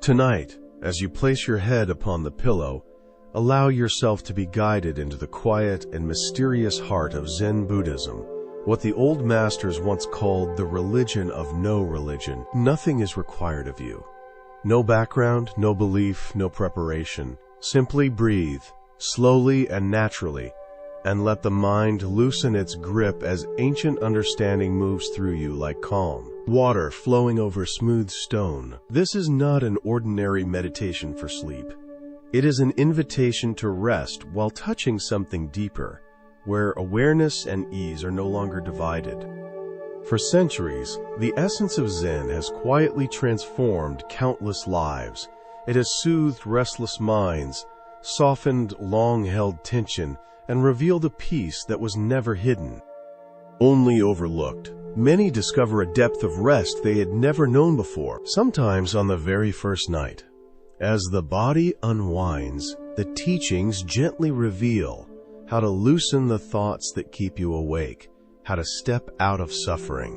Tonight, as you place your head upon the pillow, allow yourself to be guided into the quiet and mysterious heart of Zen Buddhism, what the old masters once called the religion of no religion. Nothing is required of you. No background, no belief, no preparation. Simply breathe, slowly and naturally, and let the mind loosen its grip as ancient understanding moves through you like calm water flowing over smooth stone. This is not an ordinary meditation for sleep. It is an invitation to rest while touching something deeper, where awareness and ease are no longer divided. For centuries, the essence of Zen has quietly transformed countless lives. It has soothed restless minds, softened long-held tension, and revealed a peace that was never hidden, only overlooked. Many discover a depth of rest they had never known before, sometimes on the very first night. As the body unwinds, the teachings gently reveal how to loosen the thoughts that keep you awake, how to step out of suffering,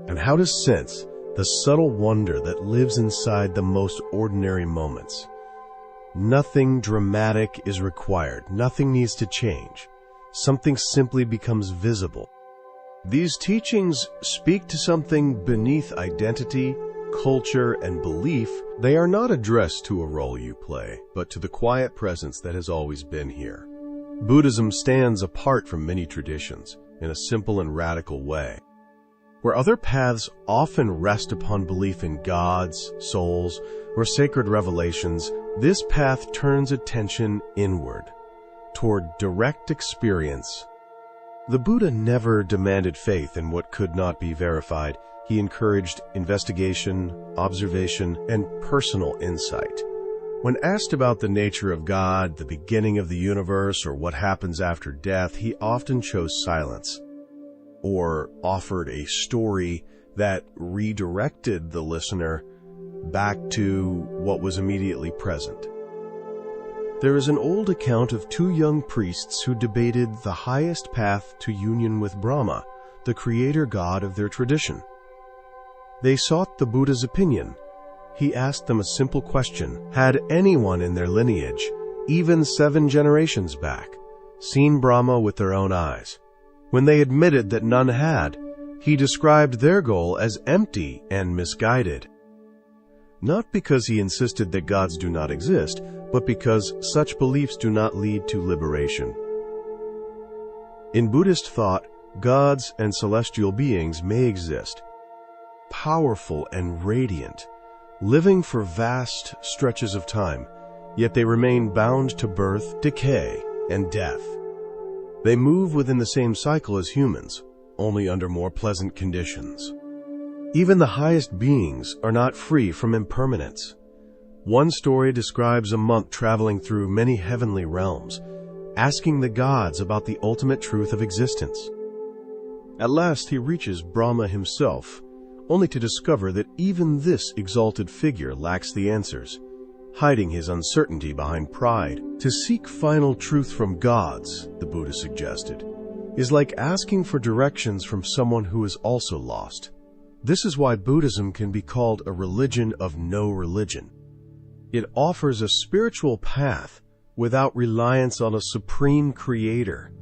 and how to sense the subtle wonder that lives inside the most ordinary moments. Nothing dramatic is required. Nothing needs to change. Something simply becomes visible. These teachings speak to something beneath identity, culture, and belief. They are not addressed to a role you play, but to the quiet presence that has always been here. Buddhism stands apart from many traditions in a simple and radical way. Where other paths often rest upon belief in gods, souls, or sacred revelations, this path turns attention inward, toward direct experience. The Buddha never demanded faith in what could not be verified. He encouraged investigation, observation, and personal insight. When asked about the nature of God, the beginning of the universe, or what happens after death, he often chose silence, or offered a story that redirected the listener back to what was immediately present. There is an old account of two young priests who debated the highest path to union with Brahma, the creator god of their tradition. They sought the Buddha's opinion. He asked them a simple question: had anyone in their lineage, even 7 generations back, seen Brahma with their own eyes? When they admitted that none had, he described their goal as empty and misguided. Not because he insisted that gods do not exist, but because such beliefs do not lead to liberation. In Buddhist thought, gods and celestial beings may exist, powerful and radiant, living for vast stretches of time, yet they remain bound to birth, decay, and death. They move within the same cycle as humans, only under more pleasant conditions. Even the highest beings are not free from impermanence. One story describes a monk traveling through many heavenly realms, asking the gods about the ultimate truth of existence. At last he reaches Brahma himself, only to discover that even this exalted figure lacks the answers, hiding his uncertainty behind pride. To seek final truth from gods, the Buddha suggested, is like asking for directions from someone who is also lost. This is why Buddhism can be called a religion of no religion. It offers a spiritual path without reliance on a supreme creator,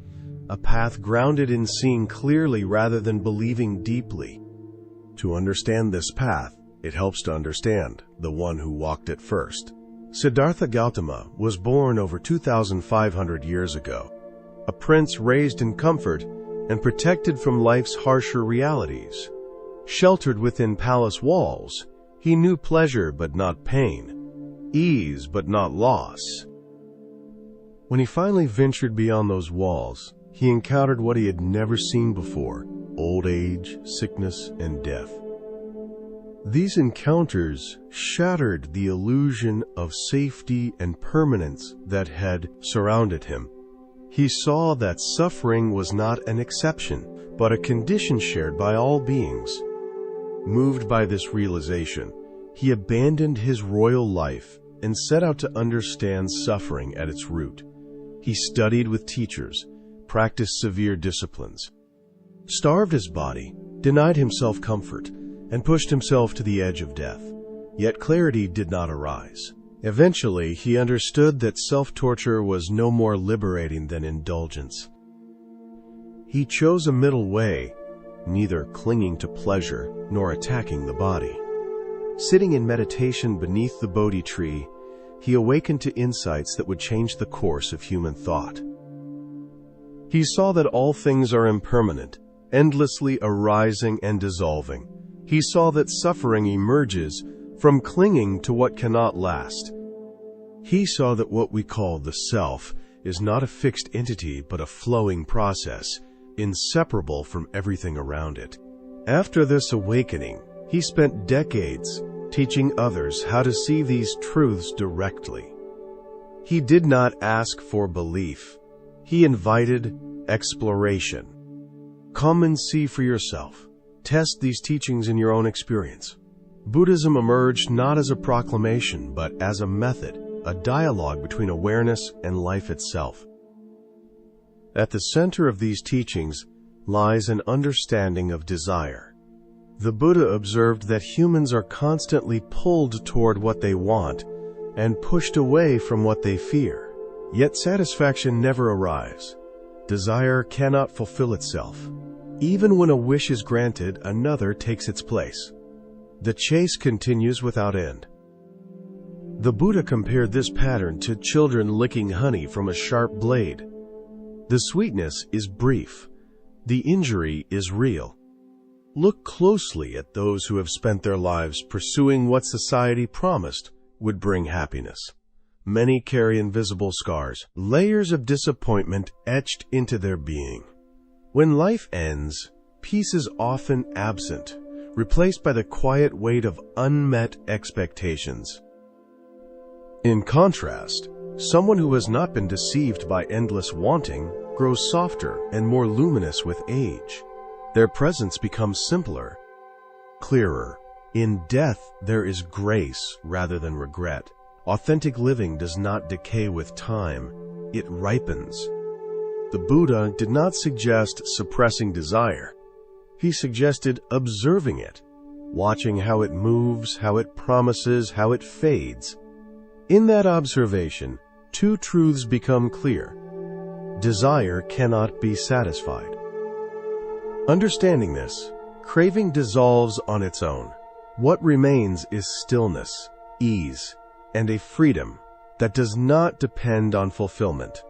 a path grounded in seeing clearly rather than believing deeply. To understand this path, it helps to understand the one who walked it first. Siddhartha Gautama was born over 2,500 years ago, a prince raised in comfort and protected from life's harsher realities. Sheltered within palace walls, he knew pleasure but not pain, ease but not loss. When he finally ventured beyond those walls, he encountered what he had never seen before: old age, sickness, and death. These encounters shattered the illusion of safety and permanence that had surrounded him. He saw that suffering was not an exception, but a condition shared by all beings. Moved by this realization, he abandoned his royal life and set out to understand suffering at its root. He studied with teachers, practiced severe disciplines, starved his body, denied himself comfort, and pushed himself to the edge of death. Yet clarity did not arise. Eventually, he understood that self-torture was no more liberating than indulgence. He chose a middle way, neither clinging to pleasure nor attacking the body. Sitting in meditation beneath the Bodhi tree, he awakened to insights that would change the course of human thought. He saw that all things are impermanent, endlessly arising and dissolving. He saw that suffering emerges from clinging to what cannot last. He saw that what we call the self is not a fixed entity but a flowing process, inseparable from everything around it. After this awakening, he spent decades teaching others how to see these truths directly. He did not ask for belief. He invited exploration. Come and see for yourself. Test these teachings in your own experience. Buddhism emerged not as a proclamation, but as a method, a dialogue between awareness and life itself. At the center of these teachings lies an understanding of desire. The Buddha observed that humans are constantly pulled toward what they want and pushed away from what they fear. Yet satisfaction never arrives. Desire cannot fulfill itself. Even when a wish is granted, another takes its place. The chase continues without end. The Buddha compared this pattern to children licking honey from a sharp blade. The sweetness is brief. The injury is real. Look closely at those who have spent their lives pursuing what society promised would bring happiness. Many carry invisible scars, layers of disappointment etched into their being. When life ends, peace is often absent, replaced by the quiet weight of unmet expectations. In contrast, someone who has not been deceived by endless wanting grows softer and more luminous with age. Their presence becomes simpler, clearer. In death, there is grace rather than regret. Authentic living does not decay with time, it ripens. The Buddha did not suggest suppressing desire. He suggested observing it, watching how it moves, how it promises, how it fades. In that observation, two truths become clear. Desire cannot be satisfied. Understanding this, craving dissolves on its own. What remains is stillness, ease, and a freedom that does not depend on fulfillment.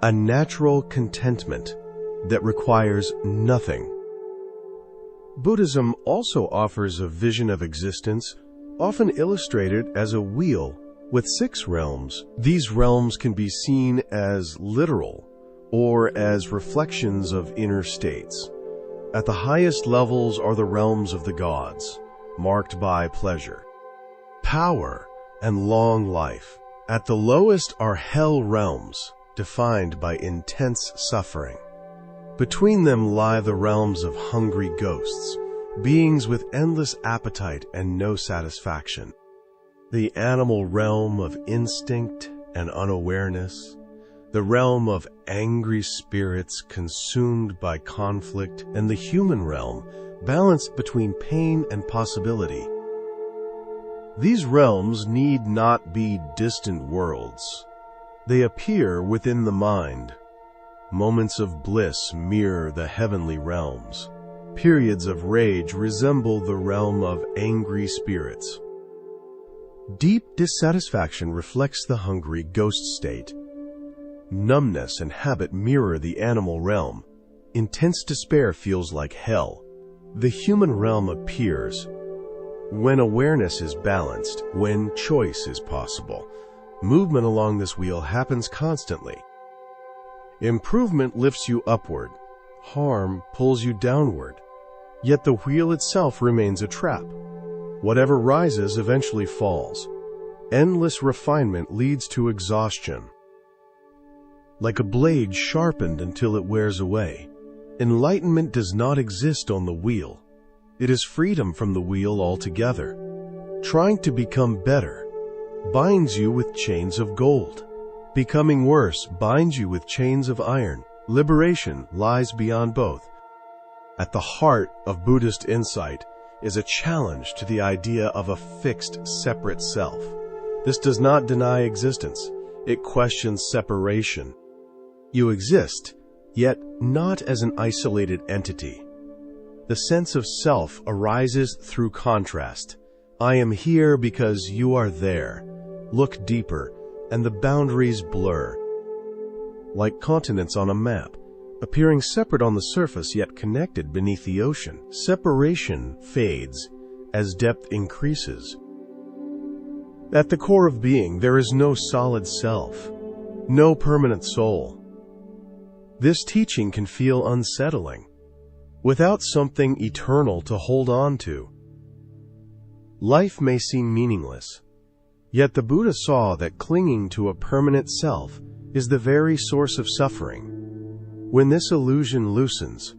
A natural contentment that requires nothing. Buddhism also offers a vision of existence, often illustrated as a wheel with 6 realms. These realms can be seen as literal or as reflections of inner states. At the highest levels are the realms of the gods, marked by pleasure, power, and long life. At the lowest are hell realms, defined by intense suffering. Between them lie the realms of hungry ghosts, beings with endless appetite and no satisfaction. The animal realm of instinct and unawareness, the realm of angry spirits consumed by conflict, and the human realm, balanced between pain and possibility. These realms need not be distant worlds. They appear within the mind. Moments of bliss mirror the heavenly realms. Periods of rage resemble the realm of angry spirits. Deep dissatisfaction reflects the hungry ghost state. Numbness and habit mirror the animal realm. Intense despair feels like hell. The human realm appears when awareness is balanced, when choice is possible. Movement along this wheel happens constantly. Improvement lifts you upward. Harm pulls you downward. Yet the wheel itself remains a trap. Whatever rises eventually falls. Endless refinement leads to exhaustion. Like a blade sharpened until it wears away, enlightenment does not exist on the wheel. It is freedom from the wheel altogether. Trying to become better binds you with chains of gold. Becoming worse binds you with chains of iron. Liberation lies beyond both. At the heart of Buddhist insight is a challenge to the idea of a fixed, separate self. This does not deny existence. It questions separation. You exist, yet not as an isolated entity. The sense of self arises through contrast. I am here because you are there. Look deeper, and the boundaries blur. Like continents on a map, appearing separate on the surface yet connected beneath the ocean, separation fades as depth increases. At the core of being, there is no solid self, no permanent soul. This teaching can feel unsettling, without something eternal to hold on to. Life may seem meaningless, yet the Buddha saw that clinging to a permanent self is the very source of suffering. When this illusion loosens,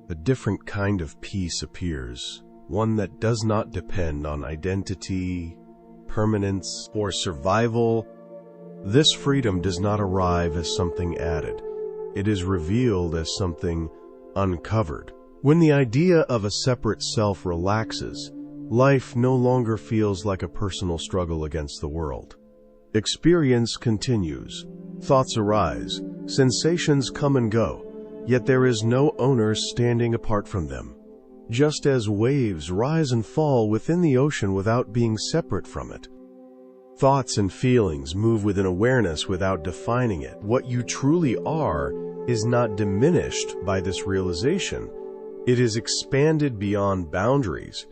a different kind of peace appears, one that does not depend on identity, permanence, or survival. This freedom does not arrive as something added. It is revealed as something uncovered. When the idea of a separate self relaxes, life no longer feels like a personal struggle against the world. Experience continues. Thoughts arise. Sensations come and go, yet there is no owner standing apart from them. Just as waves rise and fall within the ocean without being separate from it. Thoughts and feelings move within awareness without defining it. What you truly are is not diminished by this realization. It is expanded beyond boundaries.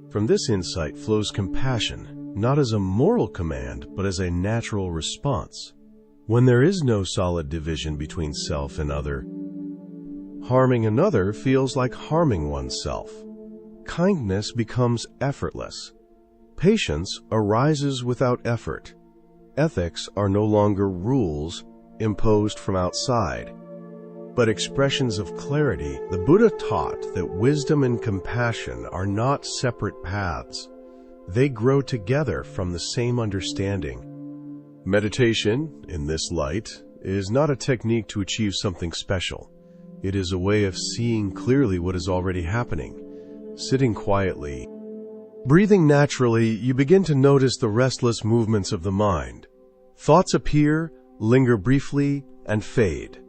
From this insight flows compassion, not as a moral command, but as a natural response. When there is no solid division between self and other, harming another feels like harming oneself. Kindness becomes effortless. Patience arises without effort. Ethics are no longer rules imposed from outside, but expressions of clarity. The Buddha taught that wisdom and compassion are not separate paths. They grow together from the same understanding. Meditation, in this light, is not a technique to achieve something special. It is a way of seeing clearly what is already happening. Sitting quietly, breathing naturally, you begin to notice the restless movements of the mind. Thoughts appear, linger briefly, and fade.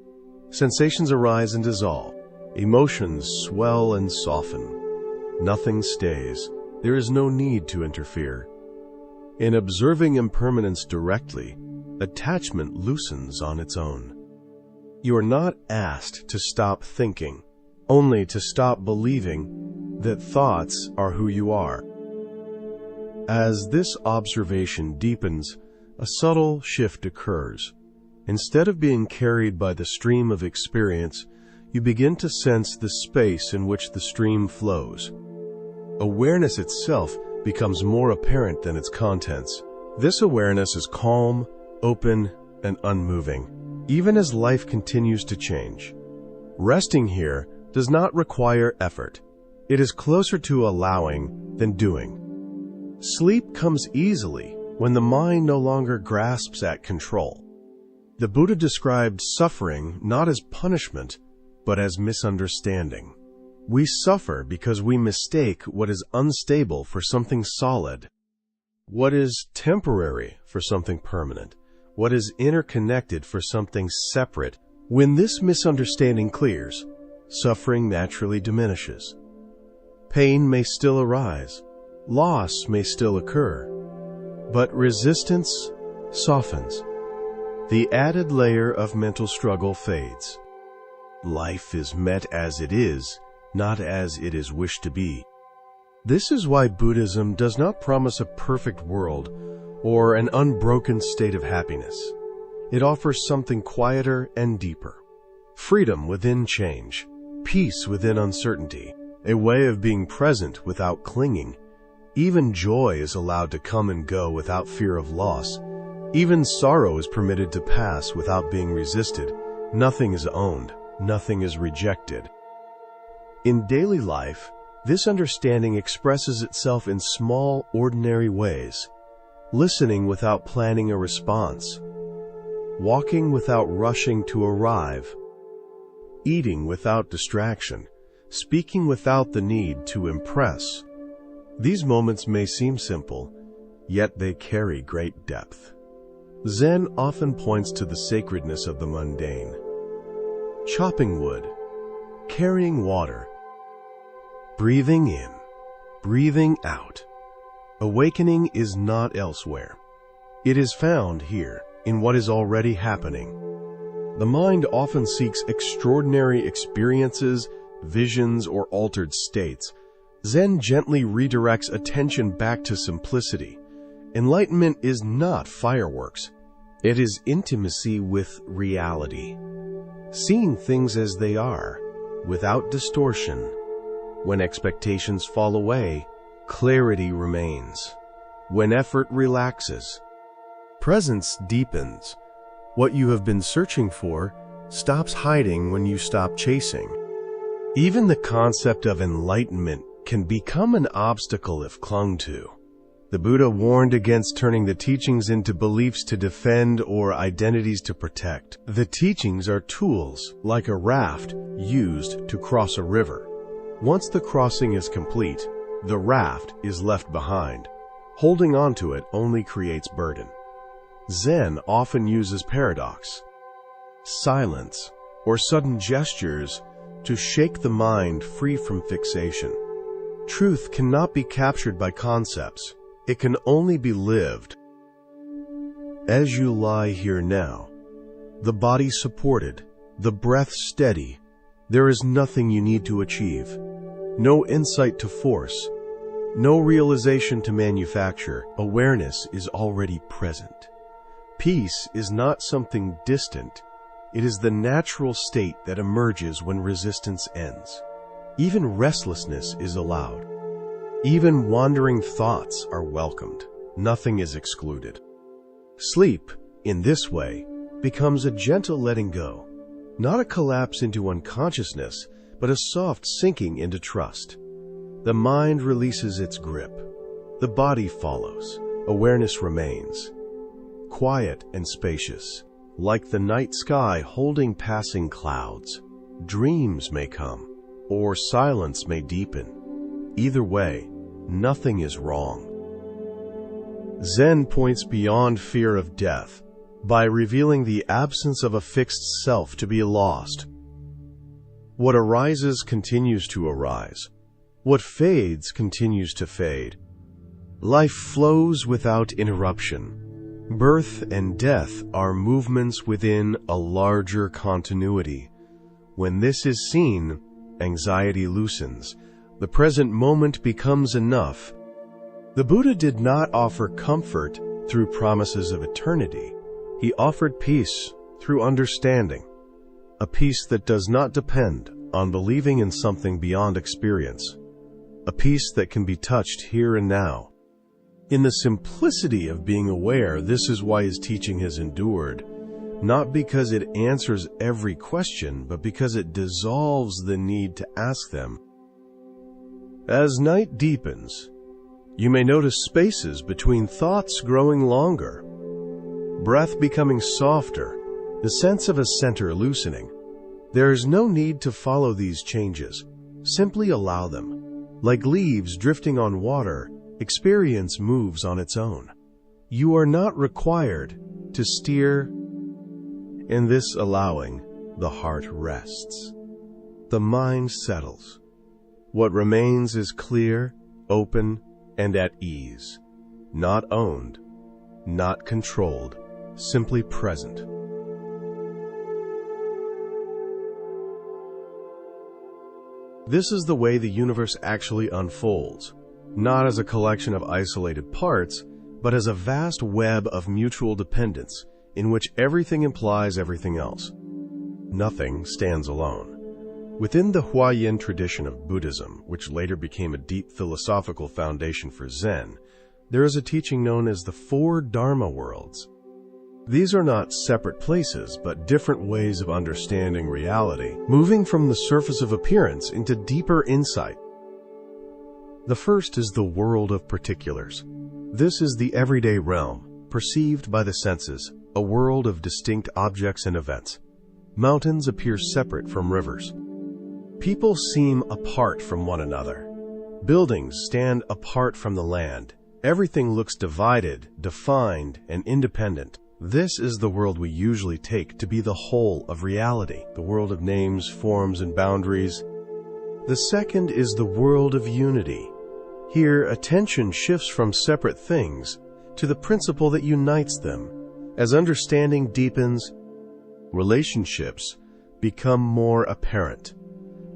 Sensations arise and dissolve. Emotions swell and soften. Nothing stays. There is no need to interfere. In observing impermanence directly, attachment loosens on its own. You are not asked to stop thinking, only to stop believing that thoughts are who you are. As this observation deepens, a subtle shift occurs. Instead of being carried by the stream of experience, you begin to sense the space in which the stream flows. Awareness itself becomes more apparent than its contents. This awareness is calm, open, and unmoving, even as life continues to change. Resting here does not require effort. It is closer to allowing than doing. Sleep comes easily when the mind no longer grasps at control. The Buddha described suffering not as punishment, but as misunderstanding. We suffer because we mistake what is unstable for something solid, what is temporary for something permanent, what is interconnected for something separate. When this misunderstanding clears, suffering naturally diminishes. Pain may still arise, loss may still occur, but resistance softens. The added layer of mental struggle fades. Life is met as it is, not as it is wished to be. This is why Buddhism does not promise a perfect world or an unbroken state of happiness. It offers something quieter and deeper. Freedom within change, peace within uncertainty, a way of being present without clinging. Even joy is allowed to come and go without fear of loss. Even sorrow is permitted to pass without being resisted. Nothing is owned, nothing is rejected. In daily life, this understanding expresses itself in small, ordinary ways. Listening without planning a response. Walking without rushing to arrive. Eating without distraction. speaking without the need to impress. These moments may seem simple, yet they carry great depth. Zen often points to the sacredness of the mundane. Chopping wood, carrying water, breathing in, breathing out. Awakening is not elsewhere. It is found here, in what is already happening. The mind often seeks extraordinary experiences, visions, or altered states. Zen gently redirects attention back to simplicity. Enlightenment is not fireworks. It is intimacy with reality. Seeing things as they are, without distortion. When expectations fall away, clarity remains. When effort relaxes, presence deepens. What you have been searching for stops hiding when you stop chasing. Even the concept of enlightenment can become an obstacle if clung to. The Buddha warned against turning the teachings into beliefs to defend or identities to protect. The teachings are tools, like a raft, used to cross a river. Once the crossing is complete, the raft is left behind. Holding on to it only creates burden. Zen often uses paradox, silence, or sudden gestures to shake the mind free from fixation. Truth cannot be captured by concepts. It can only be lived. As you lie here now, the body supported, the breath steady, there is nothing you need to achieve. No insight to force, no realization to manufacture. Awareness is already present. Peace is not something distant. It is the natural state that emerges when resistance ends. Even restlessness is allowed. Even wandering thoughts are welcomed. Nothing is excluded. Sleep, in this way, becomes a gentle letting go, not a collapse into unconsciousness, but a soft sinking into trust. The mind releases its grip. The body follows. Awareness remains. Quiet and spacious, like the night sky holding passing clouds. Dreams may come, or silence may deepen. Either way, nothing is wrong. Zen points beyond fear of death by revealing the absence of a fixed self to be lost. What arises continues to arise. What fades continues to fade. Life flows without interruption. Birth and death are movements within a larger continuity. When this is seen, anxiety loosens. The present moment becomes enough. The Buddha did not offer comfort through promises of eternity. He offered peace through understanding, a peace that does not depend on believing in something beyond experience, a peace that can be touched here and now. In the simplicity of being aware, this is why his teaching has endured, not because it answers every question, but because it dissolves the need to ask them. As night deepens, you may notice spaces between thoughts growing longer, breath becoming softer, the sense of a center loosening. There is no need to follow these changes. Simply allow them. Like leaves drifting on water, experience moves on its own. You are not required to steer. In this allowing, the heart rests. The mind settles. What remains is clear, open, and at ease. Not owned, not controlled, simply present. This is the way the universe actually unfolds, not as a collection of isolated parts, but as a vast web of mutual dependence in which everything implies everything else. Nothing stands alone. Within the Huayan tradition of Buddhism, which later became a deep philosophical foundation for Zen, there is a teaching known as the Four Dharma Worlds. These are not separate places, but different ways of understanding reality, moving from the surface of appearance into deeper insight. The first is the world of particulars. This is the everyday realm, perceived by the senses, a world of distinct objects and events. Mountains appear separate from rivers. People seem apart from one another. Buildings stand apart from the land. Everything looks divided, defined, and independent. This is the world we usually take to be the whole of reality, the world of names, forms, and boundaries. The second is the world of unity. Here, attention shifts from separate things to the principle that unites them. As understanding deepens, relationships become more apparent.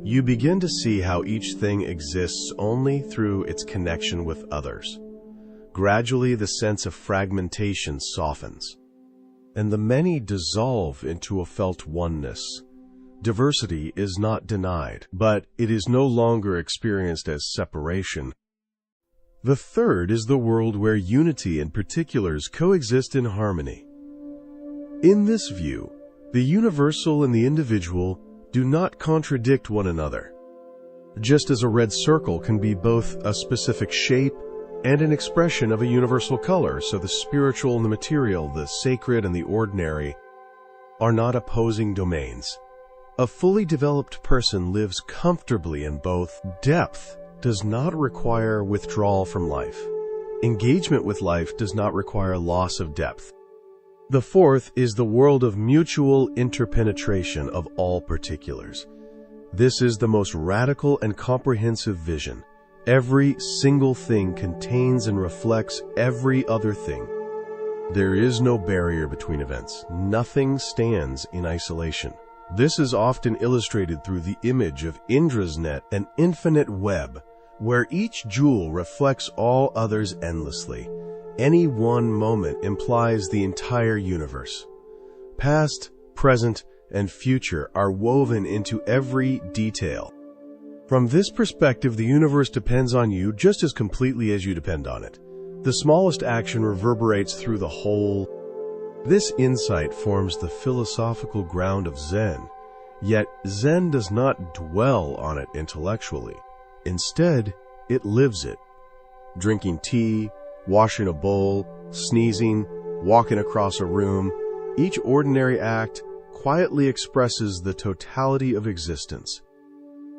You begin to see how each thing exists only through its connection with others. Gradually, the sense of fragmentation softens, and the many dissolve into a felt oneness. Diversity is not denied, but it is no longer experienced as separation. The third is the world where unity and particulars coexist in harmony. In this view, the universal and the individual do not contradict one another. Just as a red circle can be both a specific shape and an expression of a universal color, so the spiritual and the material, the sacred and the ordinary, are not opposing domains. A fully developed person lives comfortably in both. Depth does not require withdrawal from life. Engagement with life does not require loss of depth. The fourth is the world of mutual interpenetration of all particulars. This is the most radical and comprehensive vision. Every single thing contains and reflects every other thing. There is no barrier between events. Nothing stands in isolation. This is often illustrated through the image of Indra's net, an infinite web, where each jewel reflects all others endlessly. Any one moment implies the entire universe. Past, present, and future are woven into every detail. From this perspective, the universe depends on you just as completely as you depend on it. The smallest action reverberates through the whole. This insight forms the philosophical ground of Zen, yet Zen does not dwell on it intellectually. Instead, it lives it. Drinking tea, washing a bowl, sneezing, walking across a room, each ordinary act quietly expresses the totality of existence.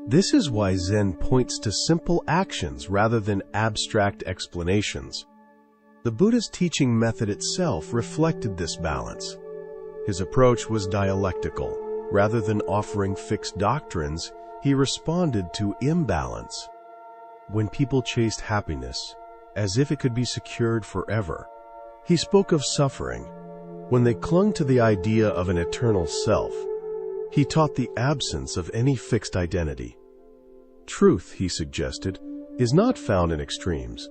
This is why Zen points to simple actions rather than abstract explanations. The Buddhist teaching method itself reflected this balance. His approach was dialectical. Rather than offering fixed doctrines, he responded to imbalance. When people chased happiness, as if it could be secured forever, he spoke of suffering. When they clung to the idea of an eternal self, he taught the absence of any fixed identity. Truth, he suggested, is not found in extremes,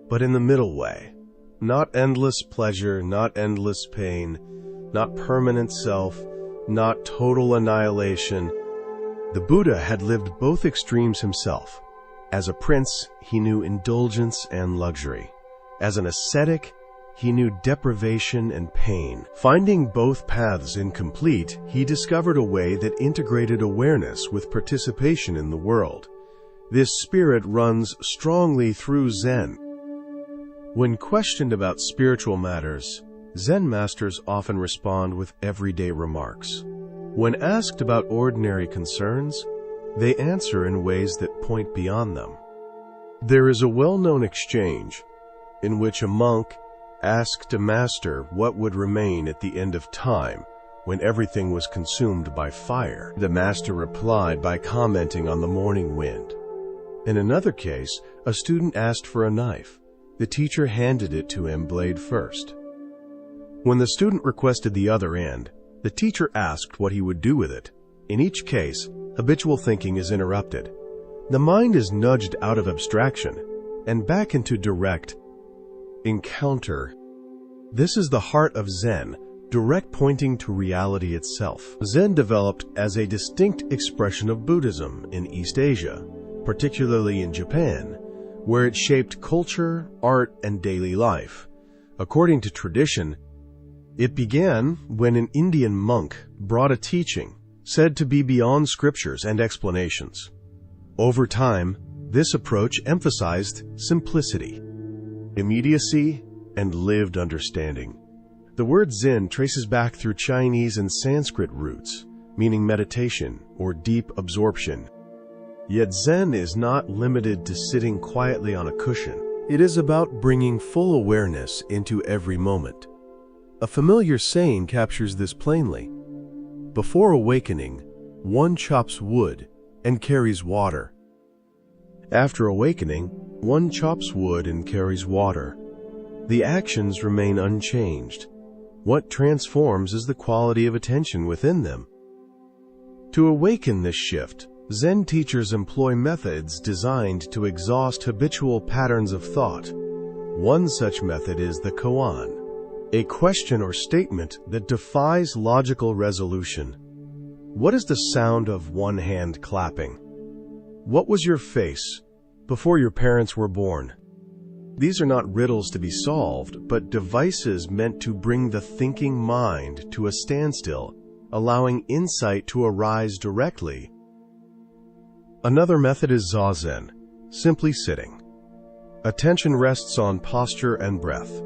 but in the middle way. Not endless pleasure, not endless pain, not permanent self, not total annihilation. The Buddha had lived both extremes himself. As a prince, he knew indulgence and luxury. As an ascetic, he knew deprivation and pain. Finding both paths incomplete, he discovered a way that integrated awareness with participation in the world. This spirit runs strongly through Zen. When questioned about spiritual matters, Zen masters often respond with everyday remarks. When asked about ordinary concerns, they answer in ways that point beyond them. There is a well-known exchange in which a monk asked a master what would remain at the end of time when everything was consumed by fire. The master replied by commenting on the morning wind. In another case, a student asked for a knife. The teacher handed it to him blade first. When the student requested the other end, the teacher asked what he would do with it. In each case, habitual thinking is interrupted. The mind is nudged out of abstraction and back into direct encounter. This is the heart of Zen, direct pointing to reality itself. Zen developed as a distinct expression of Buddhism in East Asia, particularly in Japan, where it shaped culture, art, and daily life. According to tradition, it began when an Indian monk brought a teaching said to be beyond scriptures and explanations. Over time, this approach emphasized simplicity, immediacy, and lived understanding. The word Zen traces back through Chinese and Sanskrit roots, meaning meditation or deep absorption. Yet Zen is not limited to sitting quietly on a cushion. It is about bringing full awareness into every moment. A familiar saying captures this plainly. Before awakening, one chops wood and carries water. After awakening, one chops wood and carries water. The actions remain unchanged. What transforms is the quality of attention within them. To awaken this shift, Zen teachers employ methods designed to exhaust habitual patterns of thought. One such method is the koan, a question or statement that defies logical resolution. What is the sound of one hand clapping? What was your face before your parents were born? These are not riddles to be solved, but devices meant to bring the thinking mind to a standstill, allowing insight to arise directly. Another method is zazen, simply sitting. Attention rests on posture and breath.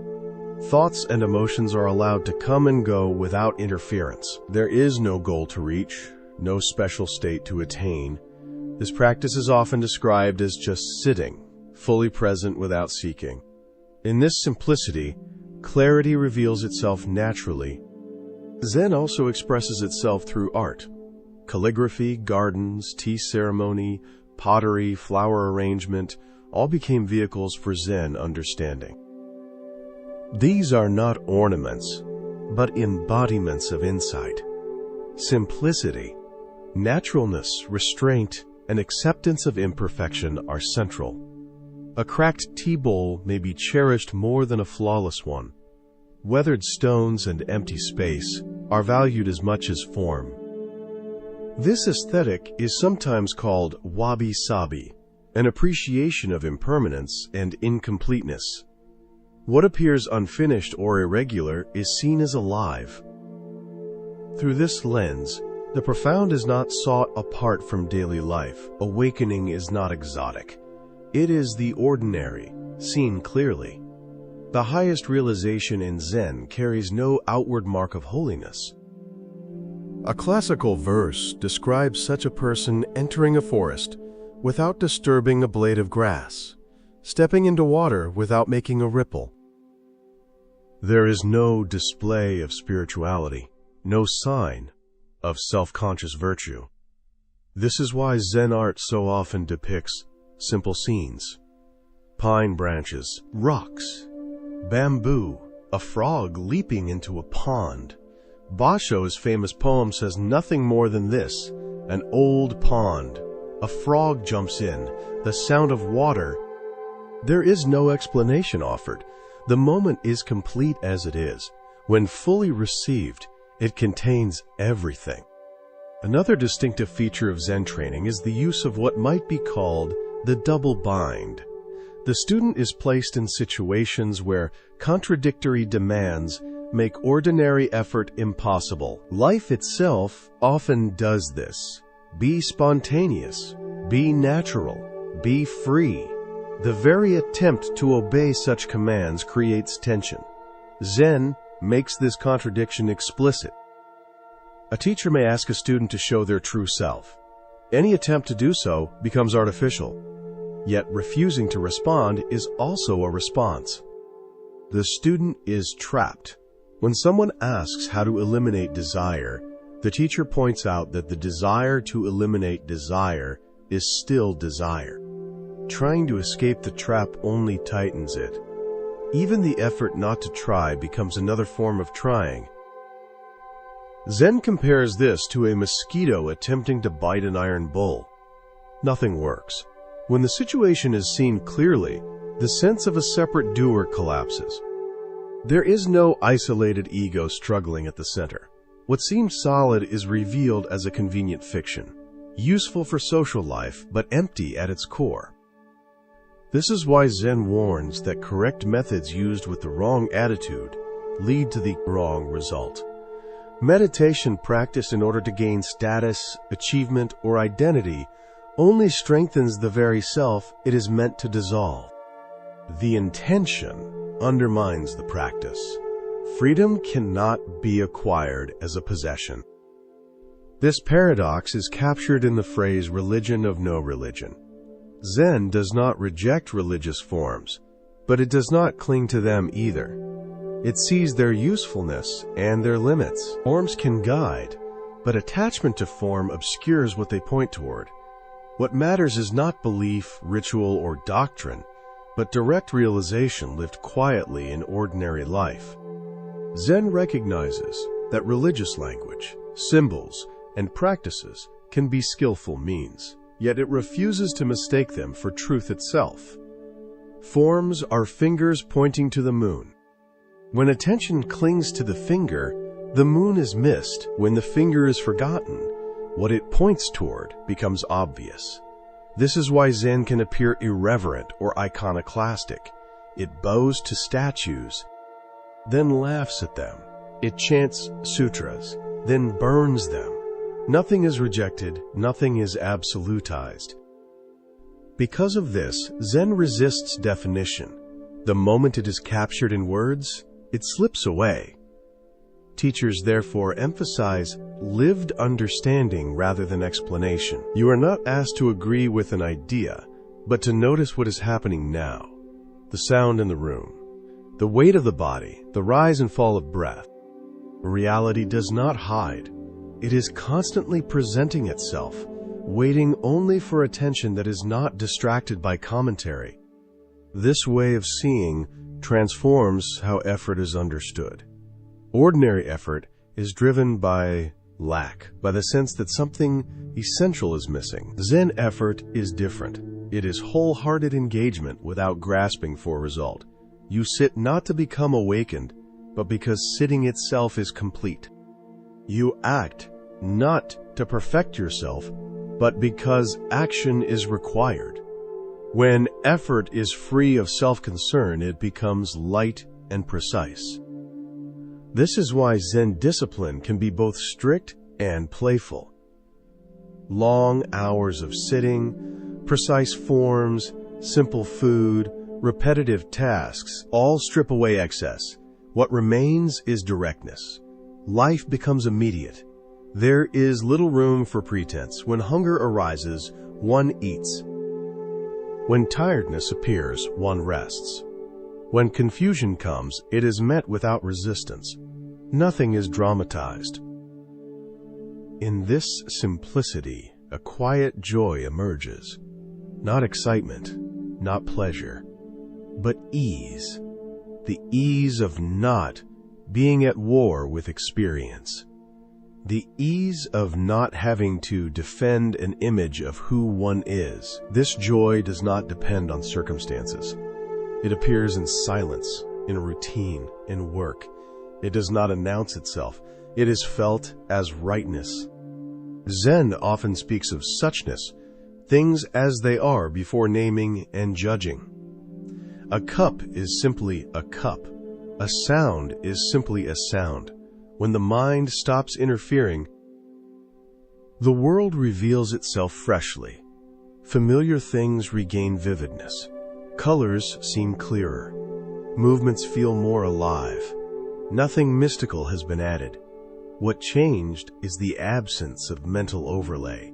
Thoughts and emotions are allowed to come and go without interference. There is no goal to reach, no special state to attain. This practice is often described as just sitting, fully present without seeking. In this simplicity, clarity reveals itself naturally. Zen also expresses itself through art. Calligraphy, gardens, tea ceremony, pottery, flower arrangement, all became vehicles for Zen understanding. These are not ornaments, but embodiments of insight. Simplicity, naturalness, restraint, and acceptance of imperfection are central. A cracked tea bowl may be cherished more than a flawless one. Weathered stones and empty space are valued as much as form. This aesthetic is sometimes called wabi-sabi, an appreciation of impermanence and incompleteness. What appears unfinished or irregular is seen as alive. Through this lens, the profound is not sought apart from daily life. Awakening is not exotic. It is the ordinary, seen clearly. The highest realization in Zen carries no outward mark of holiness. A classical verse describes such a person entering a forest without disturbing a blade of grass, stepping into water without making a ripple. There is no display of spirituality, no sign of self-conscious virtue. This is why Zen art so often depicts simple scenes. Pine branches, rocks, bamboo, a frog leaping into a pond. Basho's famous poem says nothing more than this: an old pond, a frog jumps in, the sound of water. There is no explanation offered. The moment is complete as it is. When fully received, it contains everything. Another distinctive feature of Zen training is the use of what might be called the double bind. The student is placed in situations where contradictory demands make ordinary effort impossible. Life itself often does this. Be spontaneous, be natural, be free. The very attempt to obey such commands creates tension. Zen makes this contradiction explicit. A teacher may ask a student to show their true self. Any attempt to do so becomes artificial. Yet refusing to respond is also a response. The student is trapped. When someone asks how to eliminate desire, the teacher points out that the desire to eliminate desire is still desire. Trying to escape the trap only tightens it. Even the effort not to try becomes another form of trying. Zen compares this to a mosquito attempting to bite an iron bull. Nothing works. When the situation is seen clearly, the sense of a separate doer collapses. There is no isolated ego struggling at the center. What seems solid is revealed as a convenient fiction, useful for social life but empty at its core. This is why Zen warns that correct methods used with the wrong attitude lead to the wrong result. Meditation practiced in order to gain status, achievement, or identity only strengthens the very self it is meant to dissolve. The intention undermines the practice. Freedom cannot be acquired as a possession. This paradox is captured in the phrase religion of no religion. Zen does not reject religious forms, but it does not cling to them either. It sees their usefulness and their limits. Forms can guide, but attachment to form obscures what they point toward. What matters is not belief, ritual, or doctrine, but direct realization lived quietly in ordinary life. Zen recognizes that religious language, symbols, and practices can be skillful means, yet it refuses to mistake them for truth itself. Forms are fingers pointing to the moon. When attention clings to the finger, the moon is missed. When the finger is forgotten, what it points toward becomes obvious. This is why Zen can appear irreverent or iconoclastic. It bows to statues, then laughs at them. It chants sutras, then burns them. Nothing is rejected, nothing is absolutized. Because of this, Zen resists definition. The moment it is captured in words, it slips away. Teachers therefore emphasize lived understanding rather than explanation. You are not asked to agree with an idea, but to notice what is happening now. The sound in the room, the weight of the body, the rise and fall of breath. Reality does not hide. It is constantly presenting itself, waiting only for attention that is not distracted by commentary. This way of seeing transforms how effort is understood. Ordinary effort is driven by lack, by the sense that something essential is missing. Zen effort is different. It is wholehearted engagement without grasping for result. You sit not to become awakened, but because sitting itself is complete. You act not to perfect yourself, but because action is required. When effort is free of self-concern, it becomes light and precise. This is why Zen discipline can be both strict and playful. Long hours of sitting, precise forms, simple food, repetitive tasks all strip away excess. What remains is directness. Life becomes immediate. There is little room for pretense. When hunger arises, one eats. When tiredness appears, one rests. When confusion comes, it is met without resistance. Nothing is dramatized. In this simplicity, a quiet joy emerges. Not excitement, not pleasure, but ease. The ease of not being at war with experience. The ease of not having to defend an image of who one is. This joy does not depend on circumstances. It appears in silence, in routine, in work. It does not announce itself. It is felt as rightness. Zen often speaks of suchness, things as they are before naming and judging. A cup is simply a cup. A sound is simply a sound. When the mind stops interfering, the world reveals itself freshly. Familiar things regain vividness. Colors seem clearer. Movements feel more alive. Nothing mystical has been added. What changed is the absence of mental overlay.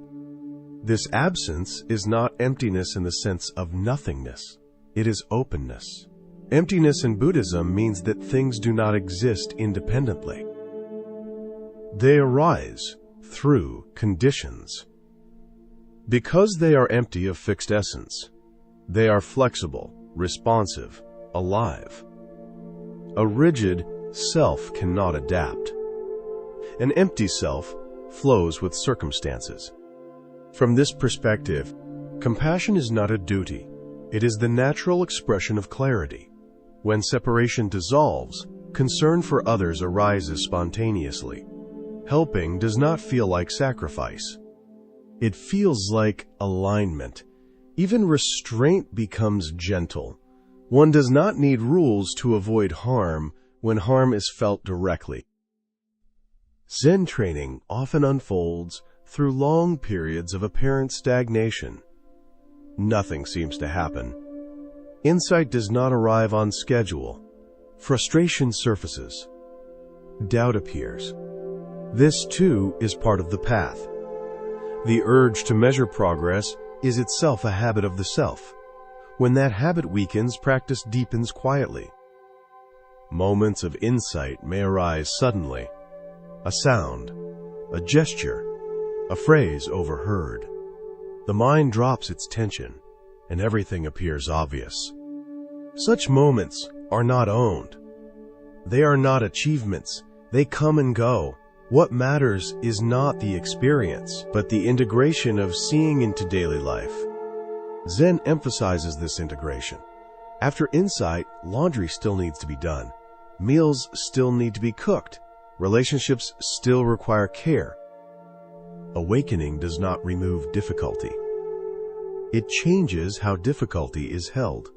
This absence is not emptiness in the sense of nothingness. It is openness. Emptiness in Buddhism means that things do not exist independently. They arise through conditions. Because they are empty of fixed essence, they are flexible, responsive, alive. A rigid self cannot adapt. An empty self flows with circumstances. From this perspective, compassion is not a duty. It is the natural expression of clarity. When separation dissolves, concern for others arises spontaneously. Helping does not feel like sacrifice. It feels like alignment. Even restraint becomes gentle. One does not need rules to avoid harm when harm is felt directly. Zen training often unfolds through long periods of apparent stagnation. Nothing seems to happen. Insight does not arrive on schedule. Frustration surfaces. Doubt appears. This, too, is part of the path. The urge to measure progress is itself a habit of the self. When that habit weakens, practice deepens quietly. Moments of insight may arise suddenly. A sound, a gesture, a phrase overheard. The mind drops its tension, and everything appears obvious. Such moments are not owned. They are not achievements. They come and go. What matters is not the experience, but the integration of seeing into daily life. Zen emphasizes this integration. After insight, laundry still needs to be done. Meals still need to be cooked. Relationships still require care. Awakening does not remove difficulty. It changes how difficulty is held.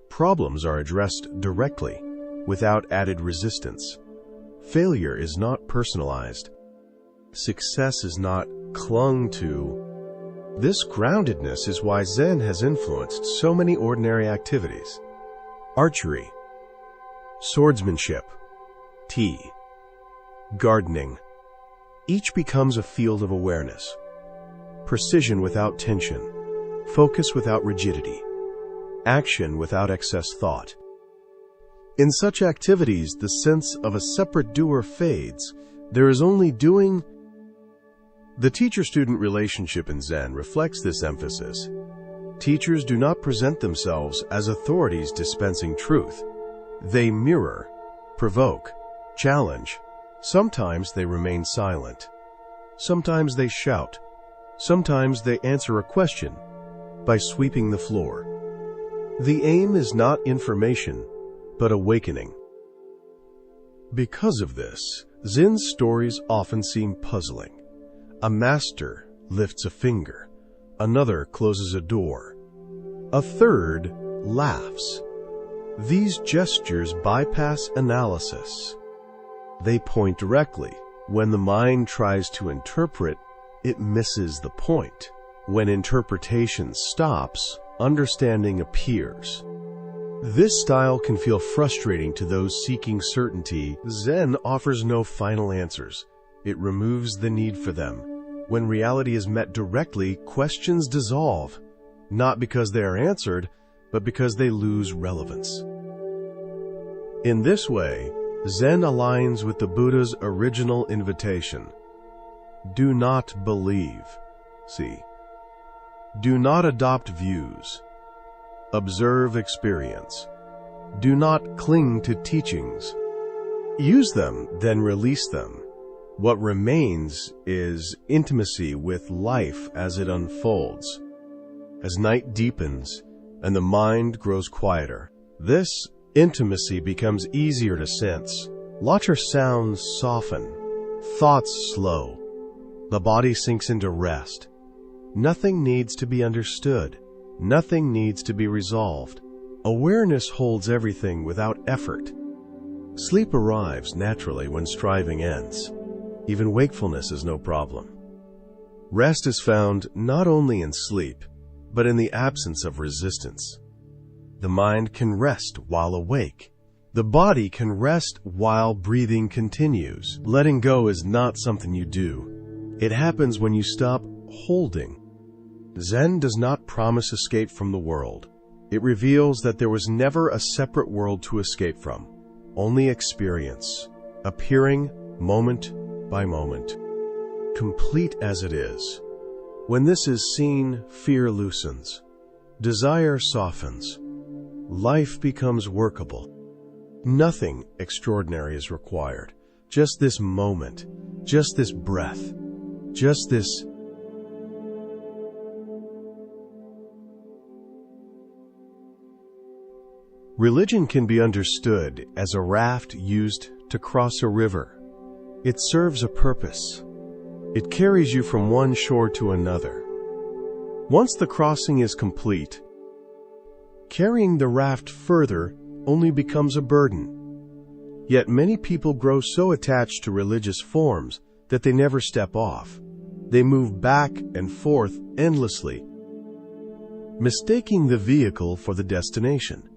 Problems are addressed directly, without added resistance. Failure is not personalized. Success is not clung to. This groundedness is why Zen has influenced so many ordinary activities. Archery, swordsmanship, tea, gardening. Each becomes a field of awareness. Precision without tension, focus without rigidity, action without excess thought. In such activities, the sense of a separate doer fades. There is only doing. The teacher-student relationship in Zen reflects this emphasis. Teachers do not present themselves as authorities dispensing truth. They mirror, provoke, challenge. Sometimes they remain silent. Sometimes they shout. Sometimes they answer a question by sweeping the floor. The aim is not information, but awakening. Because of this, Zen's stories often seem puzzling. A master lifts a finger. Another closes a door. A third laughs. These gestures bypass analysis. They point directly. When the mind tries to interpret, it misses the point. When interpretation stops, understanding appears. This style can feel frustrating to those seeking certainty. Zen offers no final answers. It removes the need for them. When reality is met directly, questions dissolve, not because they are answered, but because they lose relevance. In this way, Zen aligns with the Buddha's original invitation. Do not believe. See. Do not adopt views. Observe experience. Do not cling to teachings. Use them, then release them. What remains is intimacy with life as it unfolds. As night deepens and the mind grows quieter, this intimacy becomes easier to sense. Laughter sounds soften, thoughts slow. The body sinks into rest. Nothing needs to be understood. Nothing needs to be resolved. Awareness holds everything without effort. Sleep arrives naturally when striving ends. Even wakefulness is no problem. Rest is found not only in sleep, but in the absence of resistance. The mind can rest while awake. The body can rest while breathing continues. Letting go is not something you do. It happens when you stop holding. Zen does not promise escape from the world. It reveals that there was never a separate world to escape from, only experience, appearing moment by moment, complete as it is. When this is seen, fear loosens, desire softens, life becomes workable. Nothing extraordinary is required. Just this moment, just this breath, just this. Religion can be understood as a raft used to cross a river. It serves a purpose. It carries you from one shore to another. Once the crossing is complete, carrying the raft further only becomes a burden. Yet many people grow so attached to religious forms that they never step off. They move back and forth endlessly, mistaking the vehicle for the destination.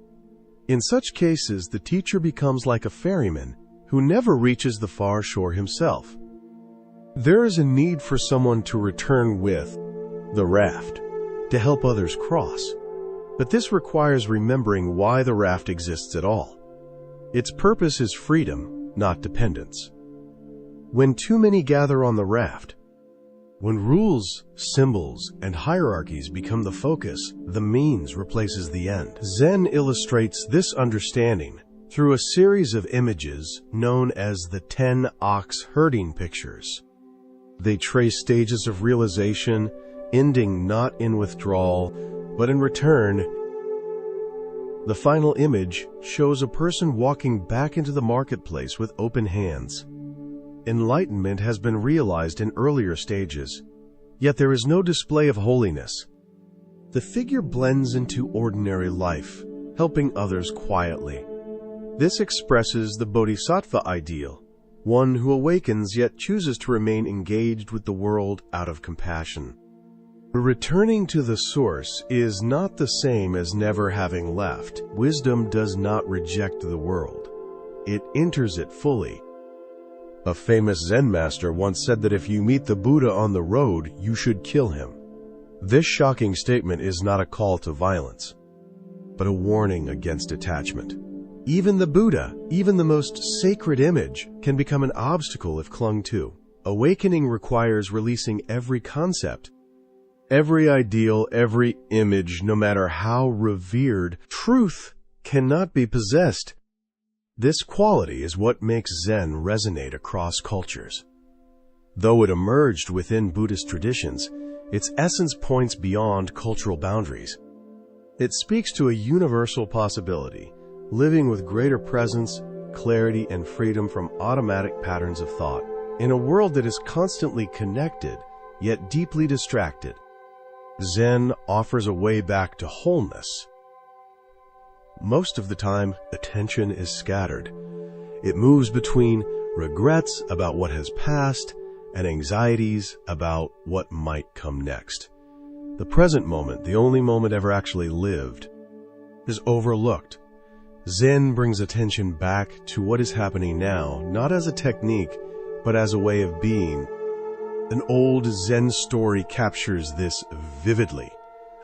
In such cases, the teacher becomes like a ferryman who never reaches the far shore himself. There is a need for someone to return with the raft to help others cross. But this requires remembering why the raft exists at all. Its purpose is freedom, not dependence. When too many gather on the raft, when rules, symbols, and hierarchies become the focus, the means replaces the end. Zen illustrates this understanding through a series of images known as the 10 ox herding pictures. They trace stages of realization, ending not in withdrawal, but in return. The final image shows a person walking back into the marketplace with open hands. Enlightenment has been realized in earlier stages, yet there is no display of holiness. The figure blends into ordinary life, helping others quietly. This expresses the bodhisattva ideal, one who awakens yet chooses to remain engaged with the world out of compassion. Returning to the source is not the same as never having left. Wisdom does not reject the world. It enters it fully. A famous Zen master once said that if you meet the Buddha on the road, you should kill him. This shocking statement is not a call to violence, but a warning against attachment. Even the Buddha, even the most sacred image, can become an obstacle if clung to. Awakening requires releasing every concept, every ideal, every image, no matter how revered. Truth cannot be possessed. This quality is what makes Zen resonate across cultures. Though it emerged within Buddhist traditions, its essence points beyond cultural boundaries. It speaks to a universal possibility, living with greater presence, clarity, and freedom from automatic patterns of thought. In a world that is constantly connected, yet deeply distracted, Zen offers a way back to wholeness. Most of the time, attention is scattered. It moves between regrets about what has passed and anxieties about what might come next. The present moment, the only moment ever actually lived, is overlooked. Zen brings attention back to what is happening now, not as a technique, but as a way of being. An old Zen story captures this vividly.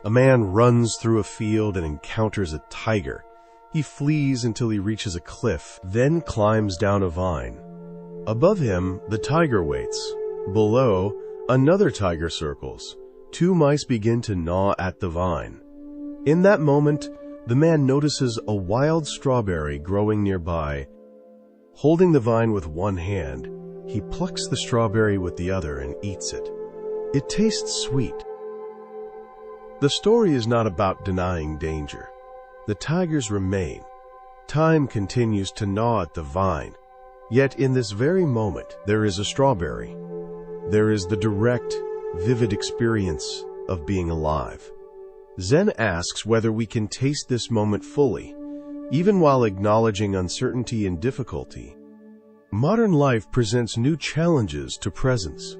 A man runs through a field and encounters a tiger. He flees until he reaches a cliff, then climbs down a vine. Above him, the tiger waits. Below, another tiger circles. Two mice begin to gnaw at the vine. In that moment, the man notices a wild strawberry growing nearby. Holding the vine with one hand, he plucks the strawberry with the other and eats it. It tastes sweet. The story is not about denying danger. The tigers remain. Time continues to gnaw at the vine. Yet in this very moment, there is a strawberry. There is the direct, vivid experience of being alive. Zen asks whether we can taste this moment fully, even while acknowledging uncertainty and difficulty. Modern life presents new challenges to presence.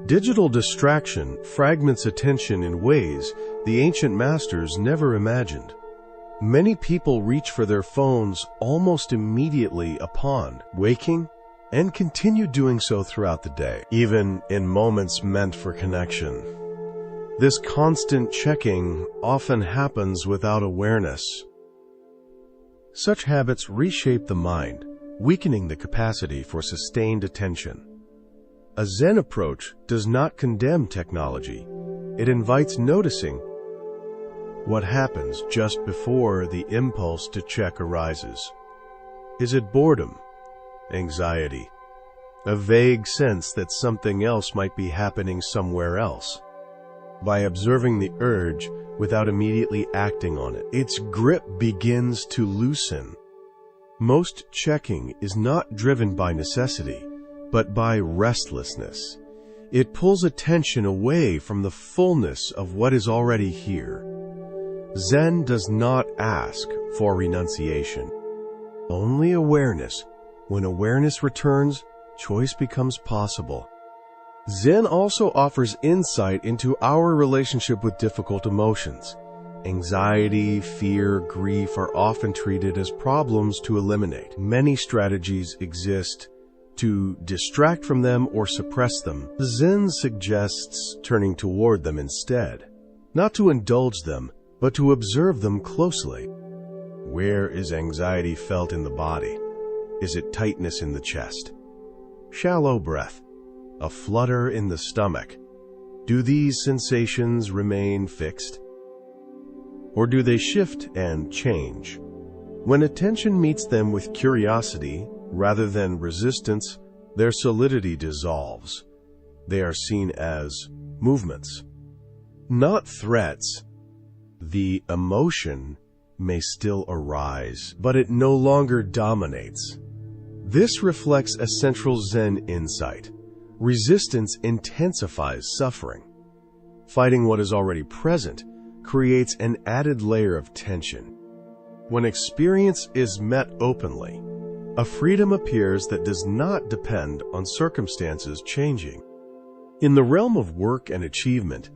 Digital distraction fragments attention in ways the ancient masters never imagined. Many people reach for their phones almost immediately upon waking and continue doing so throughout the day, even in moments meant for connection. This constant checking often happens without awareness. Such habits reshape the mind, weakening the capacity for sustained attention. A Zen approach does not condemn technology. It invites noticing what happens just before the impulse to check arises. Is it boredom, anxiety, a vague sense that something else might be happening somewhere else? By observing the urge without immediately acting on it, its grip begins to loosen. Most checking is not driven by necessity, but by restlessness. It pulls attention away from the fullness of what is already here. Zen does not ask for renunciation, only awareness. When awareness returns, choice becomes possible. Zen also offers insight into our relationship with difficult emotions. Anxiety, fear, grief are often treated as problems to eliminate. Many strategies exist to distract from them or suppress them. Zen suggests turning toward them instead, not to indulge them, but to observe them closely. Where is anxiety felt in the body? Is it tightness in the chest? Shallow breath? A flutter in the stomach? Do these sensations remain fixed? Or do they shift and change? When attention meets them with curiosity rather than resistance, their solidity dissolves. They are seen as movements, not threats. The emotion may still arise, but it no longer dominates. This reflects a central Zen insight. Resistance intensifies suffering. Fighting what is already present creates an added layer of tension. When experience is met openly, a freedom appears that does not depend on circumstances changing. In the realm of work and achievement,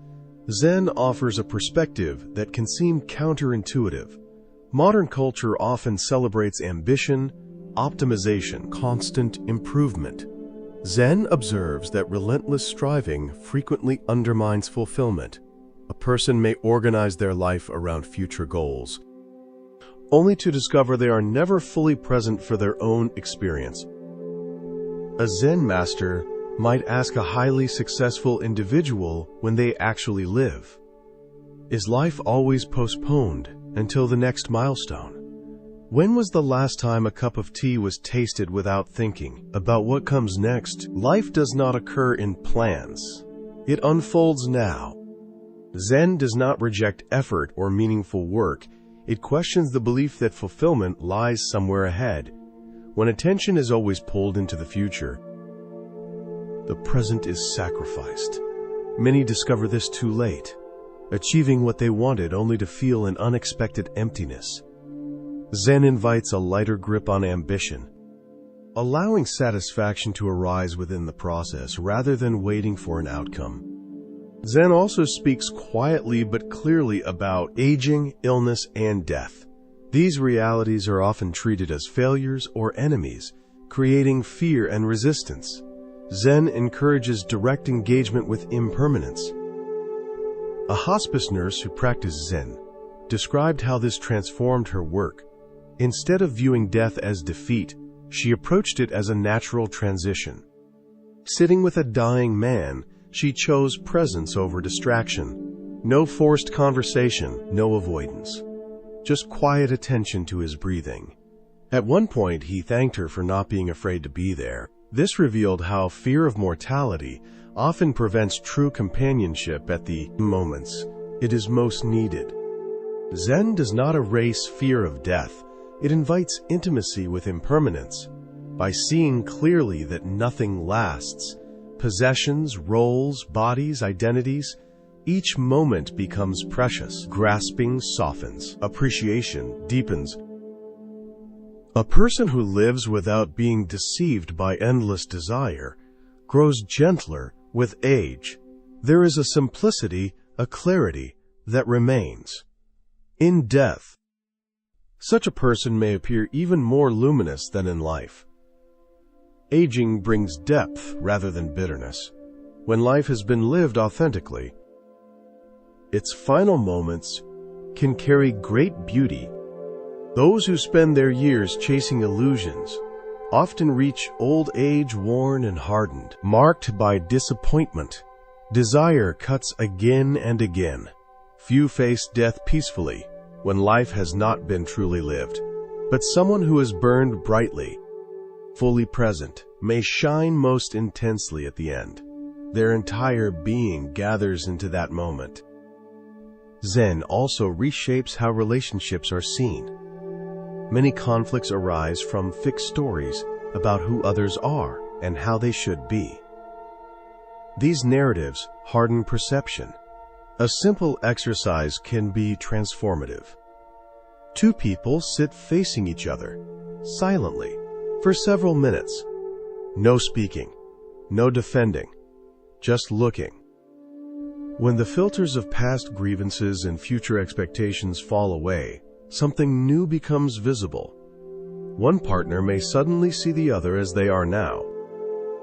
Zen offers a perspective that can seem counterintuitive. Modern culture often celebrates ambition, optimization, constant improvement. Zen observes that relentless striving frequently undermines fulfillment. A person may organize their life around future goals, only to discover they are never fully present for their own experience. A Zen master might ask a highly successful individual when they actually live, is life always postponed until the next milestone? When was the last time a cup of tea was tasted without thinking about what comes next? Life does not occur in plans. It unfolds now. Zen does not reject effort or meaningful work. It questions the belief that fulfillment lies somewhere ahead. When attention is always pulled into the future, the present is sacrificed. Many discover this too late, achieving what they wanted only to feel an unexpected emptiness. Zen invites a lighter grip on ambition, allowing satisfaction to arise within the process rather than waiting for an outcome. Zen also speaks quietly but clearly about aging, illness, and death. These realities are often treated as failures or enemies, creating fear and resistance. Zen encourages direct engagement with impermanence. A hospice nurse who practiced Zen described how this transformed her work. Instead of viewing death as defeat, she approached it as a natural transition. Sitting with a dying man, she chose presence over distraction. No forced conversation, no avoidance. Just quiet attention to his breathing. At one point, he thanked her for not being afraid to be there. This revealed how fear of mortality often prevents true companionship at the moments it is most needed. Zen does not erase fear of death. It invites intimacy with impermanence. By seeing clearly that nothing lasts, possessions, roles, bodies, identities, each moment becomes precious. Grasping softens. Appreciation deepens. A person who lives without being deceived by endless desire grows gentler with age. There is a simplicity, a clarity that remains. In death, such a person may appear even more luminous than in life. Aging brings depth rather than bitterness. When life has been lived authentically, its final moments can carry great beauty. Those who spend their years chasing illusions often reach old age worn and hardened, marked by disappointment. Desire cuts again and again. Few face death peacefully when life has not been truly lived. But someone who has burned brightly, fully present, may shine most intensely at the end. Their entire being gathers into that moment. Zen also reshapes how relationships are seen. Many conflicts arise from fixed stories about who others are and how they should be. These narratives harden perception. A simple exercise can be transformative. Two people sit facing each other, silently, for several minutes. No speaking, no defending, just looking. When the filters of past grievances and future expectations fall away, something new becomes visible. One partner may suddenly see the other as they are now,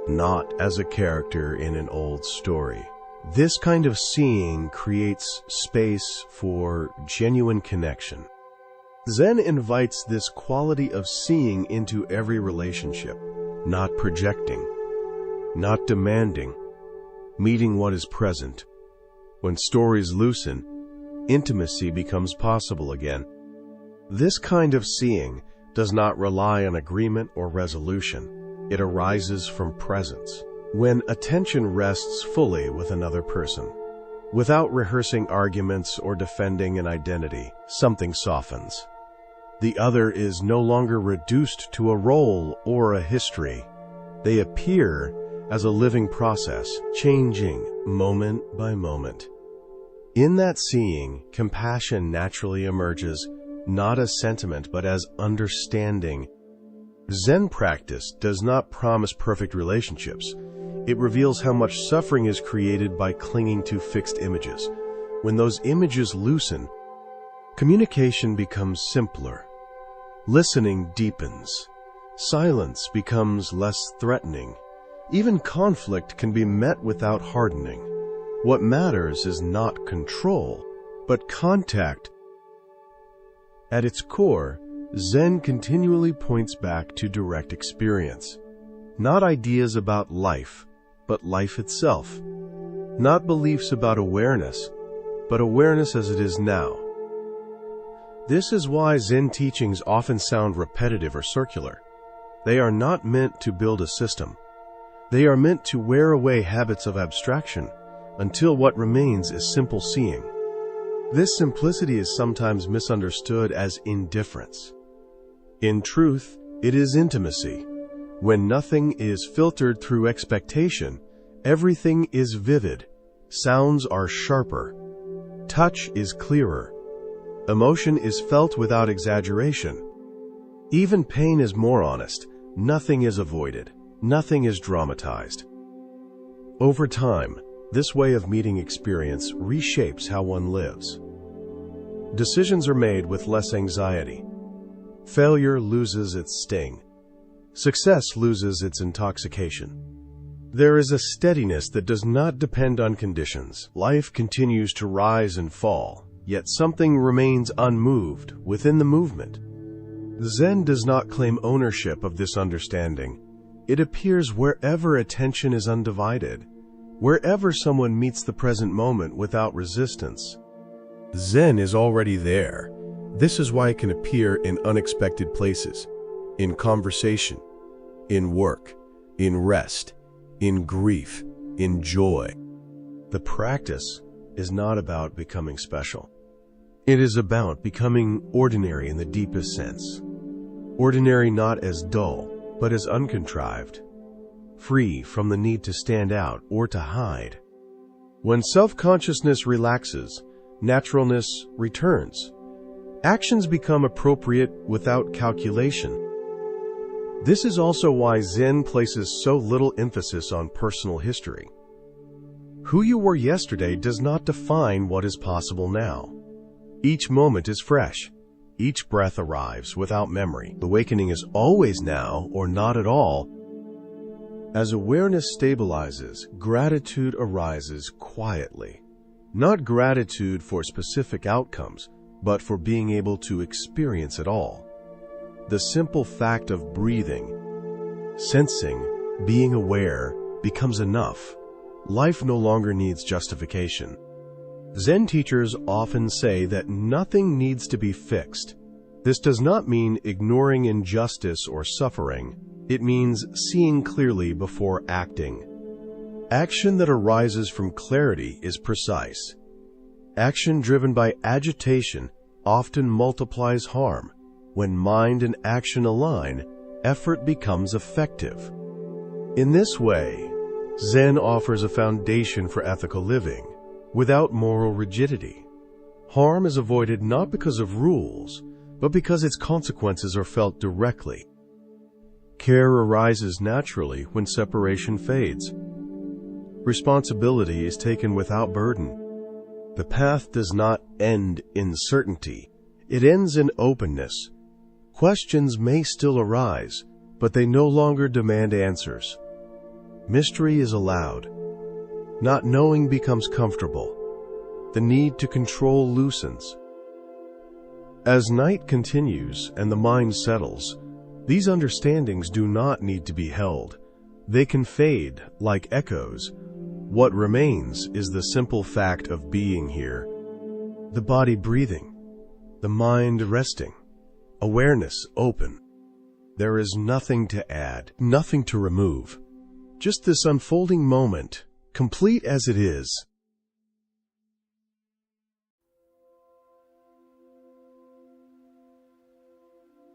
not as a character in an old story. This kind of seeing creates space for genuine connection. Zen invites this quality of seeing into every relationship, not projecting, not demanding, meeting what is present. When stories loosen, intimacy becomes possible again. This kind of seeing does not rely on agreement or resolution. It arises from presence. When attention rests fully with another person, without rehearsing arguments or defending an identity, something softens. The other is no longer reduced to a role or a history. They appear as a living process, changing moment by moment. In that seeing, compassion naturally emerges, not as sentiment but as understanding. Zen practice does not promise perfect relationships. It reveals how much suffering is created by clinging to fixed images. When those images loosen, communication becomes simpler. Listening deepens. Silence becomes less threatening. Even conflict can be met without hardening. What matters is not control, but contact. At its core, Zen continually points back to direct experience. Not ideas about life, but life itself. Not beliefs about awareness, but awareness as it is now. This is why Zen teachings often sound repetitive or circular. They are not meant to build a system. They are meant to wear away habits of abstraction until what remains is simple seeing. This simplicity is sometimes misunderstood as indifference. In truth, it is intimacy. When nothing is filtered through expectation, everything is vivid. Sounds are sharper. Touch is clearer. Emotion is felt without exaggeration. Even pain is more honest. Nothing is avoided. Nothing is dramatized. Over time, this way of meeting experience reshapes how one lives. Decisions are made with less anxiety. Failure loses its sting. Success loses its intoxication. There is a steadiness that does not depend on conditions. Life continues to rise and fall, yet something remains unmoved within the movement. Zen does not claim ownership of this understanding. It appears wherever attention is undivided, wherever someone meets the present moment without resistance. Zen is already there. This is why it can appear in unexpected places, in conversation, in work, in rest, in grief, in joy. The practice is not about becoming special. It is about becoming ordinary in the deepest sense. Ordinary not as dull, but as uncontrived, free from the need to stand out or to hide. When self-consciousness relaxes, naturalness returns. Actions become appropriate without calculation. This is also why Zen places so little emphasis on personal history. Who you were yesterday does not define what is possible now. Each moment is fresh. Each breath arrives without memory. Awakening is always now or not at all. As awareness stabilizes, gratitude arises quietly. Not gratitude for specific outcomes, but for being able to experience it all. The simple fact of breathing, sensing, being aware becomes enough. Life no longer needs justification. Zen teachers often say that nothing needs to be fixed. This does not mean ignoring injustice or suffering. It means seeing clearly before acting. Action that arises from clarity is precise. Action driven by agitation often multiplies harm. When mind and action align, effort becomes effective. In this way, Zen offers a foundation for ethical living, without moral rigidity. Harm is avoided not because of rules, but because its consequences are felt directly. Care arises naturally when separation fades. Responsibility is taken without burden. The path does not end in certainty. It ends in openness. Questions may still arise, but they no longer demand answers. Mystery is allowed. Not knowing becomes comfortable. The need to control loosens. As night continues and the mind settles, these understandings do not need to be held. They can fade like echoes. What remains is the simple fact of being here. The body breathing, the mind resting, awareness open. There is nothing to add, nothing to remove. Just this unfolding moment, complete as it is.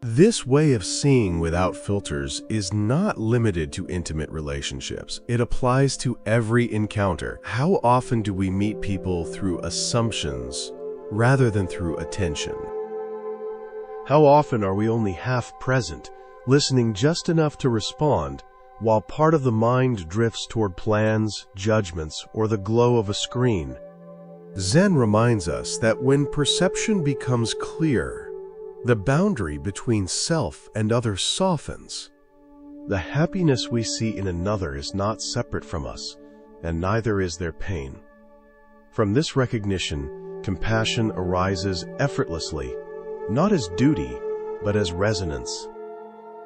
This way of seeing without filters is not limited to intimate relationships. It applies to every encounter. How often do we meet people through assumptions rather than through attention? How often are we only half present, listening just enough to respond, while part of the mind drifts toward plans, judgments, or the glow of a screen? Zen reminds us that when perception becomes clear, the boundary between self and other softens. The happiness we see in another is not separate from us, and neither is their pain. From this recognition, compassion arises effortlessly, not as duty, but as resonance.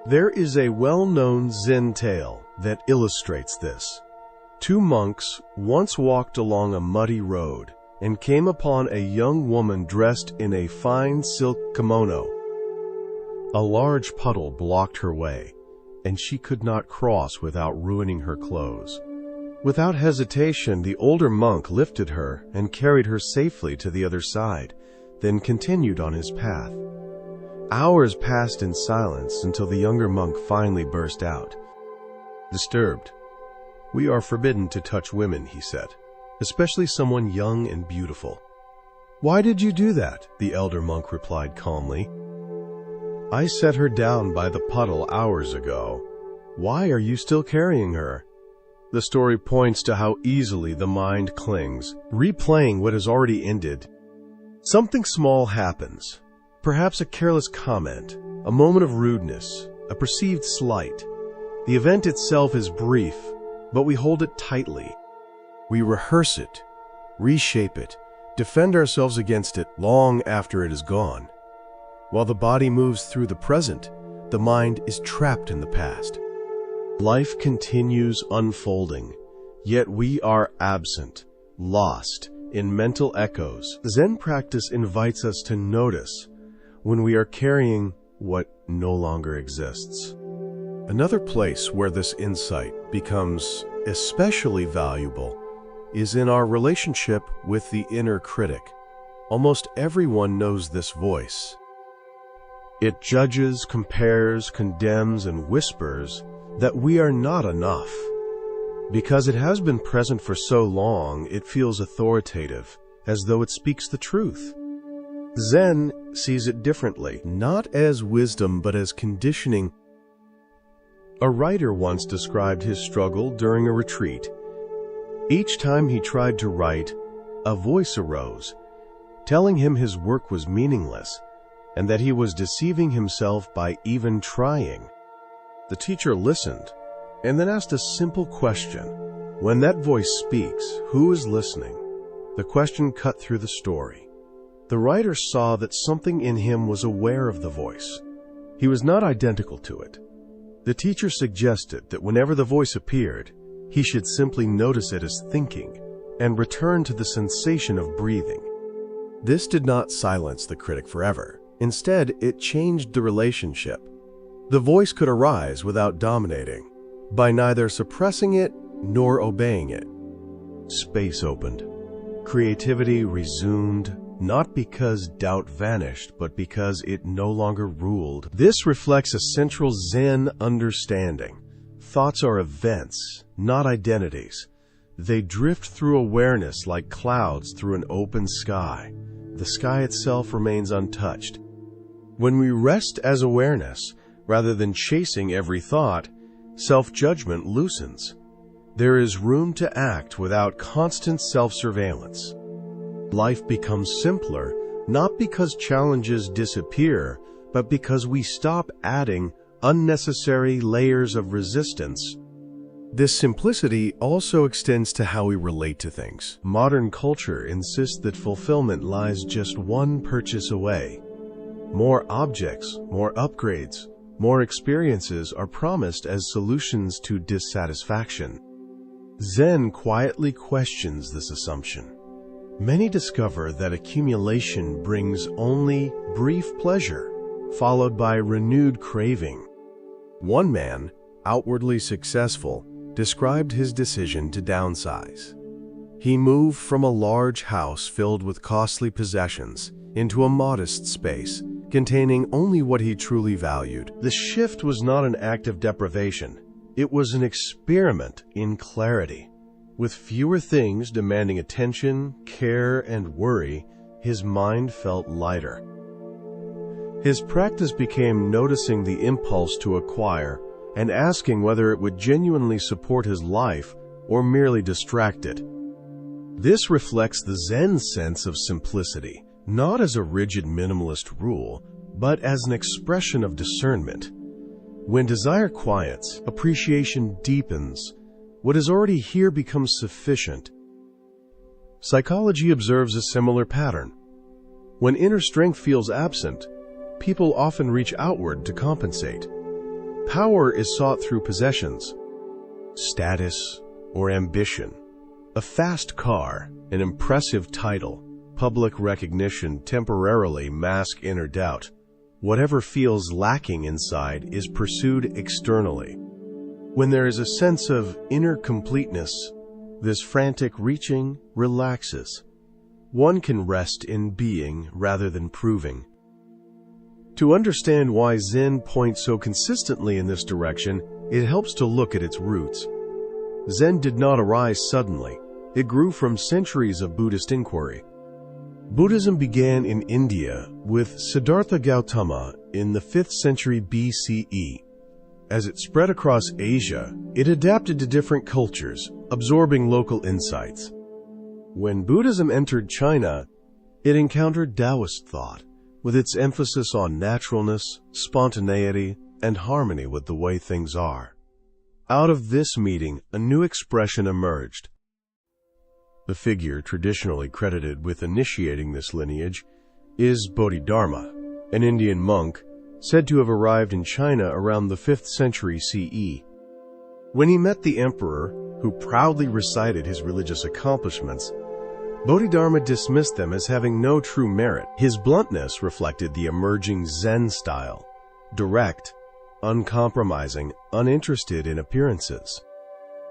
There is a well-known Zen tale that illustrates this. Two monks once walked along a muddy road and came upon a young woman dressed in a fine silk kimono. A large puddle blocked her way, and she could not cross without ruining her clothes. Without hesitation, the older monk lifted her and carried her safely to the other side, then continued on his path. Hours passed in silence until the younger monk finally burst out. Disturbed, "We are forbidden to touch women," he said, "especially someone young and beautiful." "Why did you do that?" the elder monk replied calmly. "I set her down by the puddle hours ago. Why are you still carrying her?" The story points to how easily the mind clings, replaying what has already ended. Something small happens, perhaps a careless comment, a moment of rudeness, a perceived slight. The event itself is brief, but we hold it tightly. We rehearse it, reshape it, defend ourselves against it long after it is gone. While the body moves through the present, the mind is trapped in the past. Life continues unfolding, yet we are absent, lost in mental echoes. Zen practice invites us to notice when we are carrying what no longer exists. Another place where this insight becomes especially valuable is in our relationship with the inner critic. Almost everyone knows this voice. It judges, compares, condemns, and whispers that we are not enough. Because it has been present for so long, it feels authoritative, as though it speaks the truth. Zen sees it differently, not as wisdom but as conditioning. A writer once described his struggle during a retreat. Each time he tried to write, a voice arose, telling him his work was meaningless, and that he was deceiving himself by even trying. The teacher listened, and then asked a simple question. When that voice speaks, who is listening? The question cut through the story. The writer saw that something in him was aware of the voice. He was not identical to it. The teacher suggested that whenever the voice appeared, he should simply notice it as thinking and return to the sensation of breathing. This did not silence the critic forever. Instead, it changed the relationship. The voice could arise without dominating, by neither suppressing it nor obeying it. Space opened. Creativity resumed, not because doubt vanished, but because it no longer ruled. This reflects a central Zen understanding. Thoughts are events, not identities. They drift through awareness like clouds through an open sky. The sky itself remains untouched. When we rest as awareness, rather than chasing every thought, self-judgment loosens. There is room to act without constant self-surveillance. Life becomes simpler, not because challenges disappear, but because we stop adding unnecessary layers of resistance. This simplicity also extends to how we relate to things. Modern culture insists that fulfillment lies just one purchase away. More objects, more upgrades, more experiences are promised as solutions to dissatisfaction. Zen quietly questions this assumption. Many discover that accumulation brings only brief pleasure, followed by renewed craving. One man, outwardly successful, described his decision to downsize. He moved from a large house filled with costly possessions into a modest space containing only what he truly valued. The shift was not an act of deprivation. It was an experiment in clarity. With fewer things demanding attention, care, and worry, his mind felt lighter. His practice became noticing the impulse to acquire and asking whether it would genuinely support his life or merely distract it. This reflects the Zen sense of simplicity, not as a rigid minimalist rule, but as an expression of discernment. When desire quiets, appreciation deepens, what is already here becomes sufficient. Psychology observes a similar pattern. When inner strength feels absent, people often reach outward to compensate. Power is sought through possessions, status, or ambition. A fast car, an impressive title, public recognition temporarily mask inner doubt. Whatever feels lacking inside is pursued externally. When there is a sense of inner completeness, this frantic reaching relaxes. One can rest in being rather than proving. To understand why Zen points so consistently in this direction, it helps to look at its roots. Zen did not arise suddenly. It grew from centuries of Buddhist inquiry. Buddhism began in India with Siddhartha Gautama in the 5th century BCE. As it spread across Asia, it adapted to different cultures, absorbing local insights. When Buddhism entered China, it encountered Taoist thought, with its emphasis on naturalness, spontaneity, and harmony with the way things are. Out of this meeting, a new expression emerged. The figure traditionally credited with initiating this lineage is Bodhidharma, an Indian monk said to have arrived in China around the 5th century CE. When he met the emperor, who proudly recited his religious accomplishments, Bodhidharma dismissed them as having no true merit. His bluntness reflected the emerging Zen style, direct, uncompromising, uninterested in appearances.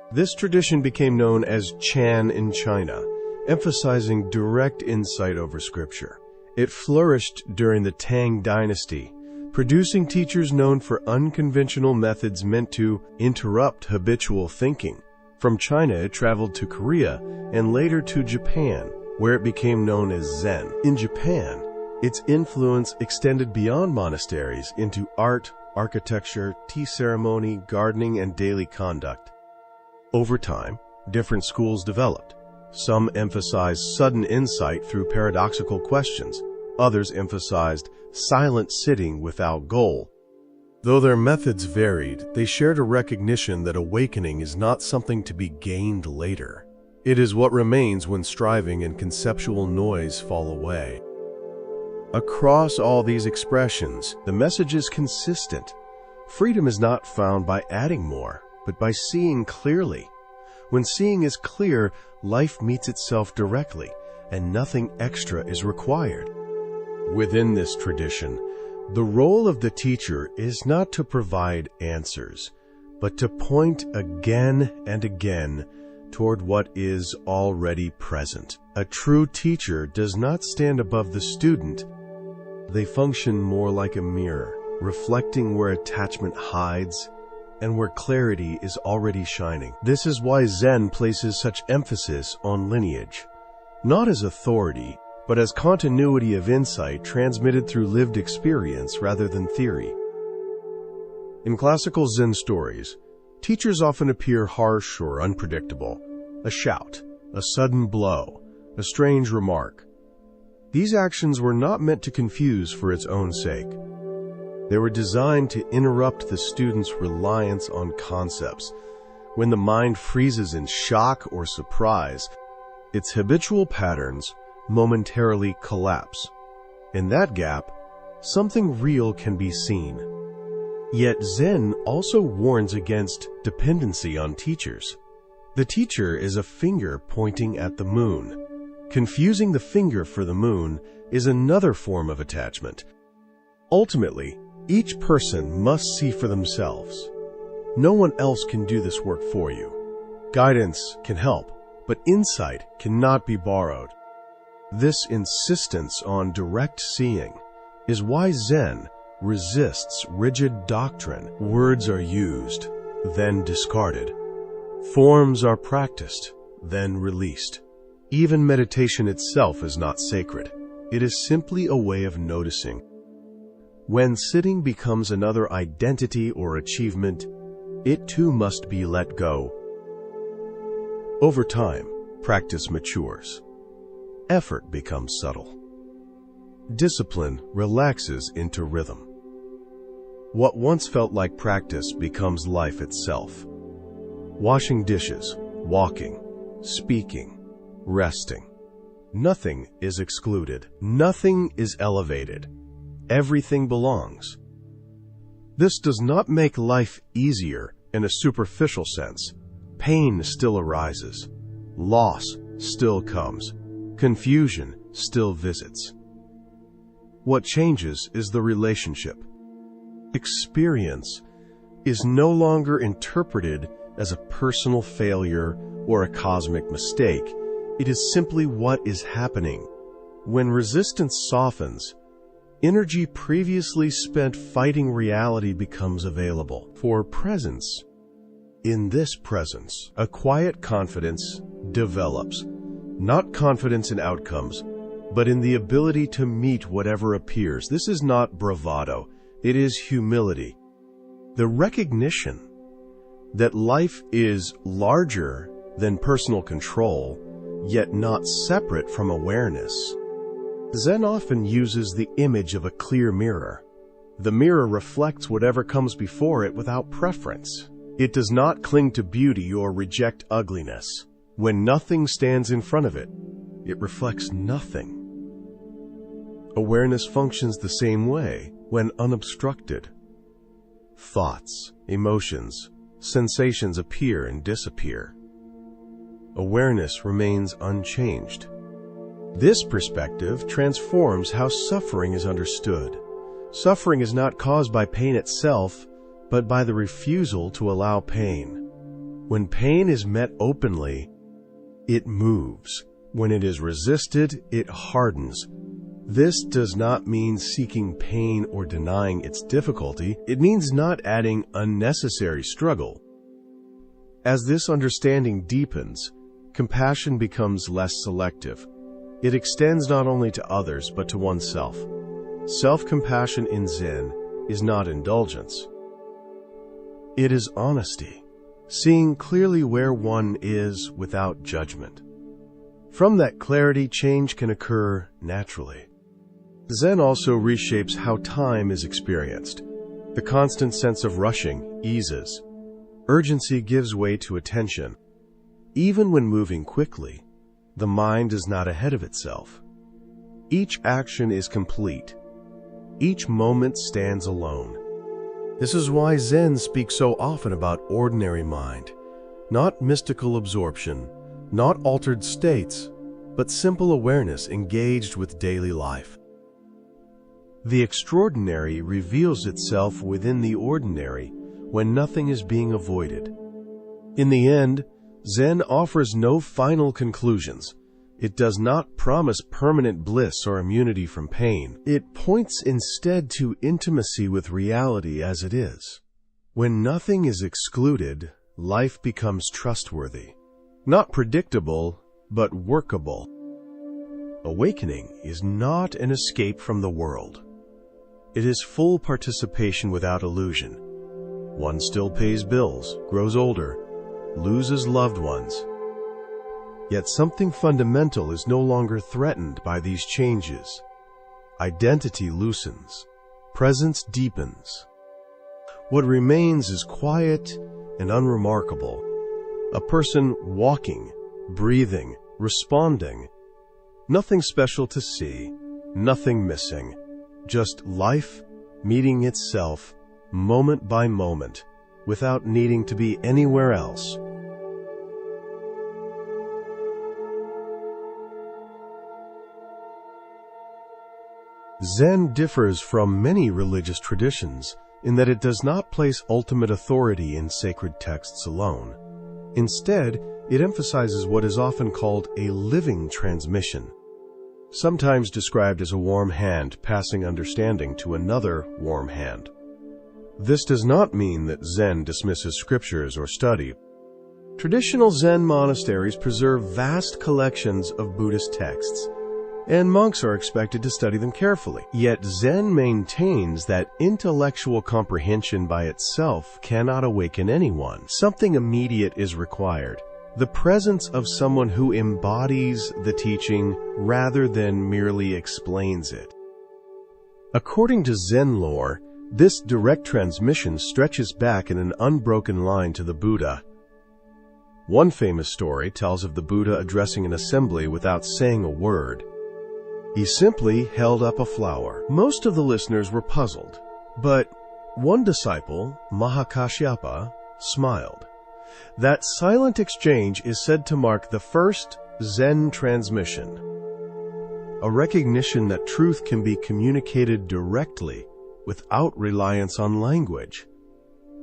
This tradition became known as Chan in China, emphasizing direct insight over scripture. It flourished during the Tang dynasty, producing teachers known for unconventional methods meant to interrupt habitual thinking. From China, it traveled to Korea and later to Japan, where it became known as Zen. In Japan, its influence extended beyond monasteries into art, architecture, tea ceremony, gardening, and daily conduct. Over time, different schools developed. Some emphasized sudden insight through paradoxical questions. Others emphasized silent sitting without goal. Though their methods varied, they shared a recognition that awakening is not something to be gained later. It is what remains when striving and conceptual noise fall away. Across all these expressions, the message is consistent. Freedom is not found by adding more, but by seeing clearly. When seeing is clear, life meets itself directly, and nothing extra is required. Within this tradition, the role of the teacher is not to provide answers, but to point again and again toward what is already present. A true teacher does not stand above the student. They function more like a mirror, reflecting where attachment hides and where clarity is already shining. This is why Zen places such emphasis on lineage, not as authority, but as continuity of insight transmitted through lived experience rather than theory. In classical Zen stories, teachers often appear harsh or unpredictable. A shout, a sudden blow, a strange remark. These actions were not meant to confuse for its own sake. They were designed to interrupt the student's reliance on concepts, When the mind freezes in shock or surprise, its habitual patterns momentarily collapse. In that gap, something real can be seen. Yet Zen also warns against dependency on teachers. The teacher is a finger pointing at the moon. Confusing the finger for the moon is another form of attachment. Ultimately, each person must see for themselves. No one else can do this work for you. Guidance can help, but insight cannot be borrowed. This insistence on direct seeing is why Zen resists rigid doctrine. Words are used, then discarded. Forms are practiced, then released. Even meditation itself is not sacred. It is simply a way of noticing. When sitting becomes another identity or achievement, it too must be let go. Over time, practice matures. Effort becomes subtle. Discipline relaxes into rhythm. What once felt like practice becomes life itself. Washing dishes, walking, speaking, resting. Nothing is excluded. Nothing is elevated. Everything belongs. This does not make life easier in a superficial sense. Pain still arises. Loss still comes. Confusion still visits. What changes is the relationship. Experience is no longer interpreted as a personal failure or a cosmic mistake. It is simply what is happening. When resistance softens, energy previously spent fighting reality becomes available for presence. In this presence, a quiet confidence develops, not confidence in outcomes, but in the ability to meet whatever appears. This is not bravado, it is humility. The recognition that life is larger than personal control, yet not separate from awareness. Zen often uses the image of a clear mirror. The mirror reflects whatever comes before it without preference. It does not cling to beauty or reject ugliness. When nothing stands in front of it, it reflects nothing. Awareness functions the same way when unobstructed. Thoughts, emotions, sensations appear and disappear. Awareness remains unchanged. This perspective transforms how suffering is understood. Suffering is not caused by pain itself, but by the refusal to allow pain. When pain is met openly, it moves. When it is resisted, it hardens. This does not mean seeking pain or denying its difficulty. It means not adding unnecessary struggle. As this understanding deepens, compassion becomes less selective. It extends not only to others, but to oneself. Self-compassion in Zen is not indulgence. It is honesty, seeing clearly where one is without judgment. From that clarity, change can occur naturally. Zen also reshapes how time is experienced. The constant sense of rushing eases. Urgency gives way to attention. Even when moving quickly, the mind is not ahead of itself. Each action is complete. Each moment stands alone. This is why Zen speaks so often about ordinary mind, not mystical absorption, not altered states, but simple awareness engaged with daily life. The extraordinary reveals itself within the ordinary when nothing is being avoided. In the end, Zen offers no final conclusions. It does not promise permanent bliss or immunity from pain. It points instead to intimacy with reality as it is. When nothing is excluded, life becomes trustworthy. Not predictable, but workable. Awakening is not an escape from the world. It is full participation without illusion. One still pays bills, grows older, loses loved ones. Yet something fundamental is no longer threatened by these changes. Identity loosens. Presence deepens. What remains is quiet and unremarkable, A person walking, breathing, responding. Nothing special to see, nothing missing. Just life meeting itself, moment by moment, without needing to be anywhere else. Zen differs from many religious traditions in that it does not place ultimate authority in sacred texts alone. Instead, it emphasizes what is often called a living transmission, sometimes described as a warm hand passing understanding to another warm hand. This does not mean that Zen dismisses scriptures or study. Traditional Zen monasteries preserve vast collections of Buddhist texts, and monks are expected to study them carefully. Yet Zen maintains that intellectual comprehension by itself cannot awaken anyone. Something immediate is required. The presence of someone who embodies the teaching rather than merely explains it. According to Zen lore, this direct transmission stretches back in an unbroken line to the Buddha. One famous story tells of the Buddha addressing an assembly without saying a word. He simply held up a flower. Most of the listeners were puzzled, but one disciple, Mahakashyapa, smiled. That silent exchange is said to mark the first Zen transmission, a recognition that truth can be communicated directly without reliance on language.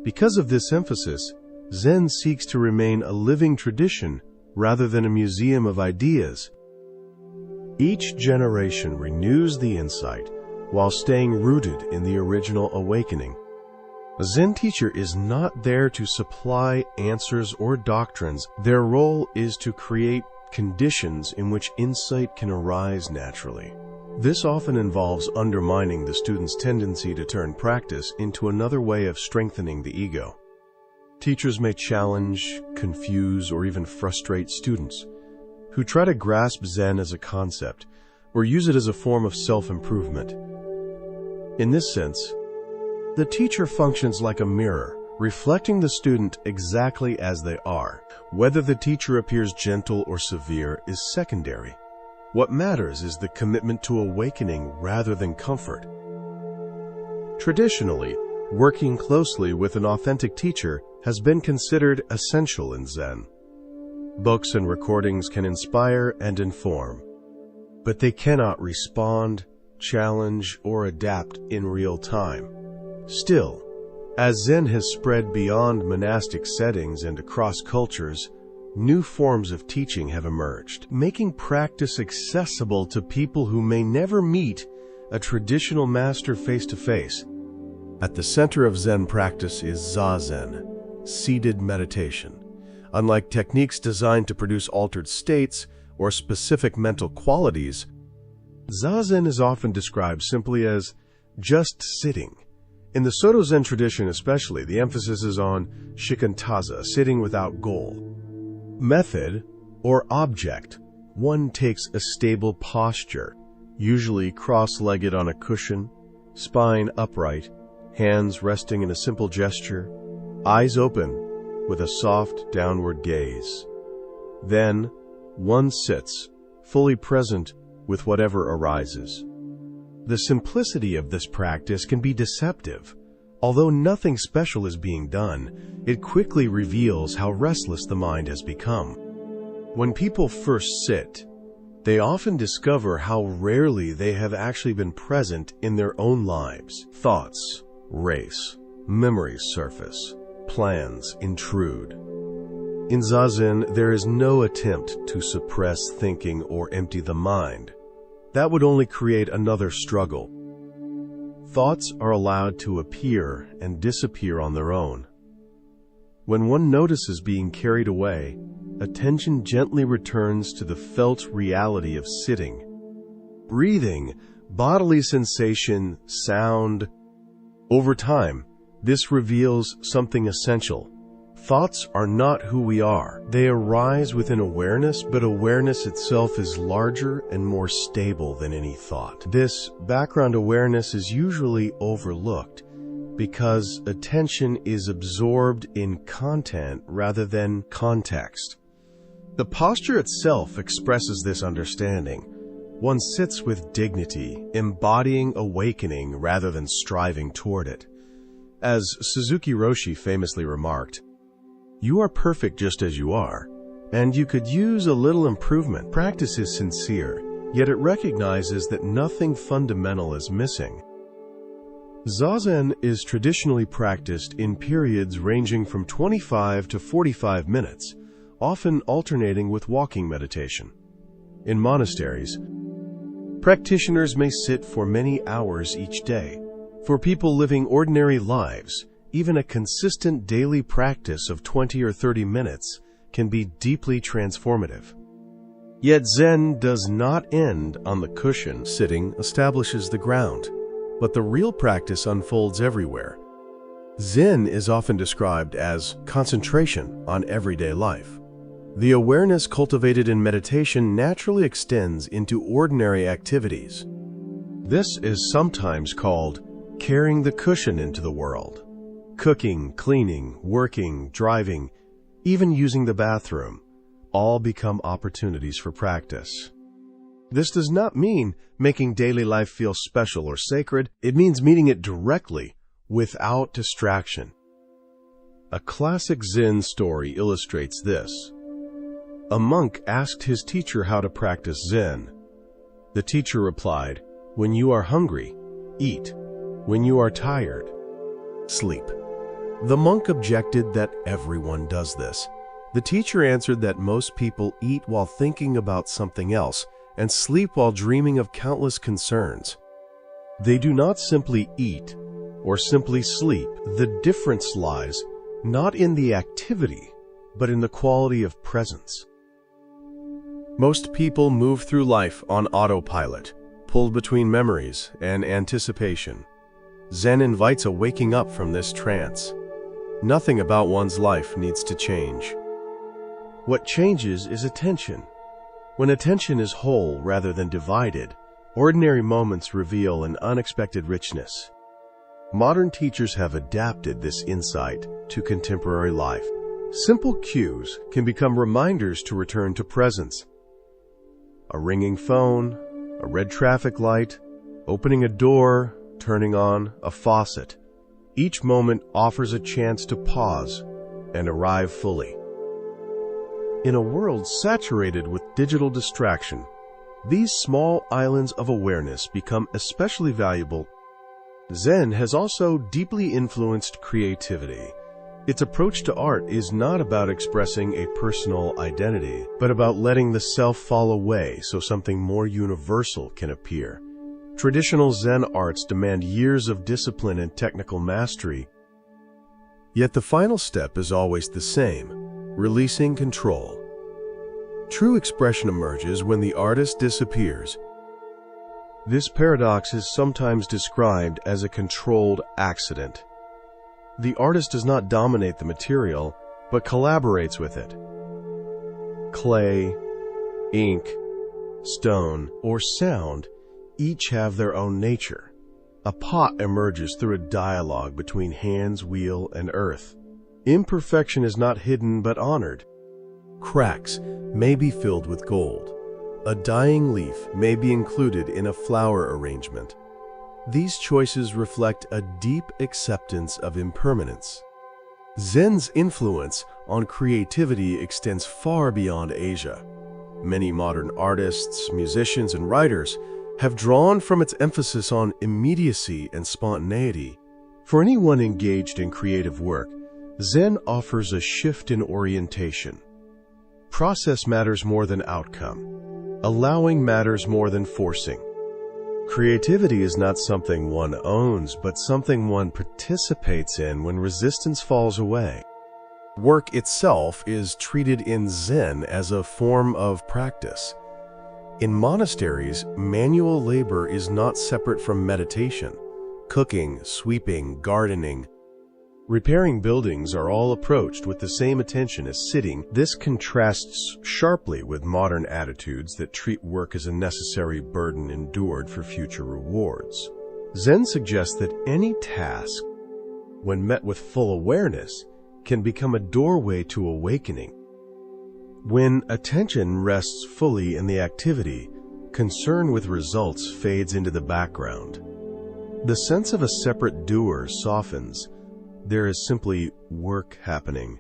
Because of this emphasis, Zen seeks to remain a living tradition rather than a museum of ideas. Each generation renews the insight while staying rooted in the original awakening. A Zen teacher is not there to supply answers or doctrines. Their role is to create conditions in which insight can arise naturally. This often involves undermining the student's tendency to turn practice into another way of strengthening the ego. Teachers may challenge, confuse, or even frustrate students who try to grasp Zen as a concept or use it as a form of self-improvement. In this sense, the teacher functions like a mirror, reflecting the student exactly as they are. Whether the teacher appears gentle or severe is secondary. What matters is the commitment to awakening rather than comfort. Traditionally, working closely with an authentic teacher has been considered essential in Zen. Books and recordings can inspire and inform, but they cannot respond, challenge, or adapt in real time. Still, as Zen has spread beyond monastic settings and across cultures, new forms of teaching have emerged, making practice accessible to people who may never meet a traditional master face-to-face. At the center of Zen practice is Zazen, seated meditation. Unlike techniques designed to produce altered states or specific mental qualities, Zazen is often described simply as just sitting. In the Soto Zen tradition especially, the emphasis is on shikantaza, sitting without goal. Method, or object, one takes a stable posture, usually cross-legged on a cushion, spine upright, hands resting in a simple gesture, eyes open, with a soft downward gaze. Then, one sits, fully present with whatever arises. The simplicity of this practice can be deceptive. Although nothing special is being done, it quickly reveals how restless the mind has become. When people first sit, they often discover how rarely they have actually been present in their own lives. Thoughts race, memories surface, plans intrude. In Zazen, there is no attempt to suppress thinking or empty the mind. That would only create another struggle. Thoughts are allowed to appear and disappear on their own. When one notices being carried away, attention gently returns to the felt reality of sitting. Breathing, bodily sensation, sound. Over time, this reveals something essential. Thoughts are not who we are. They arise within awareness, but awareness itself is larger and more stable than any thought. This background awareness is usually overlooked because attention is absorbed in content rather than context. The posture itself expresses this understanding. One sits with dignity, embodying awakening rather than striving toward it. As Suzuki Roshi famously remarked, "You are perfect just as you are, and you could use a little improvement." Practice is sincere, yet it recognizes that nothing fundamental is missing. Zazen is traditionally practiced in periods ranging from 25 to 45 minutes, often alternating with walking meditation. In monasteries, practitioners may sit for many hours each day. For people living ordinary lives, even a consistent daily practice of 20 or 30 minutes can be deeply transformative. Yet Zen does not end on the cushion. Sitting establishes the ground, but the real practice unfolds everywhere. Zen is often described as concentration on everyday life. The awareness cultivated in meditation naturally extends into ordinary activities. This is sometimes called carrying the cushion into the world. Cooking, cleaning, working, driving, even using the bathroom, all become opportunities for practice. This does not mean making daily life feel special or sacred. It means meeting it directly, without distraction. A classic Zen story illustrates this. A monk asked his teacher how to practice Zen. The teacher replied, "When you are hungry, eat. When you are tired, sleep." The monk objected that everyone does this. The teacher answered that most people eat while thinking about something else and sleep while dreaming of countless concerns. They do not simply eat or simply sleep. The difference lies not in the activity, but in the quality of presence. Most people move through life on autopilot, pulled between memories and anticipation. Zen invites a waking up from this trance. Nothing about one's life needs to change. What changes is attention. When attention is whole rather than divided, ordinary moments reveal an unexpected richness. Modern teachers have adapted this insight to contemporary life. Simple cues can become reminders to return to presence. A ringing phone, a red traffic light, opening a door, turning on a faucet. Each moment offers a chance to pause and arrive fully. In a world saturated with digital distraction, these small islands of awareness become especially valuable. Zen has also deeply influenced creativity. Its approach to art is not about expressing a personal identity, but about letting the self fall away so something more universal can appear. Traditional Zen arts demand years of discipline and technical mastery. Yet the final step is always the same: releasing control. True expression emerges when the artist disappears. This paradox is sometimes described as a controlled accident. The artist does not dominate the material, but collaborates with it. Clay, ink, stone, or sound each have their own nature. A pot emerges through a dialogue between hands, wheel, and earth. Imperfection is not hidden but honored. Cracks may be filled with gold. A dying leaf may be included in a flower arrangement. These choices reflect a deep acceptance of impermanence. Zen's influence on creativity extends far beyond Asia. Many modern artists, musicians, and writers have drawn from its emphasis on immediacy and spontaneity. For anyone engaged in creative work, Zen offers a shift in orientation. Process matters more than outcome. Allowing matters more than forcing. Creativity is not something one owns, but something one participates in when resistance falls away. Work itself is treated in Zen as a form of practice. In monasteries, manual labor is not separate from meditation. Cooking, sweeping, gardening, repairing buildings are all approached with the same attention as sitting. This contrasts sharply with modern attitudes that treat work as a necessary burden endured for future rewards. Zen suggests that any task, when met with full awareness, can become a doorway to awakening. When attention rests fully in the activity, concern with results fades into the background. The sense of a separate doer softens. There is simply work happening.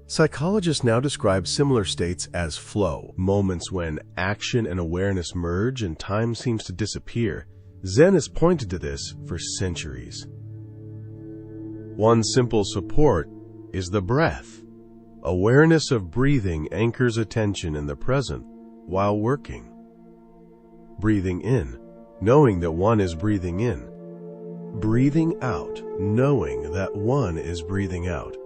Psychologists now describe similar states as flow, moments when action and awareness merge and time seems to disappear. Zen has pointed to this for centuries. One simple support is the breath. Awareness of breathing anchors attention in the present while working. Breathing in, knowing that one is breathing in. Breathing out, knowing that one is breathing out.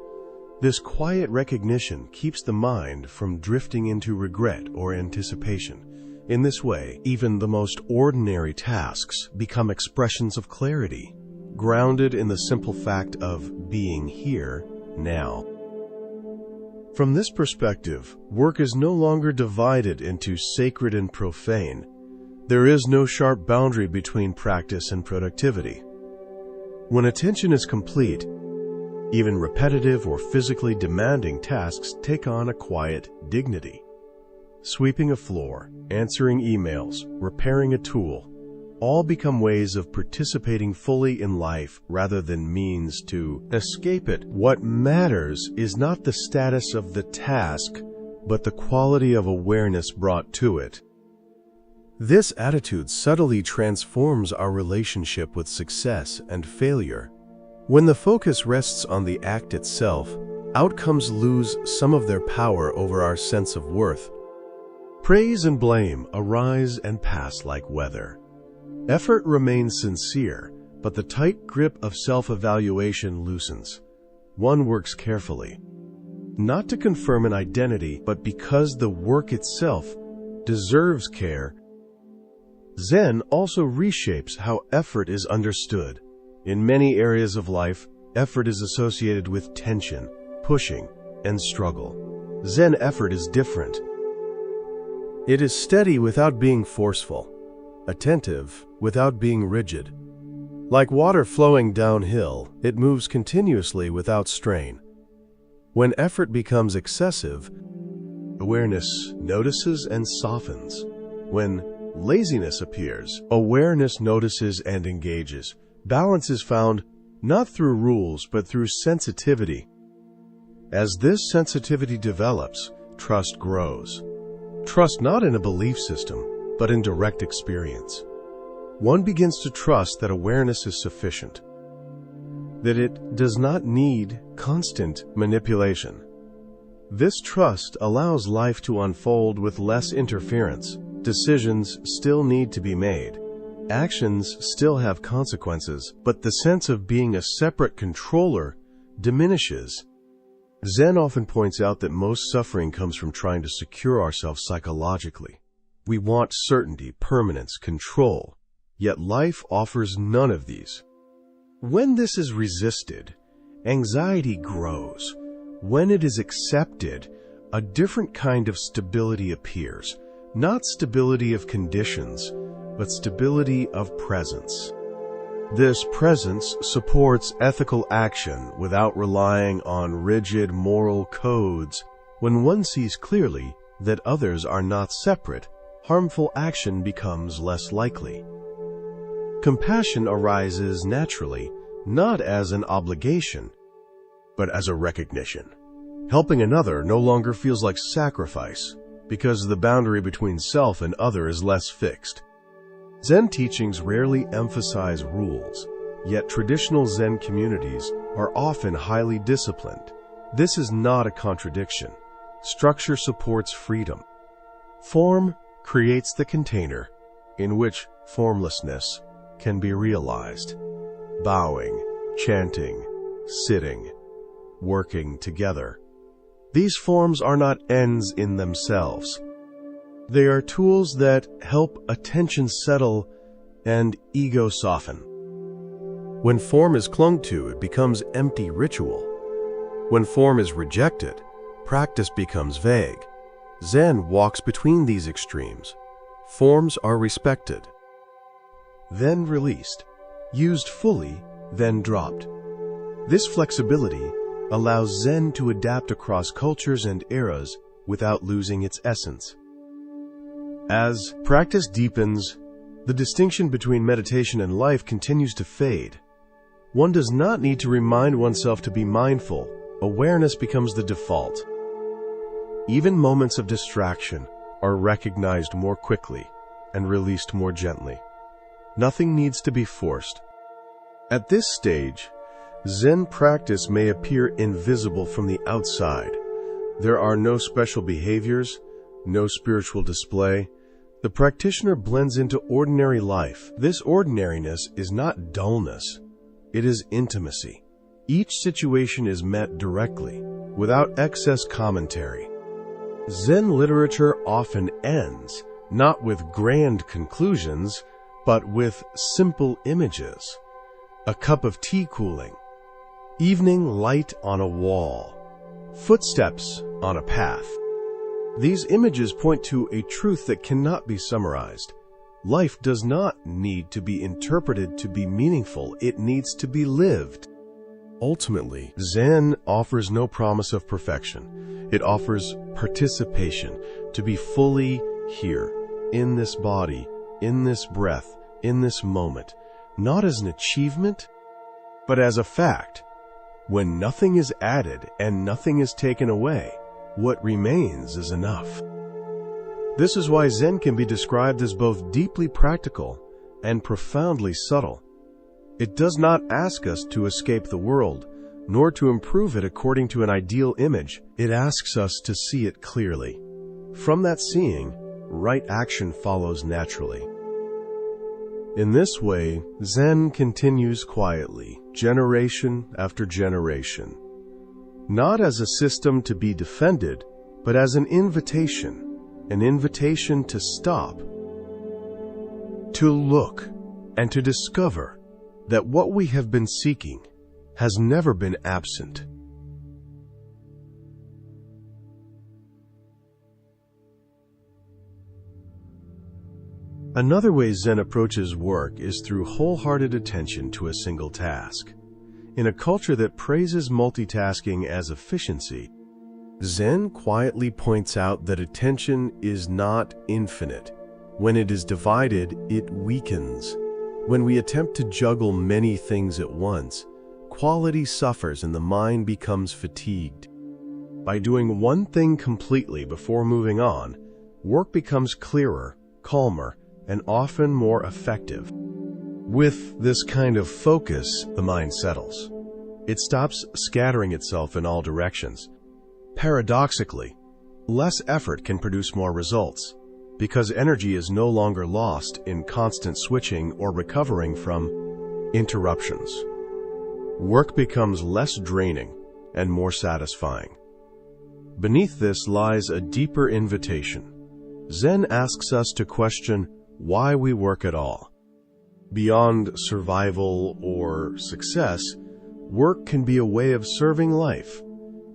This quiet recognition keeps the mind from drifting into regret or anticipation. In this way, even the most ordinary tasks become expressions of clarity, grounded in the simple fact of being here, now. From this perspective, work is no longer divided into sacred and profane. There is no sharp boundary between practice and productivity. When attention is complete, even repetitive or physically demanding tasks take on a quiet dignity. Sweeping a floor, answering emails, repairing a tool, all become ways of participating fully in life rather than means to escape it. What matters is not the status of the task, but the quality of awareness brought to it. This attitude subtly transforms our relationship with success and failure. When the focus rests on the act itself, outcomes lose some of their power over our sense of worth. Praise and blame arise and pass like weather. Effort remains sincere, but the tight grip of self-evaluation loosens. One works carefully, not to confirm an identity, but because the work itself deserves care. Zen also reshapes how effort is understood. In many areas of life, effort is associated with tension, pushing, and struggle. Zen effort is different. It is steady without being forceful, attentive without being rigid. Like water flowing downhill, it moves continuously without strain. When effort becomes excessive, awareness notices and softens. When laziness appears, awareness notices and engages. Balance is found not through rules, but through sensitivity. As this sensitivity develops, trust grows. Trust not in a belief system, but in direct experience. One begins to trust that awareness is sufficient, that it does not need constant manipulation. This trust allows life to unfold with less interference. Decisions still need to be made. Actions still have consequences, but the sense of being a separate controller diminishes. Zen often points out that most suffering comes from trying to secure ourselves psychologically. We want certainty, permanence, control, yet life offers none of these. When this is resisted, anxiety grows. When it is accepted, a different kind of stability appears, not stability of conditions, but stability of presence. This presence supports ethical action without relying on rigid moral codes. When one sees clearly that others are not separate, harmful action becomes less likely. Compassion arises naturally, not as an obligation, but as a recognition. Helping another no longer feels like sacrifice, because the boundary between self and other is less fixed. Zen teachings rarely emphasize rules, yet traditional Zen communities are often highly disciplined. This is not a contradiction. Structure supports freedom. Form creates the container in which formlessness can be realized. Bowing, chanting, sitting, working together. These forms are not ends in themselves. They are tools that help attention settle and ego soften. When form is clung to, it becomes empty ritual. When form is rejected, practice becomes vague. Zen walks between these extremes. Forms are respected, then released, used fully, then dropped. This flexibility allows Zen to adapt across cultures and eras without losing its essence. As practice deepens, the distinction between meditation and life continues to fade. One does not need to remind oneself to be mindful. Awareness becomes the default. Even moments of distraction are recognized more quickly and released more gently. Nothing needs to be forced. At this stage, Zen practice may appear invisible from the outside. There are no special behaviors, no spiritual display. The practitioner blends into ordinary life. This ordinariness is not dullness. It is intimacy. Each situation is met directly, without excess commentary. Zen literature often ends, not with grand conclusions, but with simple images. A cup of tea cooling, evening light on a wall, footsteps on a path. These images point to a truth that cannot be summarized. Life does not need to be interpreted to be meaningful. It needs to be lived. Ultimately, Zen offers no promise of perfection. It offers participation, to be fully here, in this body, in this breath, in this moment, not as an achievement, but as a fact. When nothing is added and nothing is taken away, what remains is enough. This is why Zen can be described as both deeply practical and profoundly subtle. It does not ask us to escape the world, nor to improve it according to an ideal image. It asks us to see it clearly. From that seeing, right action follows naturally. In this way, Zen continues quietly, generation after generation, not as a system to be defended, but as an invitation to stop, to look, and to discover that what we have been seeking has never been absent. Another way Zen approaches work is through wholehearted attention to a single task. In a culture that praises multitasking as efficiency, Zen quietly points out that attention is not infinite. When it is divided, it weakens. When we attempt to juggle many things at once, quality suffers and the mind becomes fatigued. By doing one thing completely before moving on, work becomes clearer, calmer, and often more effective. With this kind of focus, the mind settles. It stops scattering itself in all directions. Paradoxically, less effort can produce more results, because energy is no longer lost in constant switching or recovering from interruptions. Work becomes less draining and more satisfying. Beneath this lies a deeper invitation. Zen asks us to question why we work at all. Beyond survival or success, work can be a way of serving life,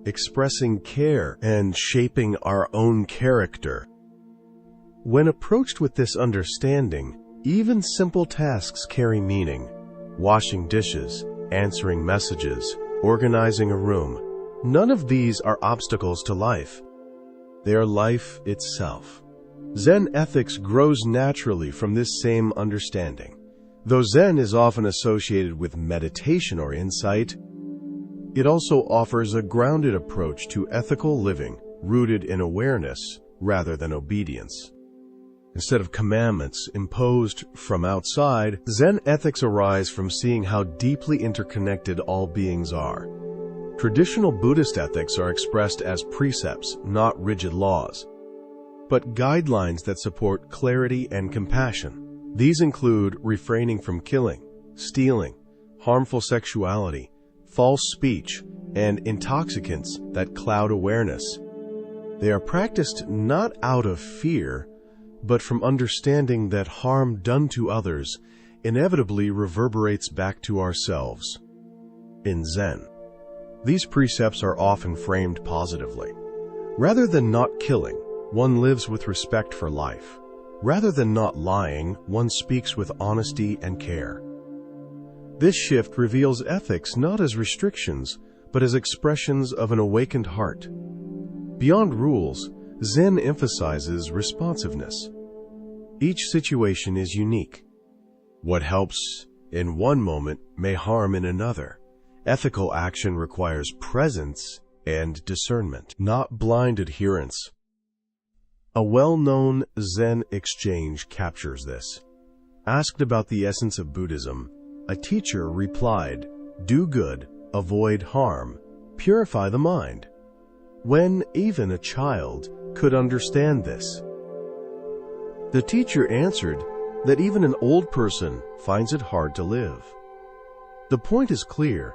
expressing care, and shaping our own character. When approached with this understanding, even simple tasks carry meaning. Washing dishes, answering messages, organizing a room. None of these are obstacles to life. They are life itself. Zen ethics grows naturally from this same understanding. Though Zen is often associated with meditation or insight, it also offers a grounded approach to ethical living, rooted in awareness rather than obedience. Instead of commandments imposed from outside, Zen ethics arise from seeing how deeply interconnected all beings are. Traditional Buddhist ethics are expressed as precepts, not rigid laws, but guidelines that support clarity and compassion. These include refraining from killing, stealing, harmful sexuality, false speech, and intoxicants that cloud awareness. They are practiced not out of fear, but from understanding that harm done to others inevitably reverberates back to ourselves. In Zen, these precepts are often framed positively. Rather than not killing, one lives with respect for life. Rather than not lying, one speaks with honesty and care. This shift reveals ethics not as restrictions, but as expressions of an awakened heart. Beyond rules, Zen emphasizes responsiveness. Each situation is unique. What helps in one moment may harm in another. Ethical action requires presence and discernment, not blind adherence. A well-known Zen exchange captures this. Asked about the essence of Buddhism, a teacher replied, "Do good, avoid harm, purify the mind," when even a child could understand this. The teacher answered that even an old person finds it hard to live. The point is clear.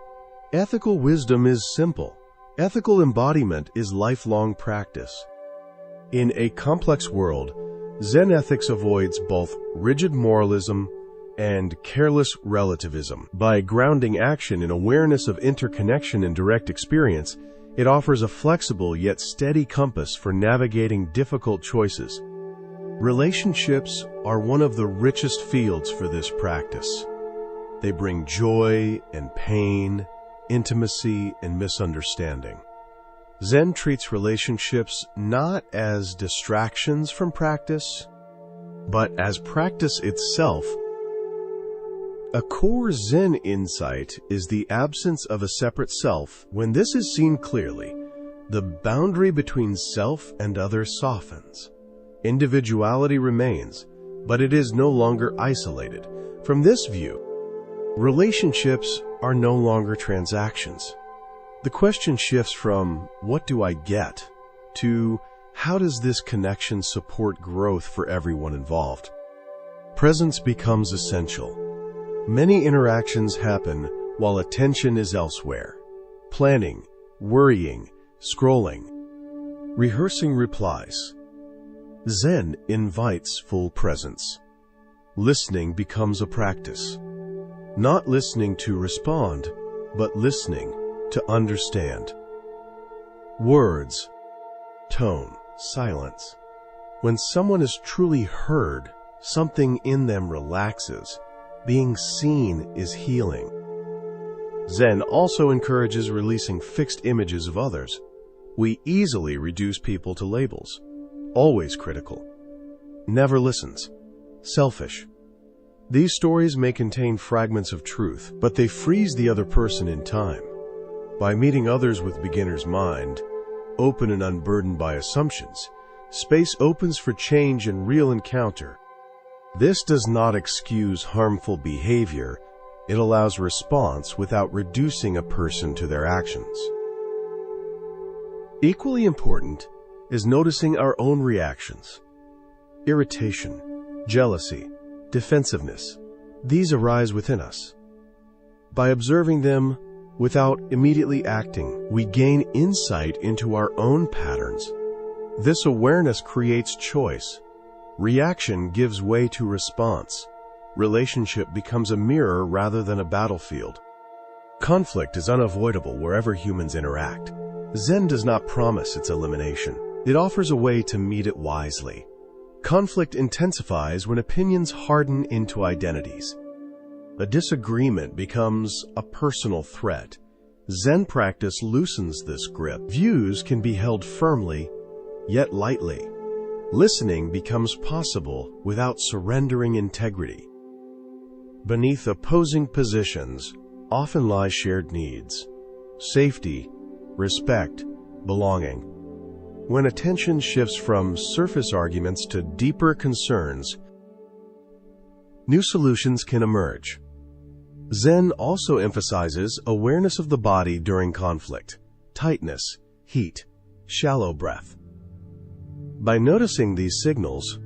Ethical wisdom is simple. Ethical embodiment is lifelong practice. In a complex world, Zen ethics avoids both rigid moralism and careless relativism. By grounding action in awareness of interconnection and direct experience, it offers a flexible yet steady compass for navigating difficult choices. Relationships are one of the richest fields for this practice. They bring joy and pain, intimacy and misunderstanding. Zen treats relationships not as distractions from practice, but as practice itself. A core Zen insight is the absence of a separate self. When this is seen clearly, the boundary between self and other softens. Individuality remains, but it is no longer isolated. From this view, relationships are no longer transactions. The question shifts from, "What do I get?" to, "How does this connection support growth for everyone involved?" Presence becomes essential. Many interactions happen while attention is elsewhere. Planning, worrying, scrolling, rehearsing replies. Zen invites full presence. Listening becomes a practice. Not listening to respond, but listening to understand. Words, tone, silence. When someone is truly heard, something in them relaxes. Being seen is healing. Zen also encourages releasing fixed images of others. We easily reduce people to labels. Always critical. Never listens. Selfish. These stories may contain fragments of truth, but they freeze the other person in time. By meeting others with beginner's mind, open and unburdened by assumptions, space opens for change and real encounter. This does not excuse harmful behavior. It allows response without reducing a person to their actions. Equally important is noticing our own reactions. Irritation, jealousy, defensiveness. These arise within us. By observing them without immediately acting, we gain insight into our own patterns. This awareness creates choice. Reaction gives way to response. Relationship becomes a mirror rather than a battlefield. Conflict is unavoidable wherever humans interact. Zen does not promise its elimination. It offers a way to meet it wisely. Conflict intensifies when opinions harden into identities. A disagreement becomes a personal threat. Zen practice loosens this grip. Views can be held firmly, yet lightly. Listening becomes possible without surrendering integrity. Beneath opposing positions often lie shared needs: safety, respect, belonging. When attention shifts from surface arguments to deeper concerns, new solutions can emerge. Zen also emphasizes awareness of the body during conflict: tightness, heat, shallow breath. By noticing these signals,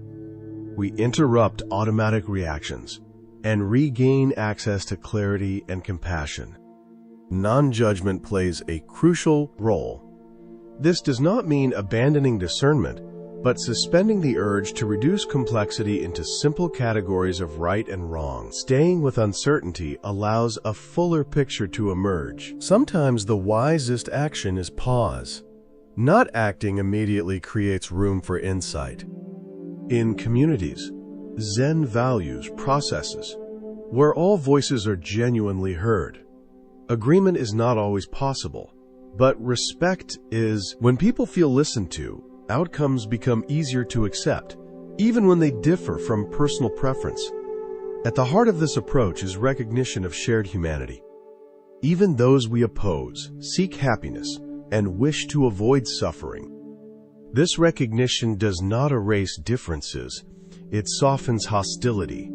we interrupt automatic reactions and regain access to clarity and compassion. Non-judgment plays a crucial role. This does not mean abandoning discernment, but suspending the urge to reduce complexity into simple categories of right and wrong. Staying with uncertainty allows a fuller picture to emerge. Sometimes the wisest action is pause. Not acting immediately creates room for insight. In communities, Zen values processes. where all voices are genuinely heard. Agreement is not always possible, but respect is. When people feel listened to, outcomes become easier to accept, even when they differ from personal preference. At the heart of this approach is recognition of shared humanity. Even those we oppose seek happiness and wish to avoid suffering. This recognition does not erase differences. It softens hostility.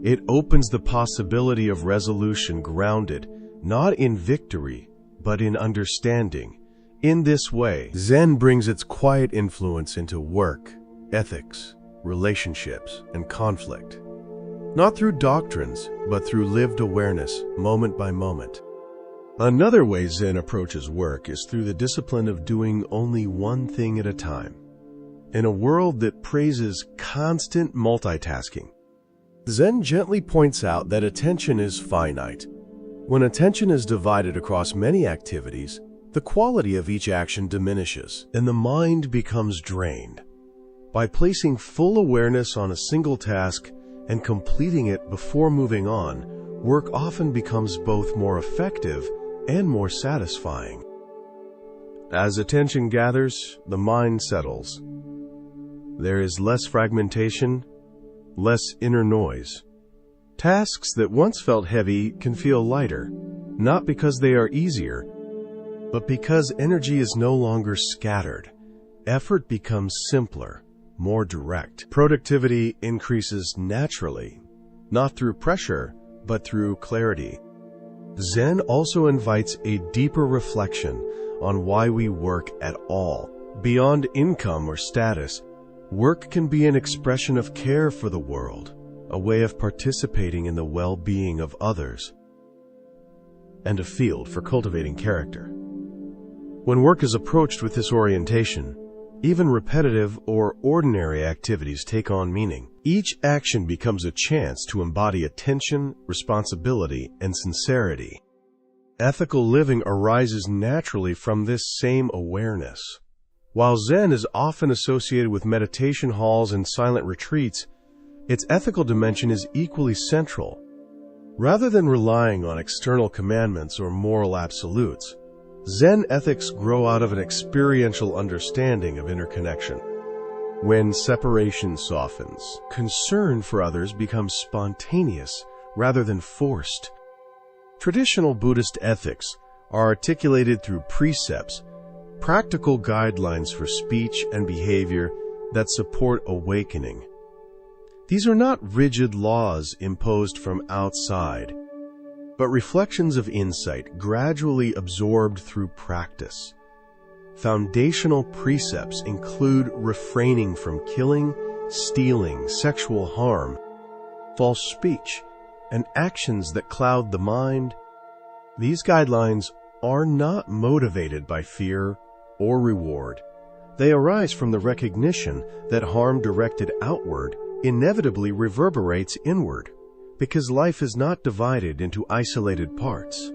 It opens the possibility of resolution grounded not in victory, but in understanding. In this way, Zen brings its quiet influence into work, ethics, relationships, and conflict. Not through doctrines, but through lived awareness, moment by moment. Another way Zen approaches work is through the discipline of doing only one thing at a time. In a world that praises constant multitasking, Zen gently points out that attention is finite. When attention is divided across many activities, the quality of each action diminishes, and the mind becomes drained. By placing full awareness on a single task and completing it before moving on, work often becomes both more effective and more satisfying. As attention gathers, the mind settles. There is less fragmentation, less inner noise. Tasks that once felt heavy can feel lighter, not because they are easier, but because energy is no longer scattered. Effort becomes simpler, more direct. Productivity increases naturally, not through pressure, but through clarity. Zen also invites a deeper reflection on why we work at all. Beyond income or status, work can be an expression of care for the world, a way of participating in the well-being of others, and a field for cultivating character. When work is approached with this orientation, even repetitive or ordinary activities take on meaning. Each action becomes a chance to embody attention, responsibility, and sincerity. Ethical living arises naturally from this same awareness. While Zen is often associated with meditation halls and silent retreats, its ethical dimension is equally central. Rather than relying on external commandments or moral absolutes, Zen ethics grow out of an experiential understanding of interconnection. When separation softens, concern for others becomes spontaneous rather than forced. Traditional Buddhist ethics are articulated through precepts, practical guidelines for speech and behavior that support awakening. These are not rigid laws imposed from outside, but reflections of insight gradually absorbed through practice. Foundational precepts include refraining from killing, stealing, sexual harm, false speech, and actions that cloud the mind. These guidelines are not motivated by fear or reward. They arise from the recognition that harm directed outward inevitably reverberates inward, because life is not divided into isolated parts.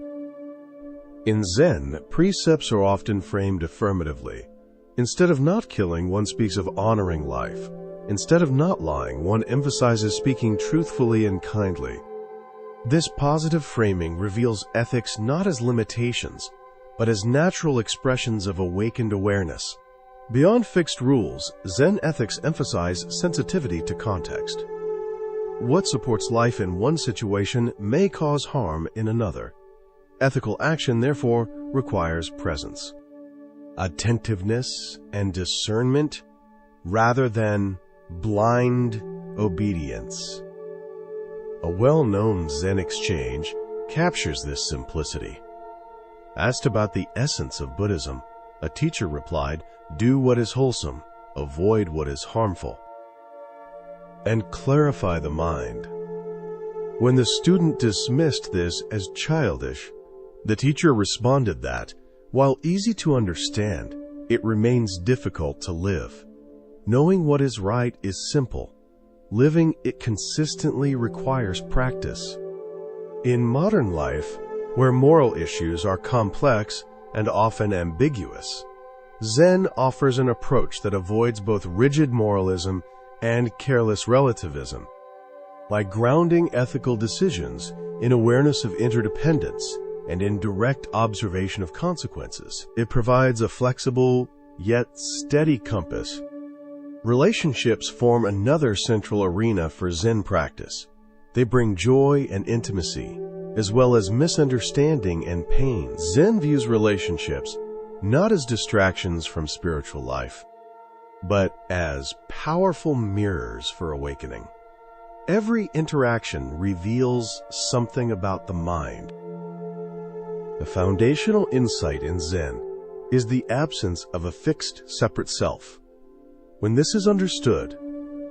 In Zen, precepts are often framed affirmatively. Instead of not killing, one speaks of honoring life. Instead of not lying, one emphasizes speaking truthfully and kindly. This positive framing reveals ethics not as limitations, but as natural expressions of awakened awareness. Beyond fixed rules, Zen ethics emphasize sensitivity to context. What supports life in one situation may cause harm in another. Ethical action, therefore, requires presence, attentiveness, and discernment, rather than blind obedience. A well-known Zen exchange captures this simplicity. Asked about the essence of Buddhism, a teacher replied, "Do what is wholesome, avoid what is harmful, and clarify the mind." When the student dismissed this as childish, the teacher responded that, while easy to understand, it remains difficult to live. Knowing what is right is simple. Living it consistently requires practice. In modern life, where moral issues are complex and often ambiguous, Zen offers an approach that avoids both rigid moralism and careless relativism. By grounding ethical decisions in awareness of interdependence and in direct observation of consequences, it provides a flexible yet steady compass. Relationships form another central arena for Zen practice. They bring joy and intimacy, as well as misunderstanding and pain. Zen views relationships not as distractions from spiritual life, but as powerful mirrors for awakening. Every interaction reveals something about the mind. The foundational insight in Zen is the absence of a fixed, separate self. When this is understood,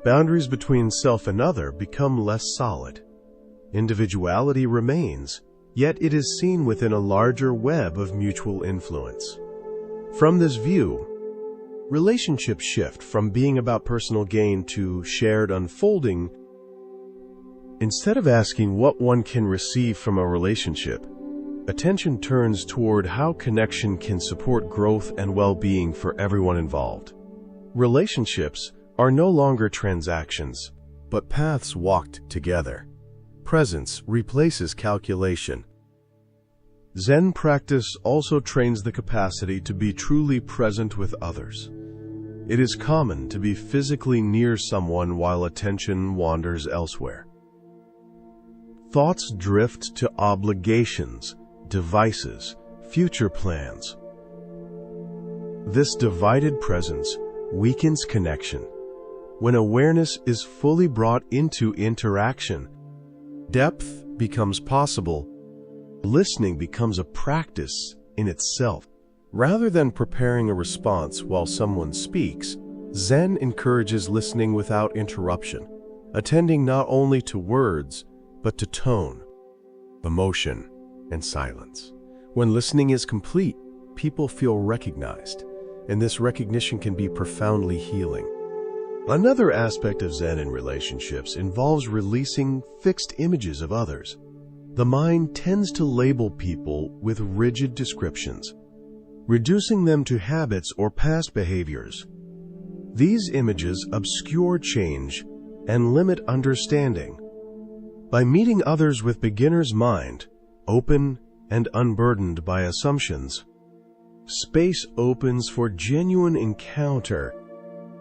boundaries between self and other become less solid. Individuality remains, yet it is seen within a larger web of mutual influence. From this view, relationships shift from being about personal gain to shared unfolding. Instead of asking what one can receive from a relationship, attention turns toward how connection can support growth and well-being for everyone involved. Relationships are no longer transactions, but paths walked together. Presence replaces calculation. Zen practice also trains the capacity to be truly present with others. It is common to be physically near someone while attention wanders elsewhere. Thoughts drift to obligations, devices, future plans. This divided presence weakens connection. When awareness is fully brought into interaction, depth becomes possible. Listening becomes a practice in itself. Rather than preparing a response while someone speaks, Zen encourages listening without interruption, attending not only to words, but to tone, emotion, and silence. When listening is complete, people feel recognized, and this recognition can be profoundly healing. Another aspect of Zen in relationships involves releasing fixed images of others. The mind tends to label people with rigid descriptions, reducing them to habits or past behaviors. These images obscure change and limit understanding. By meeting others with beginner's mind, open and unburdened by assumptions, space opens for genuine encounter.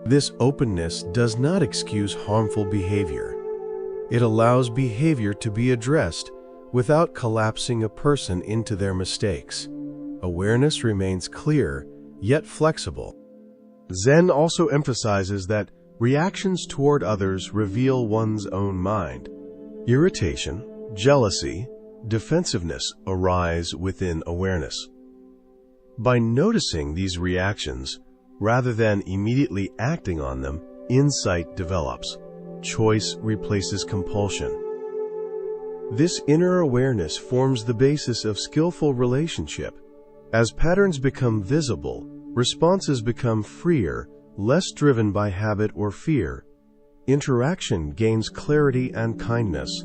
This openness does not excuse harmful behavior. It allows behavior to be addressed without collapsing a person into their mistakes. Awareness remains clear, yet flexible. Zen also emphasizes that reactions toward others reveal one's own mind. Irritation, jealousy, defensiveness arise within awareness. By noticing these reactions, rather than immediately acting on them, insight develops. Choice replaces compulsion. This inner awareness forms the basis of skillful relationship. As patterns become visible, responses become freer, less driven by habit or fear. Interaction gains clarity and kindness.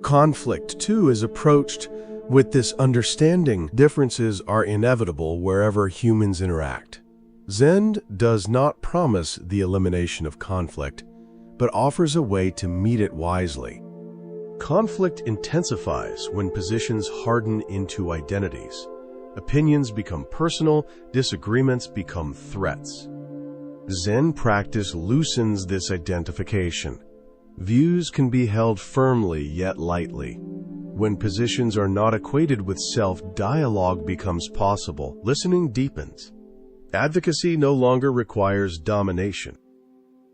Conflict, too, is approached with this understanding. Differences are inevitable wherever humans interact. Zen does not promise the elimination of conflict, but offers a way to meet it wisely. Conflict intensifies when positions harden into identities. Opinions become personal, disagreements become threats. Zen practice loosens this identification. Views can be held firmly yet lightly. When positions are not equated with self, dialogue becomes possible. Listening deepens. Advocacy no longer requires domination.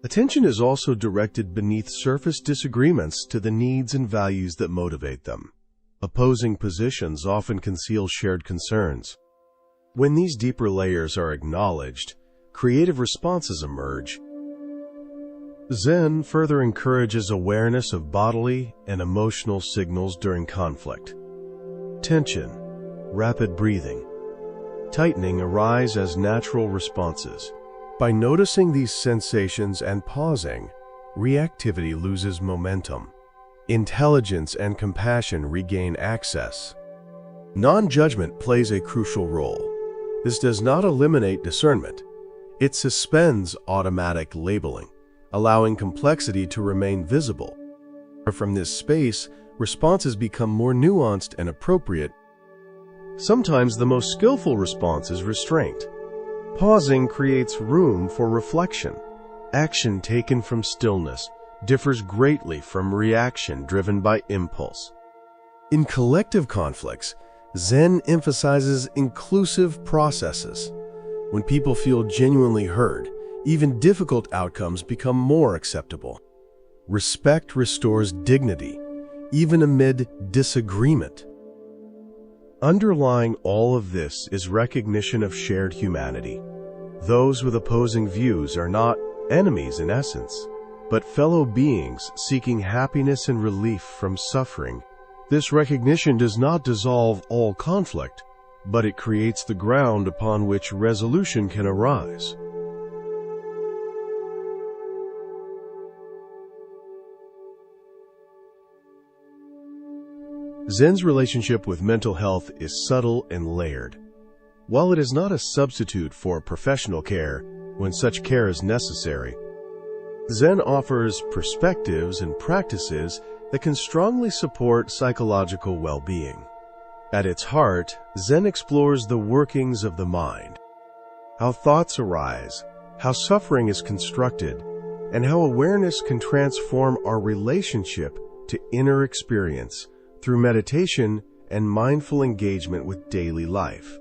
Attention is also directed beneath surface disagreements to the needs and values that motivate them. Opposing positions often conceal shared concerns. When these deeper layers are acknowledged, creative responses emerge. Zen further encourages awareness of bodily and emotional signals during conflict. Tension, rapid breathing, tightening arise as natural responses. By noticing these sensations and pausing, reactivity loses momentum. Intelligence and compassion regain access. Non-judgment plays a crucial role. This does not eliminate discernment. It suspends automatic labeling, allowing complexity to remain visible. From this space, responses become more nuanced and appropriate. Sometimes the most skillful response is restraint. Pausing creates room for reflection. Action taken from stillness differs greatly from reaction driven by impulse. In collective conflicts, Zen emphasizes inclusive processes. When people feel genuinely heard, even difficult outcomes become more acceptable. Respect restores dignity, even amid disagreement. Underlying all of this is recognition of shared humanity. Those with opposing views are not enemies in essence, but fellow beings seeking happiness and relief from suffering. This recognition does not dissolve all conflict, but it creates the ground upon which resolution can arise. Zen's relationship with mental health is subtle and layered. While it is not a substitute for professional care when such care is necessary, Zen offers perspectives and practices that can strongly support psychological well-being. At its heart, Zen explores the workings of the mind, how thoughts arise, how suffering is constructed, and how awareness can transform our relationship to inner experience through meditation and mindful engagement with daily life.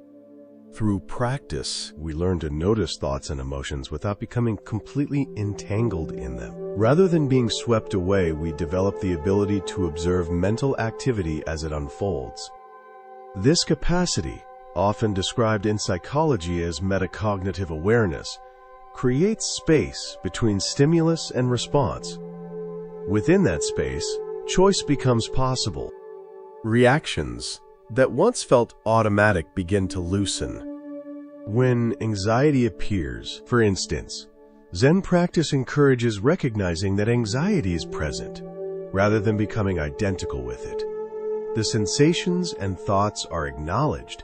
Through practice, we learn to notice thoughts and emotions without becoming completely entangled in them. Rather than being swept away, we develop the ability to observe mental activity as it unfolds. This capacity, often described in psychology as metacognitive awareness, creates space between stimulus and response. Within that space, choice becomes possible. Reactions that once felt automatic begin to loosen. When anxiety appears, for instance, Zen practice encourages recognizing that anxiety is present, rather than becoming identical with it. The sensations and thoughts are acknowledged,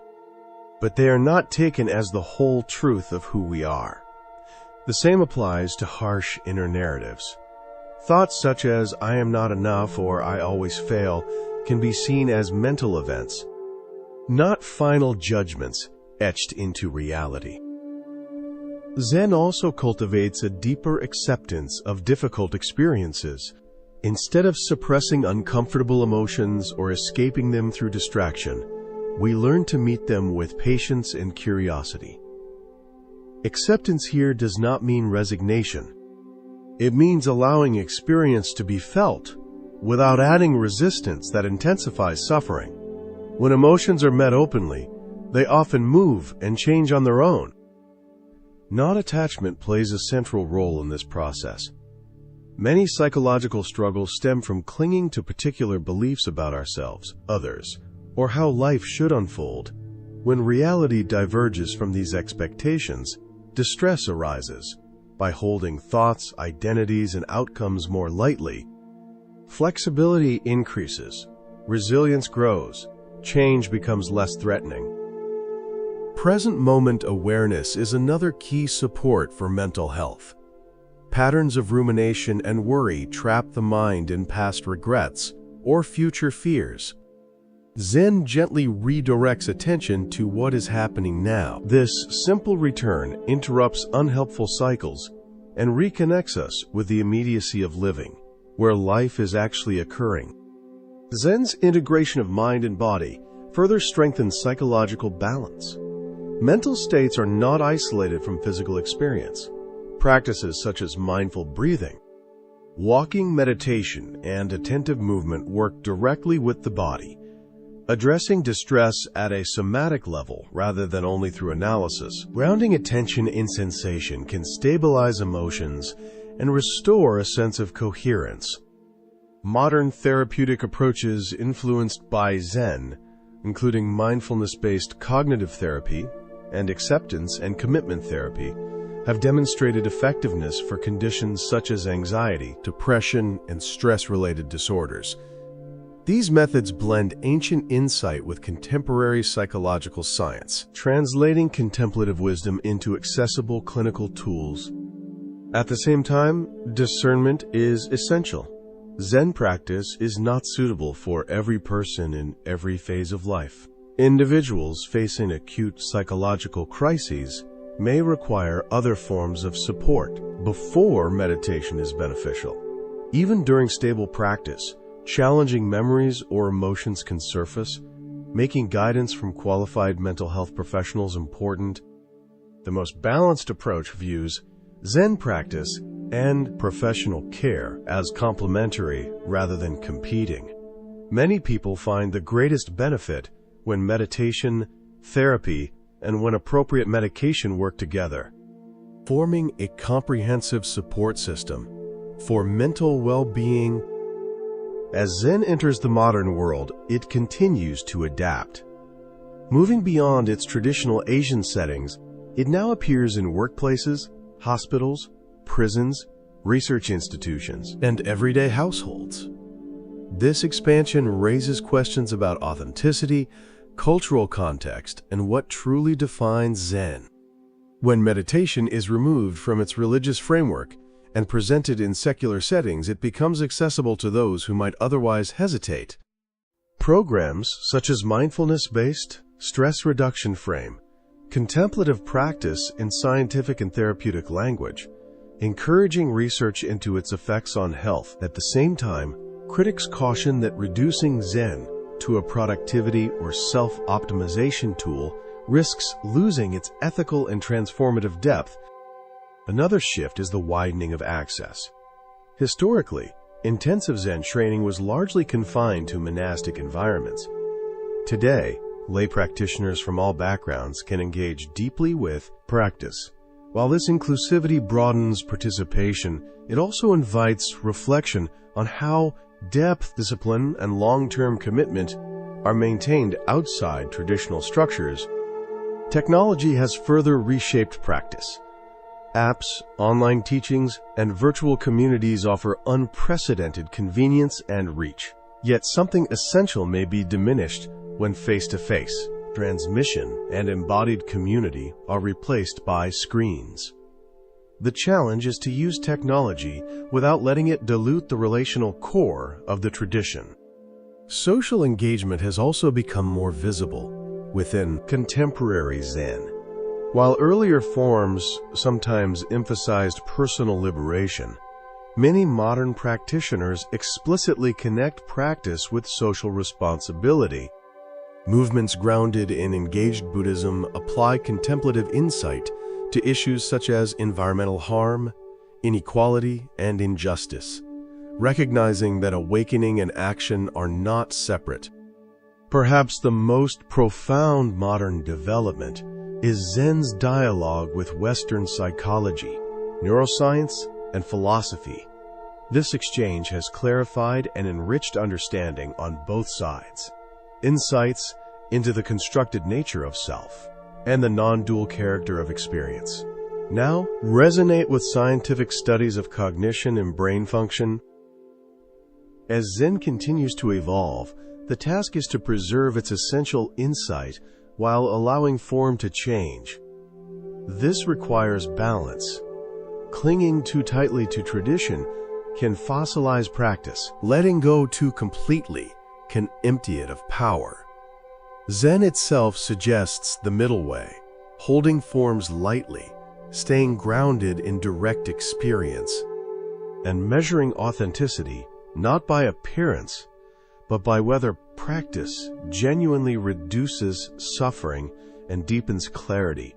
but they are not taken as the whole truth of who we are. The same applies to harsh inner narratives. Thoughts such as, "I am not enough" or "I always fail," can be seen as mental events, not final judgments etched into reality. Zen also cultivates a deeper acceptance of difficult experiences. Instead of suppressing uncomfortable emotions or escaping them through distraction, we learn to meet them with patience and curiosity. Acceptance here does not mean resignation. It means allowing experience to be felt, without adding resistance that intensifies suffering. When emotions are met openly, they often move and change on their own. Non-attachment plays a central role in this process. Many psychological struggles stem from clinging to particular beliefs about ourselves, others, or how life should unfold. When reality diverges from these expectations, distress arises. By holding thoughts, identities, and outcomes more lightly, flexibility increases, resilience grows, change becomes less threatening. Present moment awareness is another key support for mental health. Patterns of rumination and worry trap the mind in past regrets or future fears. Zen gently redirects attention to what is happening now. This simple return interrupts unhelpful cycles and reconnects us with the immediacy of living, where life is actually occurring. Zen's integration of mind and body further strengthens psychological balance. Mental states are not isolated from physical experience. Practices such as mindful breathing, walking meditation, and attentive movement work directly with the body, addressing distress at a somatic level rather than only through analysis. Grounding attention in sensation can stabilize emotions and restore a sense of coherence. Modern therapeutic approaches influenced by Zen, including mindfulness-based cognitive therapy and acceptance and commitment therapy, have demonstrated effectiveness for conditions such as anxiety, depression, and stress-related disorders. These methods blend ancient insight with contemporary psychological science, translating contemplative wisdom into accessible clinical tools. At the same time, discernment is essential. Zen practice is not suitable for every person in every phase of life. Individuals facing acute psychological crises may require other forms of support before meditation is beneficial. Even during stable practice, challenging memories or emotions can surface, making guidance from qualified mental health professionals important. The most balanced approach views Zen practice and professional care as complementary rather than competing. Many people find the greatest benefit when meditation, therapy, and when appropriate medication work together, forming a comprehensive support system for mental well-being. As Zen enters the modern world, it continues to adapt. Moving beyond its traditional Asian settings, it now appears in workplaces, hospitals, prisons, research institutions, and everyday households. This expansion raises questions about authenticity, cultural context, and what truly defines Zen. When meditation is removed from its religious framework and presented in secular settings, it becomes accessible to those who might otherwise hesitate. Programs such as mindfulness-based stress reduction frame, contemplative practice in scientific and therapeutic language, encouraging research into its effects on health. At the same time, critics caution that reducing Zen to a productivity or self-optimization tool risks losing its ethical and transformative depth. Another shift is the widening of access. Historically, intensive Zen training was largely confined to monastic environments. Today, lay practitioners from all backgrounds can engage deeply with practice. While this inclusivity broadens participation, it also invites reflection on how depth, discipline, and long-term commitment are maintained outside traditional structures. Technology has further reshaped practice. Apps, online teachings, and virtual communities offer unprecedented convenience and reach. Yet something essential may be diminished when face-to-face. Transmission and embodied community are replaced by screens. The challenge is to use technology without letting it dilute the relational core of the tradition. Social engagement has also become more visible within contemporary Zen. While earlier forms sometimes emphasized personal liberation, many modern practitioners explicitly connect practice with social responsibility. Movements grounded in engaged Buddhism apply contemplative insight to issues such as environmental harm, inequality, and injustice, recognizing that awakening and action are not separate. Perhaps the most profound modern development is Zen's dialogue with Western psychology, neuroscience, and philosophy. This exchange has clarified and enriched understanding on both sides. Insights into the constructed nature of self and the non-dual character of experience now resonate with scientific studies of cognition and brain function. As Zen continues to evolve, the task is to preserve its essential insight while allowing form to change. This requires balance. Clinging too tightly to tradition can fossilize practice. Letting go too completely can empty it of power. Zen itself suggests the middle way, holding forms lightly, staying grounded in direct experience, and measuring authenticity not by appearance, but by whether practice genuinely reduces suffering and deepens clarity.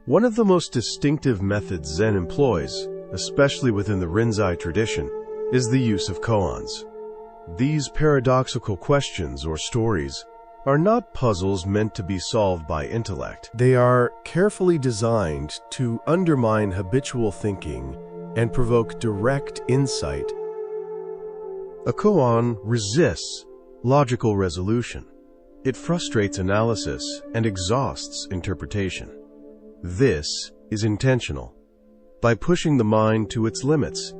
One of the most distinctive methods Zen employs, especially within the Rinzai tradition, is the use of koans. These paradoxical questions or stories are not puzzles meant to be solved by intellect. They are carefully designed to undermine habitual thinking and provoke direct insight. A koan resists logical resolution. It frustrates analysis and exhausts interpretation. This is intentional. By pushing the mind to its limits,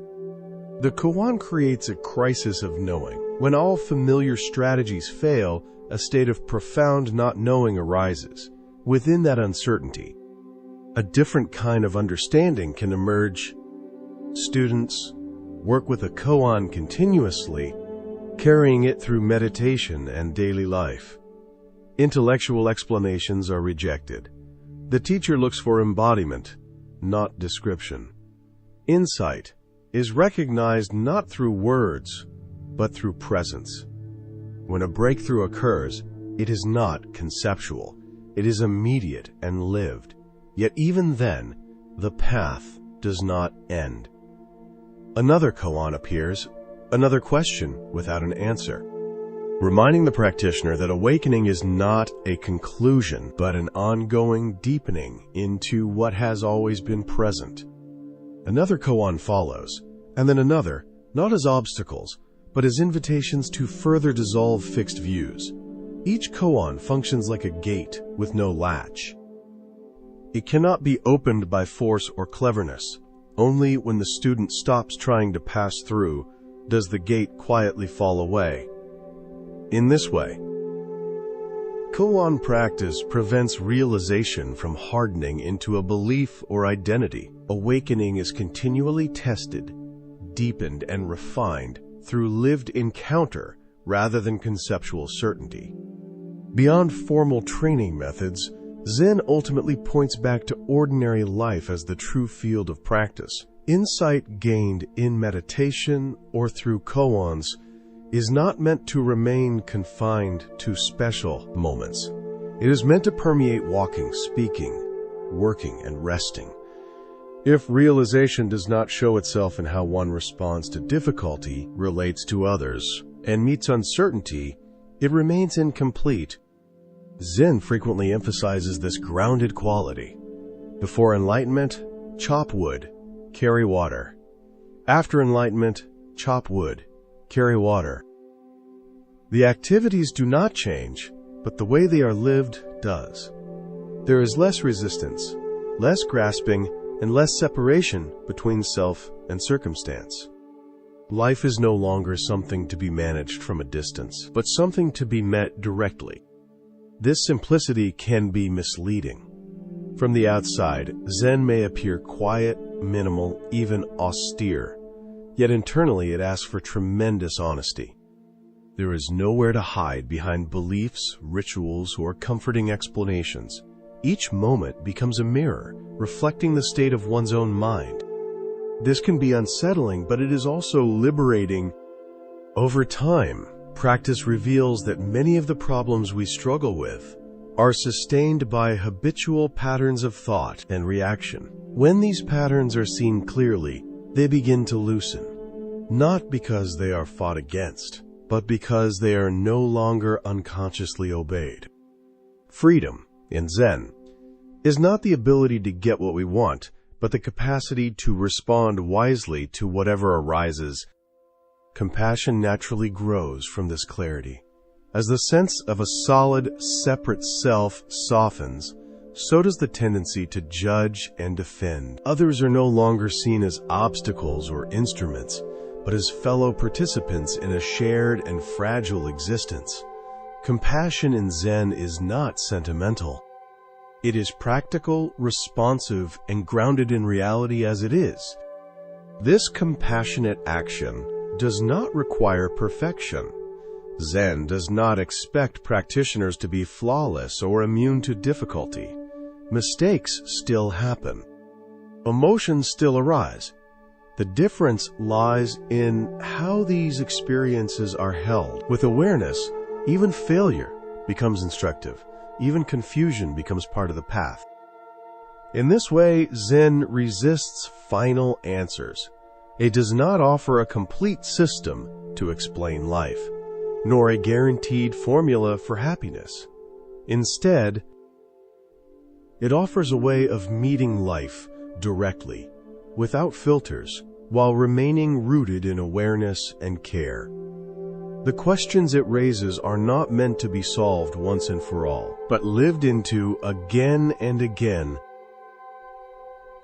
the koan creates a crisis of knowing. When all familiar strategies fail, a state of profound not knowing arises. Within that uncertainty, a different kind of understanding can emerge. Students, work with a koan continuously, carrying it through meditation and daily life. Intellectual explanations are rejected. The teacher looks for embodiment, not description. Insight is recognized not through words, but through presence. When a breakthrough occurs, it is not conceptual. It is immediate and lived. Yet even then, the path does not end. Another koan appears, another question without an answer, reminding the practitioner that awakening is not a conclusion, but an ongoing deepening into what has always been present. Another koan follows, and then another, not as obstacles, but as invitations to further dissolve fixed views. Each koan functions like a gate with no latch. It cannot be opened by force or cleverness. Only when the student stops trying to pass through does the gate quietly fall away. In this way, koan practice prevents realization from hardening into a belief or identity. Awakening is continually tested, deepened, and refined through lived encounter rather than conceptual certainty. Beyond formal training methods, Zen ultimately points back to ordinary life as the true field of practice. Insight gained in meditation or through koans is not meant to remain confined to special moments. It is meant to permeate walking, speaking, working, and resting. If realization does not show itself in how one responds to difficulty, relates to others, and meets uncertainty, it remains incomplete. Zen frequently emphasizes this grounded quality. Before enlightenment, chop wood, carry water. After enlightenment, chop wood, carry water. The activities do not change, but the way they are lived does. There is less resistance, less grasping, and less separation between self and circumstance. Life is no longer something to be managed from a distance, but something to be met directly. This simplicity can be misleading. From the outside, Zen may appear quiet, minimal, even austere, yet internally it asks for tremendous honesty. There is nowhere to hide behind beliefs, rituals, or comforting explanations. Each moment becomes a mirror, reflecting the state of one's own mind. This can be unsettling, but it is also liberating. Over time, practice reveals that many of the problems we struggle with are sustained by habitual patterns of thought and reaction. When these patterns are seen clearly, they begin to loosen, not because they are fought against, but because they are no longer unconsciously obeyed. Freedom, in Zen, is not the ability to get what we want, but the capacity to respond wisely to whatever arises. Compassion naturally grows from this clarity. As the sense of a solid, separate self softens, so does the tendency to judge and defend. Others are no longer seen as obstacles or instruments, but as fellow participants in a shared and fragile existence. Compassion in Zen is not sentimental. It is practical, responsive, and grounded in reality as it is. This compassionate action does not require perfection. Zen does not expect practitioners to be flawless or immune to difficulty. Mistakes still happen. Emotions still arise. The difference lies in how these experiences are held. With awareness, even failure becomes instructive. Even confusion becomes part of the path. In this way, Zen resists final answers. It does not offer a complete system to explain life, nor a guaranteed formula for happiness. Instead, it offers a way of meeting life directly, without filters, while remaining rooted in awareness and care. The questions it raises are not meant to be solved once and for all, but lived into again and again.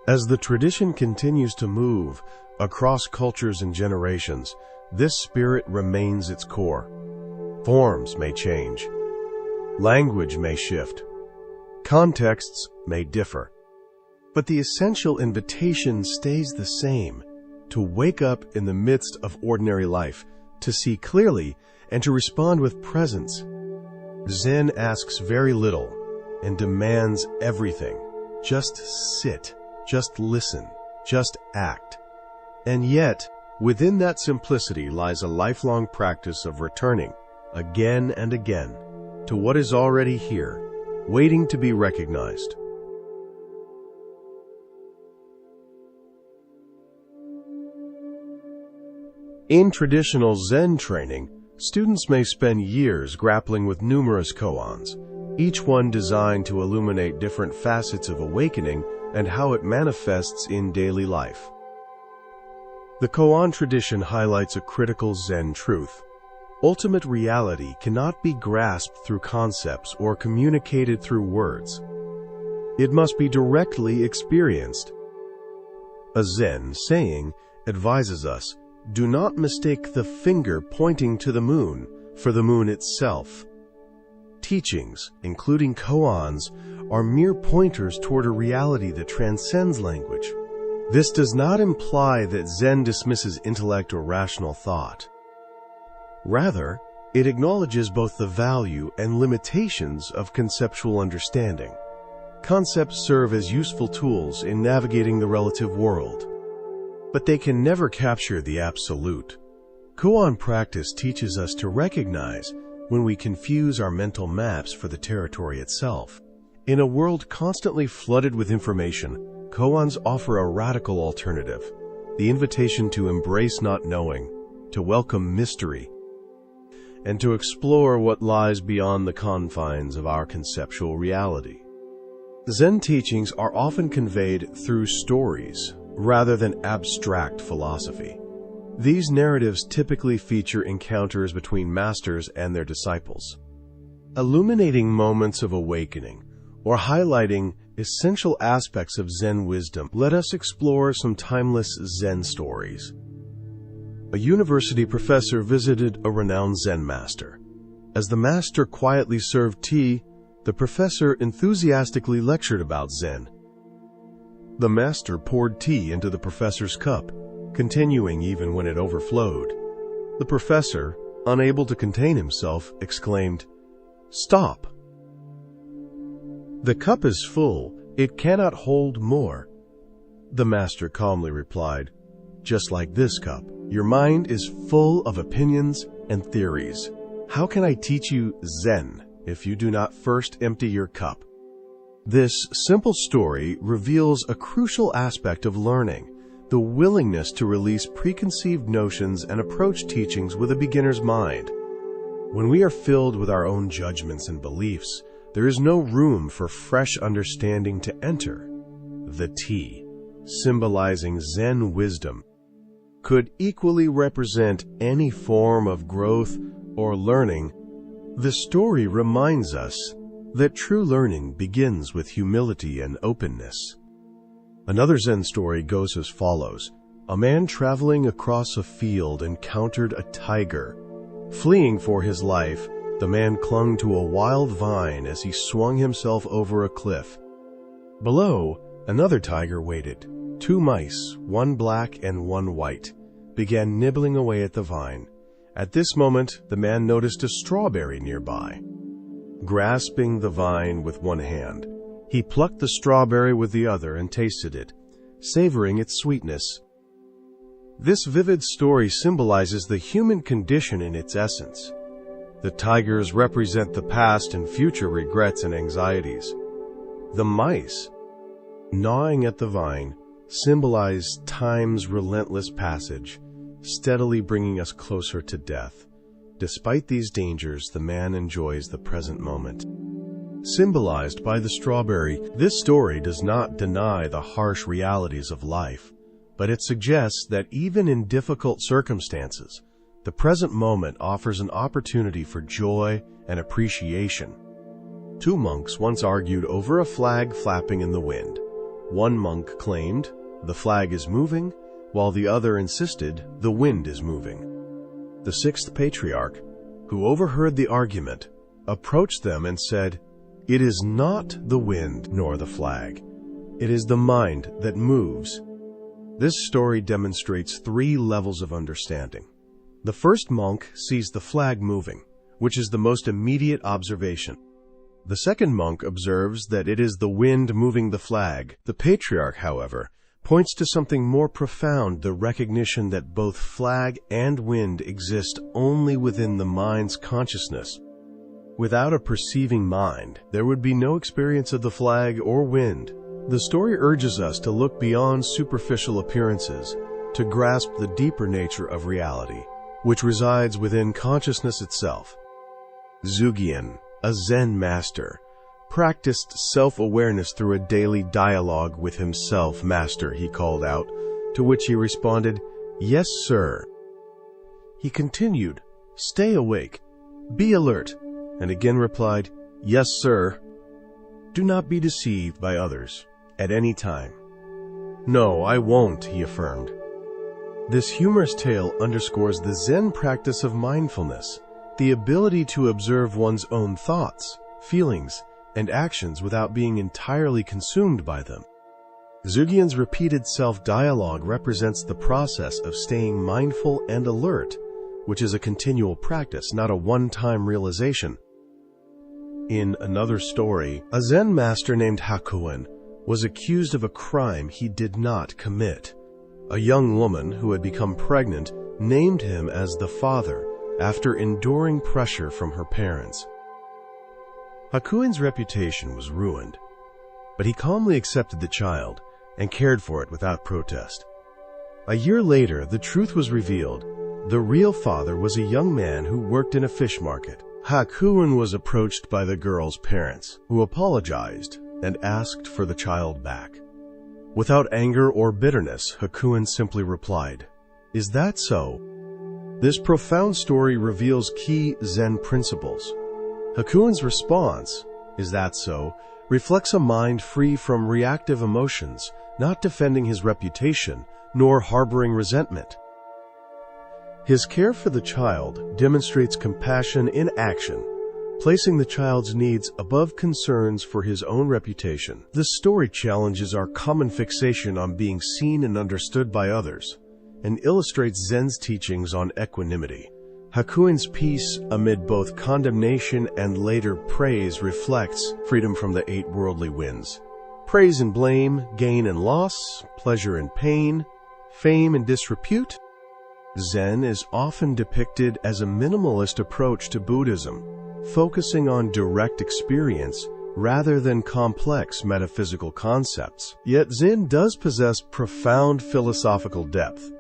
As the tradition continues to move across cultures and generations, this spirit remains its core. Forms may change. Language may shift. Contexts may differ. But the essential invitation stays the same. to wake up in the midst of ordinary life, to see clearly, and to respond with presence. Zen asks very little and demands everything. Just sit, just listen, just act. And yet, within that simplicity lies a lifelong practice of returning, again and again, to what is already here, waiting to be recognized. In traditional Zen training, students may spend years grappling with numerous koans, each one designed to illuminate different facets of awakening and how it manifests in daily life. The koan tradition highlights a critical Zen truth. Ultimate reality cannot be grasped through concepts or communicated through words. It must be directly experienced. A Zen saying advises us, "Do not mistake the finger pointing to the moon for the moon itself." Teachings, including koans, are mere pointers toward a reality that transcends language. This does not imply that Zen dismisses intellect or rational thought. Rather, it acknowledges both the value and limitations of conceptual understanding. Concepts serve as useful tools in navigating the relative world, but they can never capture the absolute. Koan practice teaches us to recognize when we confuse our mental maps for the territory itself. In a world constantly flooded with information, koans offer a radical alternative, the invitation to embrace not knowing, to welcome mystery, and to explore what lies beyond the confines of our conceptual reality. Zen teachings are often conveyed through stories rather than abstract philosophy. These narratives typically feature encounters between masters and their disciples, illuminating moments of awakening or highlighting essential aspects of Zen wisdom. Let us explore some timeless Zen stories. A university professor visited a renowned Zen master. As the master quietly served tea, the professor enthusiastically lectured about Zen. The master poured tea into the professor's cup, continuing even when it overflowed. The professor, unable to contain himself, exclaimed, "Stop! The cup is full, it cannot hold more." The master calmly replied, "Just like this cup, your mind is full of opinions and theories. How can I teach you Zen if you do not first empty your cup?" This simple story reveals a crucial aspect of learning, the willingness to release preconceived notions and approach teachings with a beginner's mind. When we are filled with our own judgments and beliefs, there is no room for fresh understanding to enter. The tea, symbolizing Zen wisdom, could equally represent any form of growth or learning. The story reminds us that true learning begins with humility and openness. Another Zen story goes as follows. A man traveling across a field encountered a tiger. Fleeing for his life, the man clung to a wild vine as he swung himself over a cliff. Below, another tiger waited. Two mice, one black and one white, began nibbling away at the vine. At this moment, the man noticed a strawberry nearby. Grasping the vine with one hand, he plucked the strawberry with the other and tasted it, savoring its sweetness. This vivid story symbolizes the human condition in its essence. The tigers represent the past and future regrets and anxieties. The mice, gnawing at the vine, symbolize time's relentless passage, steadily bringing us closer to death. Despite these dangers, the man enjoys the present moment. Symbolized by the strawberry, this story does not deny the harsh realities of life, but it suggests that even in difficult circumstances, the present moment offers an opportunity for joy and appreciation. Two monks once argued over a flag flapping in the wind. One monk claimed, "The flag is moving," while the other insisted, "The wind is moving." The sixth patriarch, who overheard the argument, approached them and said, "It is not the wind nor the flag. It is the mind that moves." This story demonstrates 3 levels of understanding. The first monk sees the flag moving, which is the most immediate observation. The second monk observes that it is the wind moving the flag. The patriarch, however, points to something more profound, the recognition that both flag and wind exist only within the mind's consciousness. Without a perceiving mind, there would be no experience of the flag or wind. The story urges us to look beyond superficial appearances, to grasp the deeper nature of reality, which resides within consciousness itself. Zhugian, a Zen master, practiced self-awareness through a daily dialogue with himself. "Master," he called out, to which he responded, "Yes, sir." He continued, "Stay awake, be alert," and again replied, "Yes, sir." "Do not be deceived by others at any time." "No, I won't," he affirmed. This humorous tale underscores the Zen practice of mindfulness, the ability to observe one's own thoughts, feelings, and actions without being entirely consumed by them. Zhugian's repeated self-dialogue represents the process of staying mindful and alert, which is a continual practice, not a one-time realization. In another story, a Zen master named Hakuin was accused of a crime he did not commit. A young woman who had become pregnant named him as the father after enduring pressure from her parents. Hakuin's reputation was ruined, but he calmly accepted the child and cared for it without protest. A year later, the truth was revealed. The real father was a young man who worked in a fish market. Hakuin was approached by the girl's parents, who apologized and asked for the child back. Without anger or bitterness, Hakuin simply replied, "Is that so?" This profound story reveals key Zen principles. Hakuin's response, "Is that so?" reflects a mind free from reactive emotions, not defending his reputation, nor harboring resentment. His care for the child demonstrates compassion in action, placing the child's needs above concerns for his own reputation. This story challenges our common fixation on being seen and understood by others, and illustrates Zen's teachings on equanimity. Hakuin's peace amid both condemnation and later praise reflects freedom from the 8 worldly winds. Praise and blame, gain and loss, pleasure and pain, fame and disrepute. Zen is often depicted as a minimalist approach to Buddhism, focusing on direct experience rather than complex metaphysical concepts. Yet Zen does possess profound philosophical depth.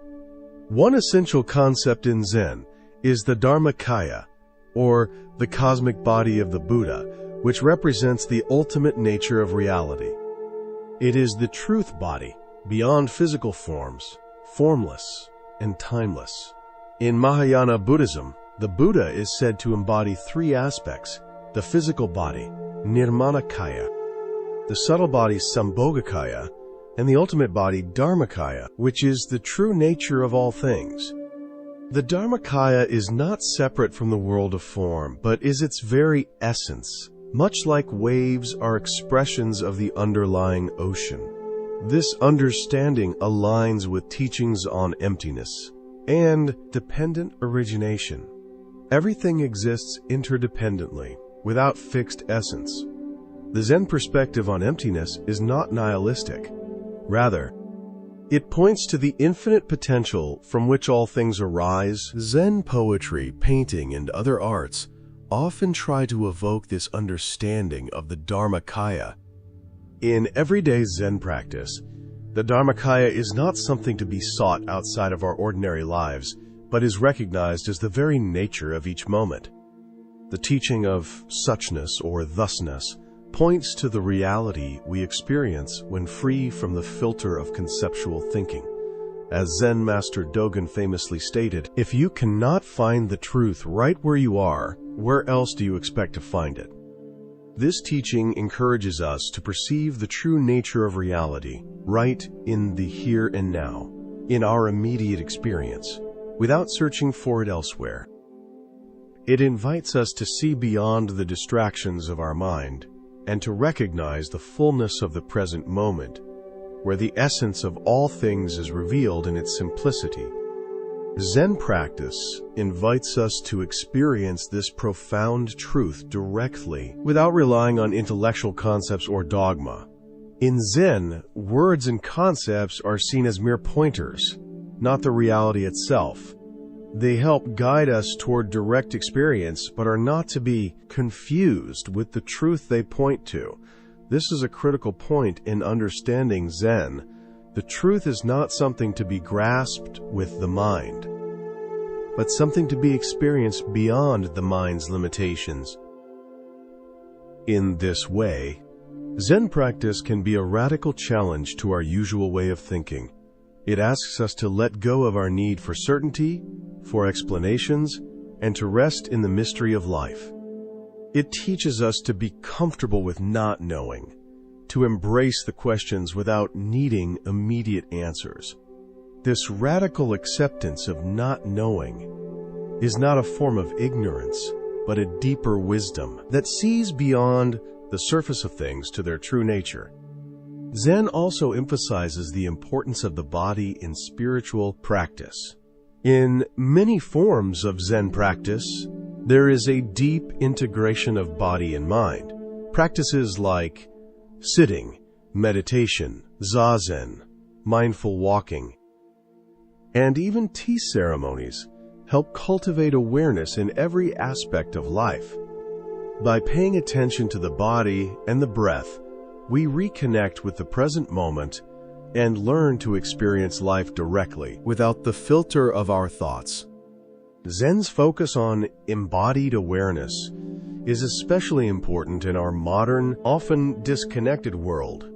One essential concept in Zen is the Dharmakaya, or the cosmic body of the Buddha, which represents the ultimate nature of reality. It is the truth body, beyond physical forms, formless and timeless. In Mahayana Buddhism, the Buddha is said to embody 3 aspects: the physical body, Nirmanakaya, the subtle body, Sambhogakaya, and the ultimate body, Dharmakaya, which is the true nature of all things. The Dharmakaya is not separate from the world of form, but is its very essence. Much like waves are expressions of the underlying ocean. This understanding aligns with teachings on emptiness and dependent origination. Everything exists interdependently, without fixed essence. The Zen perspective on emptiness is not nihilistic. Rather, it points to the infinite potential from which all things arise. Zen poetry, painting, and other arts often try to evoke this understanding of the Dharmakaya. In everyday Zen practice, the Dharmakaya is not something to be sought outside of our ordinary lives, but is recognized as the very nature of each moment. The teaching of suchness or thusness points to the reality we experience when free from the filter of conceptual thinking. As Zen Master Dogen famously stated, "If you cannot find the truth right where you are, where else do you expect to find it?" This teaching encourages us to perceive the true nature of reality right in the here and now, in our immediate experience, without searching for it elsewhere. It invites us to see beyond the distractions of our mind and to recognize the fullness of the present moment, where the essence of all things is revealed in its simplicity. Zen practice invites us to experience this profound truth directly, without relying on intellectual concepts or dogma. In Zen, words and concepts are seen as mere pointers, not the reality itself. They help guide us toward direct experience, but are not to be confused with the truth they point to. This is a critical point in understanding Zen. The truth is not something to be grasped with the mind, but something to be experienced beyond the mind's limitations. In this way, Zen practice can be a radical challenge to our usual way of thinking. It asks us to let go of our need for certainty, for explanations, and to rest in the mystery of life. It teaches us to be comfortable with not knowing, to embrace the questions without needing immediate answers. This radical acceptance of not knowing is not a form of ignorance, but a deeper wisdom that sees beyond the surface of things to their true nature. Zen also emphasizes the importance of the body in spiritual practice. In many forms of Zen practice, there is a deep integration of body and mind. Practices like sitting, meditation, zazen, mindful walking, and even tea ceremonies help cultivate awareness in every aspect of life. By paying attention to the body and the breath, we reconnect with the present moment and learn to experience life directly, without the filter of our thoughts. Zen's focus on embodied awareness is especially important in our modern, often disconnected world.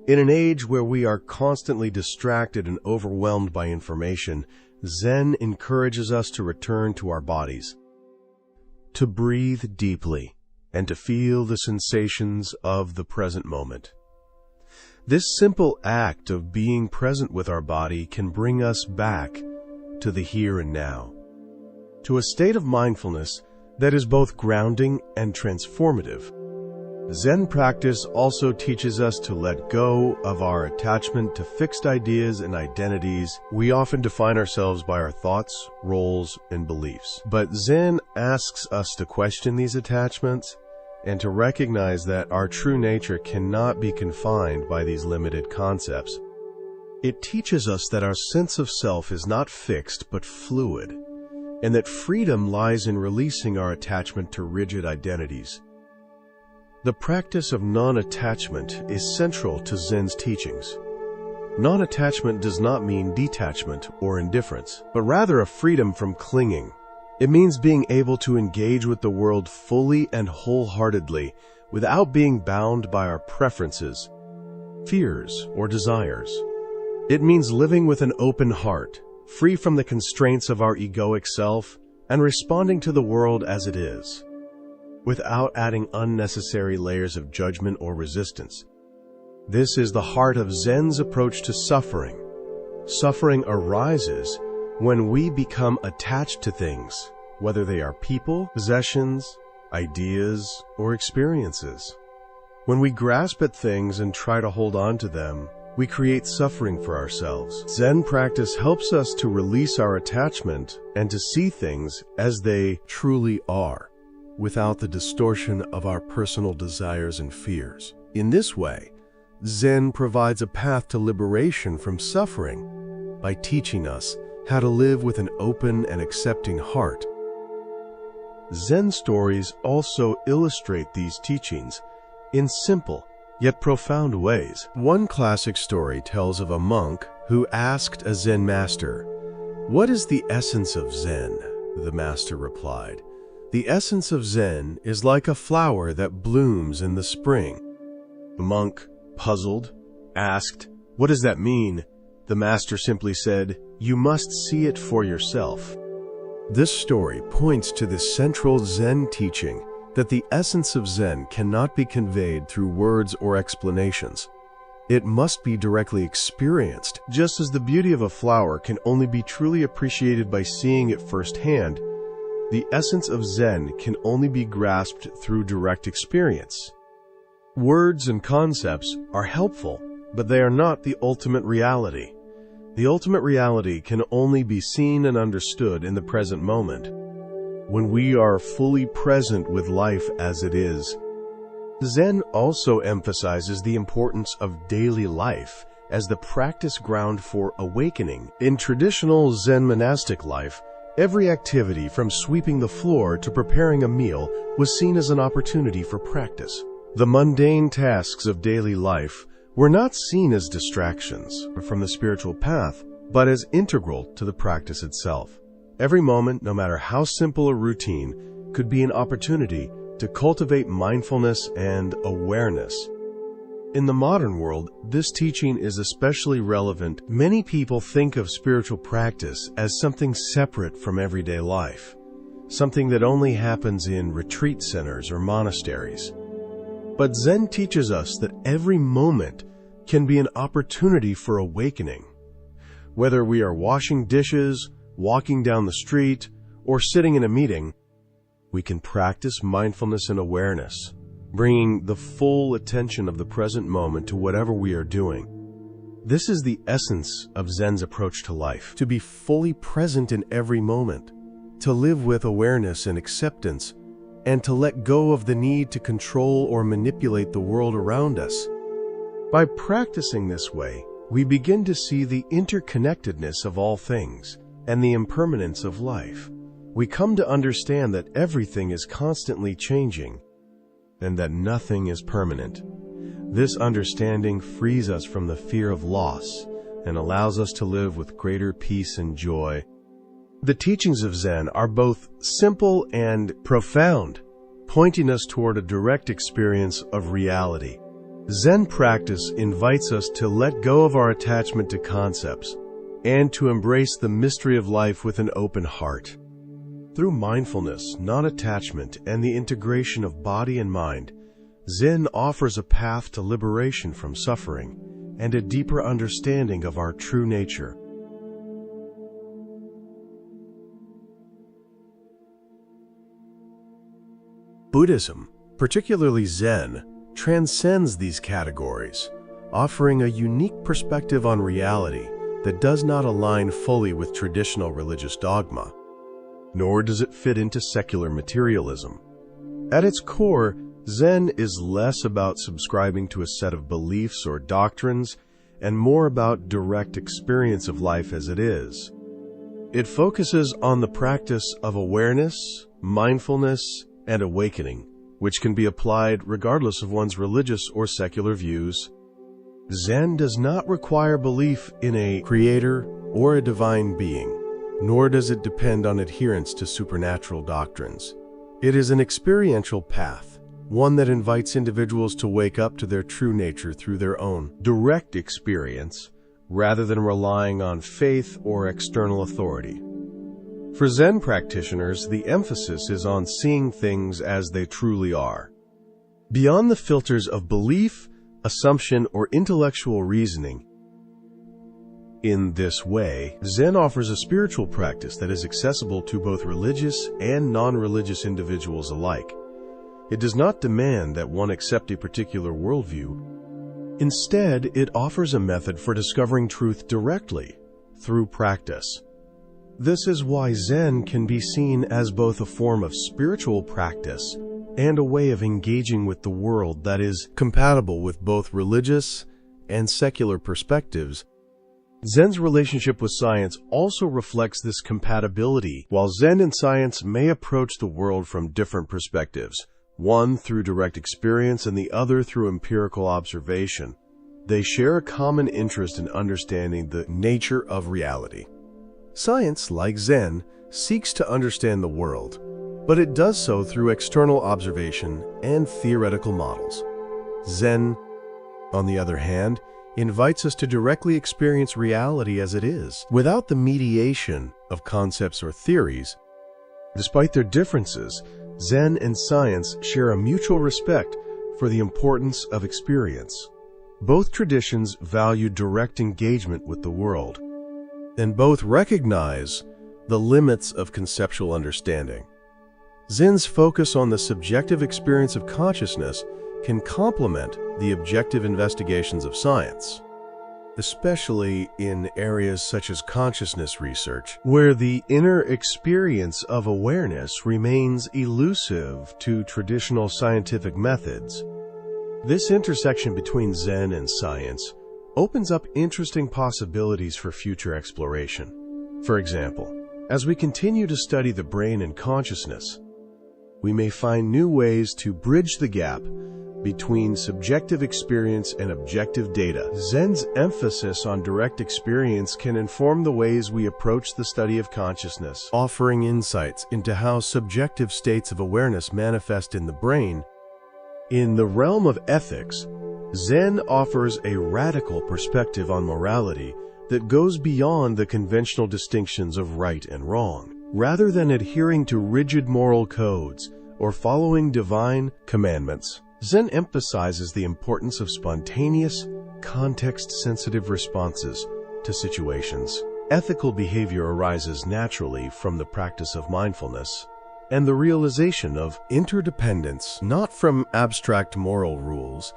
In an age where we are constantly distracted and overwhelmed by information, Zen encourages us to return to our bodies, to breathe deeply, and to feel the sensations of the present moment. This simple act of being present with our body can bring us back to the here and now, to a state of mindfulness that is both grounding and transformative. Zen practice also teaches us to let go of our attachment to fixed ideas and identities. We often define ourselves by our thoughts, roles, and beliefs. But Zen asks us to question these attachments and to recognize that our true nature cannot be confined by these limited concepts. It teaches us that our sense of self is not fixed but fluid, and that freedom lies in releasing our attachment to rigid identities. The practice of non-attachment is central to Zen's teachings. Non-attachment does not mean detachment or indifference, but rather a freedom from clinging. It means being able to engage with the world fully and wholeheartedly without being bound by our preferences, fears, or desires. It means living with an open heart, free from the constraints of our egoic self, and responding to the world as it is, without adding unnecessary layers of judgment or resistance. This is the heart of Zen's approach to suffering. Suffering arises when we become attached to things, whether they are people, possessions, ideas, or experiences. When we grasp at things and try to hold on to them, we create suffering for ourselves. Zen practice helps us to release our attachment and to see things as they truly are, without the distortion of our personal desires and fears. In this way, Zen provides a path to liberation from suffering by teaching us how to live with an open and accepting heart. Zen stories also illustrate these teachings in simple yet profound ways. One classic story tells of a monk who asked a Zen master, "What is the essence of Zen?" The master replied, "The essence of Zen is like a flower that blooms in the spring." The monk, puzzled, asked, "What does that mean?" The master simply said, "You must see it for yourself." This story points to the central Zen teaching that the essence of Zen cannot be conveyed through words or explanations. It must be directly experienced. Just as the beauty of a flower can only be truly appreciated by seeing it firsthand, the essence of Zen can only be grasped through direct experience. Words and concepts are helpful, but they are not the ultimate reality. The ultimate reality can only be seen and understood in the present moment, when we are fully present with life as it is. Zen also emphasizes the importance of daily life as the practice ground for awakening. In traditional Zen monastic life, every activity from sweeping the floor to preparing a meal was seen as an opportunity for practice. The mundane tasks of daily life were not seen as distractions from the spiritual path, but as integral to the practice itself. Every moment, no matter how simple a routine, could be an opportunity to cultivate mindfulness and awareness. In the modern world, this teaching is especially relevant. Many people think of spiritual practice as something separate from everyday life, something that only happens in retreat centers or monasteries. But Zen teaches us that every moment can be an opportunity for awakening. Whether we are washing dishes, walking down the street, or sitting in a meeting, we can practice mindfulness and awareness, bringing the full attention of the present moment to whatever we are doing. This is the essence of Zen's approach to life: to be fully present in every moment, to live with awareness and acceptance, and to let go of the need to control or manipulate the world around us. By practicing this way, we begin to see the interconnectedness of all things and the impermanence of life. We come to understand that everything is constantly changing and that nothing is permanent. This understanding frees us from the fear of loss and allows us to live with greater peace and joy. The teachings of Zen are both simple and profound, pointing us toward a direct experience of reality. Zen practice invites us to let go of our attachment to concepts and to embrace the mystery of life with an open heart. Through mindfulness, non-attachment, and the integration of body and mind, Zen offers a path to liberation from suffering and a deeper understanding of our true nature. Buddhism, particularly Zen, transcends these categories, offering a unique perspective on reality that does not align fully with traditional religious dogma. Nor does it fit into secular materialism. At its core, Zen is less about subscribing to a set of beliefs or doctrines and more about direct experience of life as it is. It focuses on the practice of awareness, mindfulness, and awakening, which can be applied regardless of one's religious or secular views. Zen does not require belief in a creator or a divine being, nor does it depend on adherence to supernatural doctrines. It is an experiential path, one that invites individuals to wake up to their true nature through their own direct experience, rather than relying on faith or external authority. For Zen practitioners, the emphasis is on seeing things as they truly are, beyond the filters of belief, assumption, or intellectual reasoning. In this way, Zen offers a spiritual practice that is accessible to both religious and non-religious individuals alike. It does not demand that one accept a particular worldview. Instead, it offers a method for discovering truth directly, through practice. This is why Zen can be seen as both a form of spiritual practice and a way of engaging with the world that is compatible with both religious and secular perspectives. Zen's relationship with science also reflects this compatibility. While Zen and science may approach the world from different perspectives, one through direct experience and the other through empirical observation, they share a common interest in understanding the nature of reality. Science, like Zen, seeks to understand the world, but it does so through external observation and theoretical models. Zen, on the other hand, invites us to directly experience reality as it is, without the mediation of concepts or theories. Despite their differences, Zen and science share a mutual respect for the importance of experience. Both traditions value direct engagement with the world, and both recognize the limits of conceptual understanding. Zen's focus on the subjective experience of consciousness can complement the objective investigations of science, especially in areas such as consciousness research, where the inner experience of awareness remains elusive to traditional scientific methods. This intersection between Zen and science opens up interesting possibilities for future exploration. For example, as we continue to study the brain and consciousness, we may find new ways to bridge the gap between subjective experience and objective data. Zen's emphasis on direct experience can inform the ways we approach the study of consciousness, offering insights into how subjective states of awareness manifest in the brain. In the realm of ethics, Zen offers a radical perspective on morality that goes beyond the conventional distinctions of right and wrong. Rather than adhering to rigid moral codes or following divine commandments, Zen emphasizes the importance of spontaneous, context-sensitive responses to situations. Ethical behavior arises naturally from the practice of mindfulness and the realization of interdependence, not from abstract moral rules.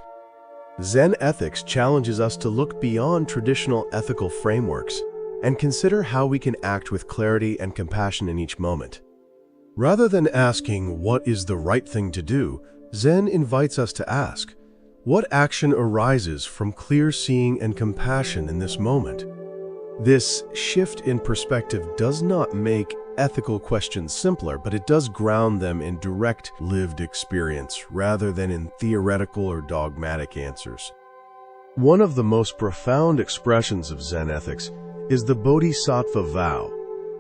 Zen ethics challenges us to look beyond traditional ethical frameworks and consider how we can act with clarity and compassion in each moment. Rather than asking what is the right thing to do, Zen invites us to ask, what action arises from clear seeing and compassion in this moment? This shift in perspective does not make ethical questions simpler, but it does ground them in direct lived experience rather than in theoretical or dogmatic answers. One of the most profound expressions of Zen ethics is the Bodhisattva vow,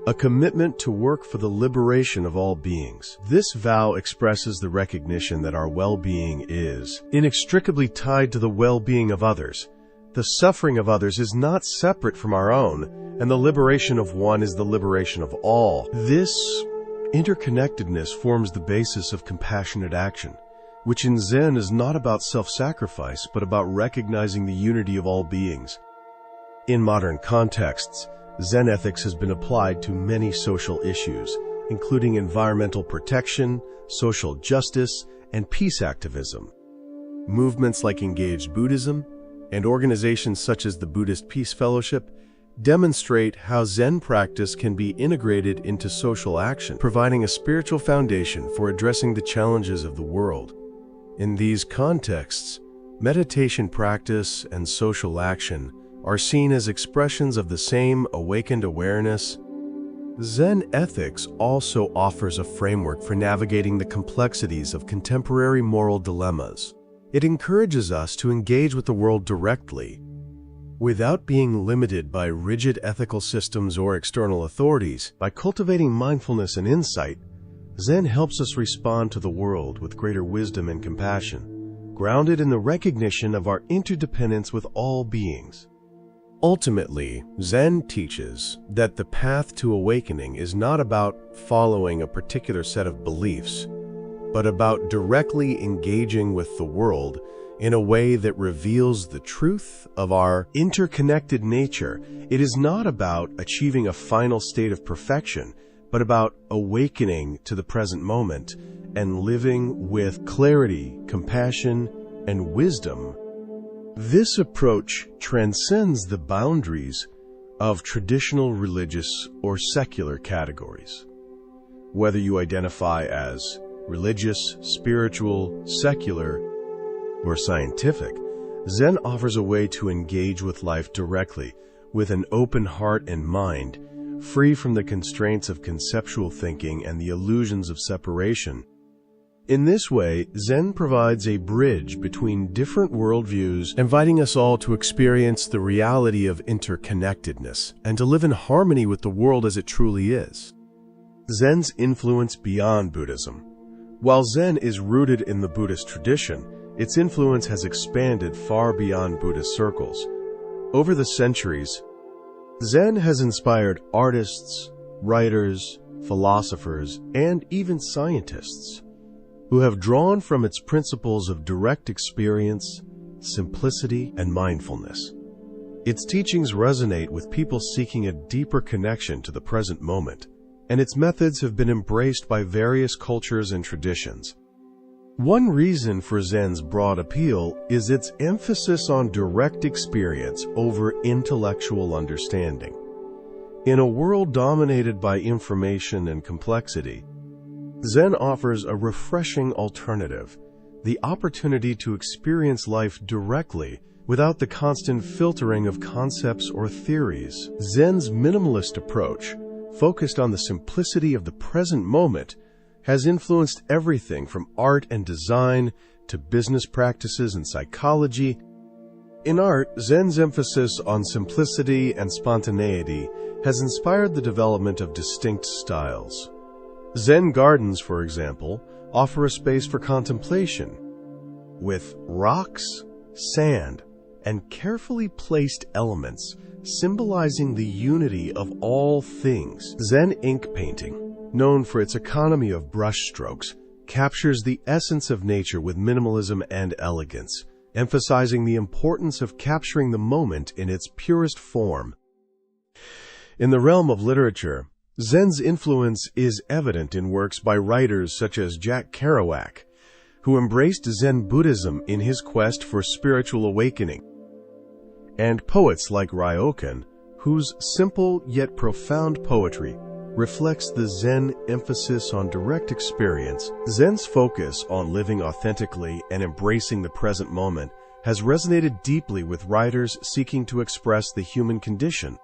a commitment to work for the liberation of all beings. This vow expresses the recognition that our well-being is inextricably tied to the well-being of others. The suffering of others is not separate from our own, and the liberation of one is the liberation of all. This interconnectedness forms the basis of compassionate action, which in Zen is not about self-sacrifice, but about recognizing the unity of all beings. In modern contexts, Zen ethics has been applied to many social issues, including environmental protection, social justice, and peace activism. Movements like engaged Buddhism and organizations such as the Buddhist Peace Fellowship demonstrate how Zen practice can be integrated into social action, providing a spiritual foundation for addressing the challenges of the world. In these contexts, meditation practice and social action are seen as expressions of the same awakened awareness. Zen ethics also offers a framework for navigating the complexities of contemporary moral dilemmas. It encourages us to engage with the world directly, without being limited by rigid ethical systems or external authorities. By cultivating mindfulness and insight, Zen helps us respond to the world with greater wisdom and compassion, grounded in the recognition of our interdependence with all beings. Ultimately, Zen teaches that the path to awakening is not about following a particular set of beliefs, but about directly engaging with the world in a way that reveals the truth of our interconnected nature. It is not about achieving a final state of perfection, but about awakening to the present moment and living with clarity, compassion, and wisdom. This approach transcends the boundaries of traditional religious or secular categories. Whether you identify as religious, spiritual, secular, or scientific, Zen offers a way to engage with life directly, with an open heart and mind, free from the constraints of conceptual thinking and the illusions of separation. In this way, Zen provides a bridge between different worldviews, inviting us all to experience the reality of interconnectedness and to live in harmony with the world as it truly is. Zen's influence beyond Buddhism. While Zen is rooted in the Buddhist tradition, its influence has expanded far beyond Buddhist circles. Over the centuries, Zen has inspired artists, writers, philosophers, and even scientists who have drawn from its principles of direct experience, simplicity, and mindfulness. Its teachings resonate with people seeking a deeper connection to the present moment, and its methods have been embraced by various cultures and traditions. One reason for Zen's broad appeal is its emphasis on direct experience over intellectual understanding. In a world dominated by information and complexity, Zen offers a refreshing alternative, the opportunity to experience life directly without the constant filtering of concepts or theories. Zen's minimalist approach, focused on the simplicity of the present moment, has influenced everything from art and design to business practices and psychology. In art, Zen's emphasis on simplicity and spontaneity has inspired the development of distinct styles. Zen gardens, for example, offer a space for contemplation, with rocks, sand, and carefully placed elements symbolizing the unity of all things. Zen ink painting, known for its economy of brushstrokes, captures the essence of nature with minimalism and elegance, emphasizing the importance of capturing the moment in its purest form. In the realm of literature, Zen's influence is evident in works by writers such as Jack Kerouac, who embraced Zen Buddhism in his quest for spiritual awakening, and poets like Ryokan, whose simple yet profound poetry reflects the Zen emphasis on direct experience. Zen's focus on living authentically and embracing the present moment has resonated deeply with writers seeking to express the human condition.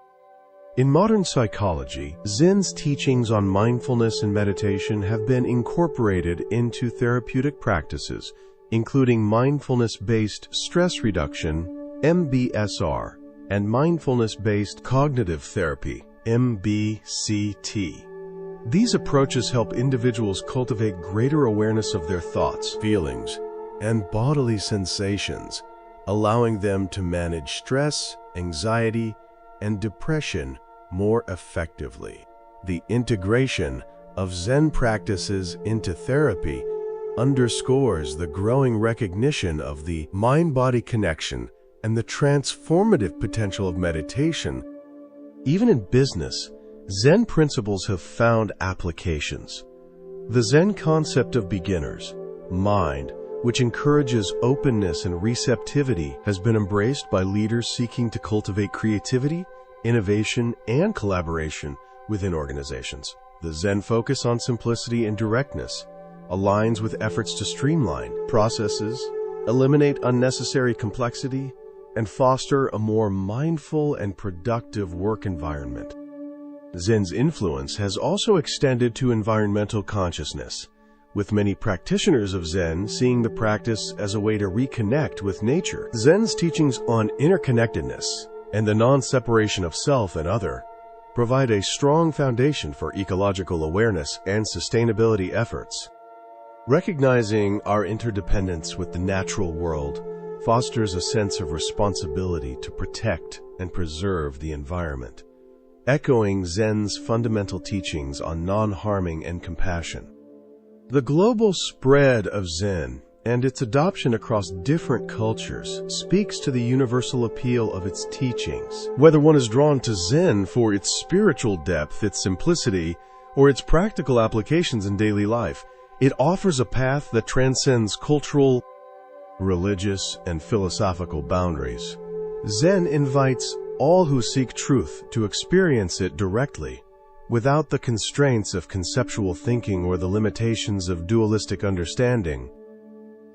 In modern psychology, Zen's teachings on mindfulness and meditation have been incorporated into therapeutic practices, including mindfulness-based stress reduction, MBSR, and mindfulness-based cognitive therapy, MBCT. These approaches help individuals cultivate greater awareness of their thoughts, feelings, and bodily sensations, allowing them to manage stress, anxiety, and depression more effectively. The integration of Zen practices into therapy underscores the growing recognition of the mind-body connection and the transformative potential of meditation. Even in business, Zen principles have found applications. The Zen concept of beginner's mind, which encourages openness and receptivity, has been embraced by leaders seeking to cultivate creativity, innovation, and collaboration within organizations. The Zen focus on simplicity and directness aligns with efforts to streamline processes, eliminate unnecessary complexity, and foster a more mindful and productive work environment. Zen's influence has also extended to environmental consciousness, with many practitioners of Zen seeing the practice as a way to reconnect with nature. Zen's teachings on interconnectedness and the non-separation of self and other provide a strong foundation for ecological awareness and sustainability efforts. Recognizing our interdependence with the natural world fosters a sense of responsibility to protect and preserve the environment, echoing Zen's fundamental teachings on non-harming and compassion. The global spread of Zen and its adoption across different cultures speaks to the universal appeal of its teachings. Whether one is drawn to Zen for its spiritual depth, its simplicity, or its practical applications in daily life, it offers a path that transcends cultural, religious, and philosophical boundaries. Zen invites all who seek truth to experience it directly, without the constraints of conceptual thinking or the limitations of dualistic understanding.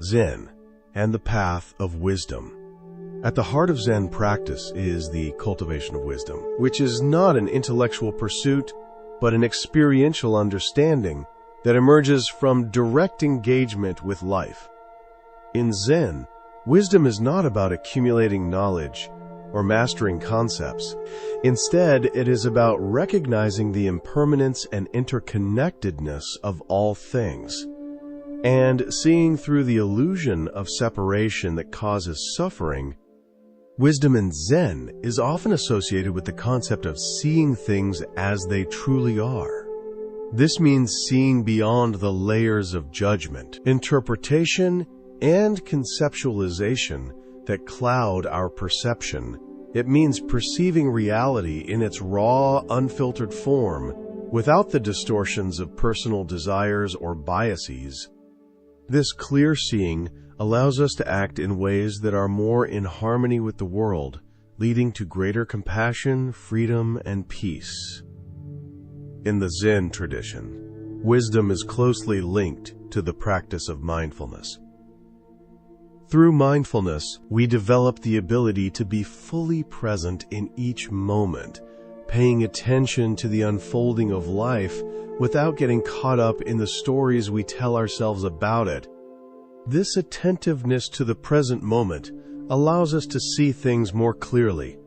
Zen and the path of wisdom. At the heart of Zen practice is the cultivation of wisdom, which is not an intellectual pursuit, but an experiential understanding that emerges from direct engagement with life. In Zen, wisdom is not about accumulating knowledge or mastering concepts. Instead, it is about recognizing the impermanence and interconnectedness of all things, and seeing through the illusion of separation that causes suffering. Wisdom in Zen is often associated with the concept of seeing things as they truly are. This means seeing beyond the layers of judgment, interpretation, and conceptualization that cloud our perception. It means perceiving reality in its raw, unfiltered form, without the distortions of personal desires or biases. This clear seeing allows us to act in ways that are more in harmony with the world, leading to greater compassion, freedom, and peace. In the Zen tradition, wisdom is closely linked to the practice of mindfulness. Through mindfulness, we develop the ability to be fully present in each moment, paying attention to the unfolding of life without getting caught up in the stories we tell ourselves about it. This attentiveness to the present moment allows us to see things more clearly,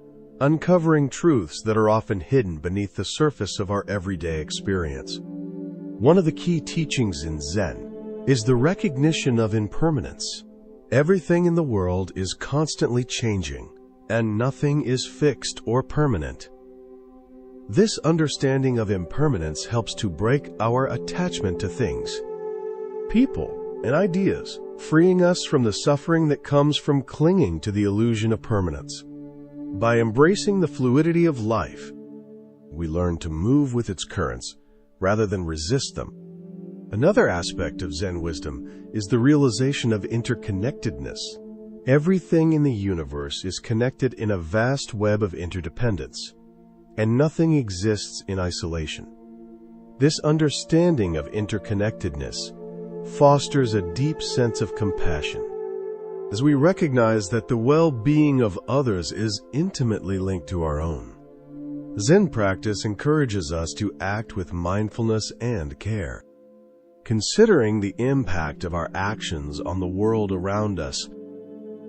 uncovering truths that are often hidden beneath the surface of our everyday experience. One of the key teachings in Zen is the recognition of impermanence. Everything in the world is constantly changing, and nothing is fixed or permanent. This understanding of impermanence helps to break our attachment to things, people, and ideas, freeing us from the suffering that comes from clinging to the illusion of permanence. By embracing the fluidity of life, we learn to move with its currents rather than resist them. Another aspect of Zen wisdom is the realization of interconnectedness. Everything in the universe is connected in a vast web of interdependence, and nothing exists in isolation. This understanding of interconnectedness fosters a deep sense of compassion, as we recognize that the well-being of others is intimately linked to our own. Zen practice encourages us to act with mindfulness and care, considering the impact of our actions on the world around us.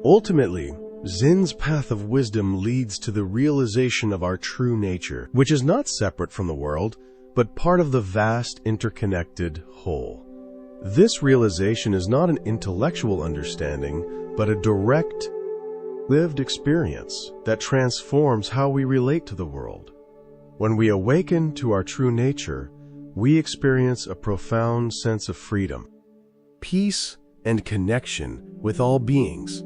Ultimately, Zen's path of wisdom leads to the realization of our true nature, which is not separate from the world, but part of the vast interconnected whole. This realization is not an intellectual understanding, but a direct, lived experience that transforms how we relate to the world. When we awaken to our true nature, we experience a profound sense of freedom, peace, and connection with all beings.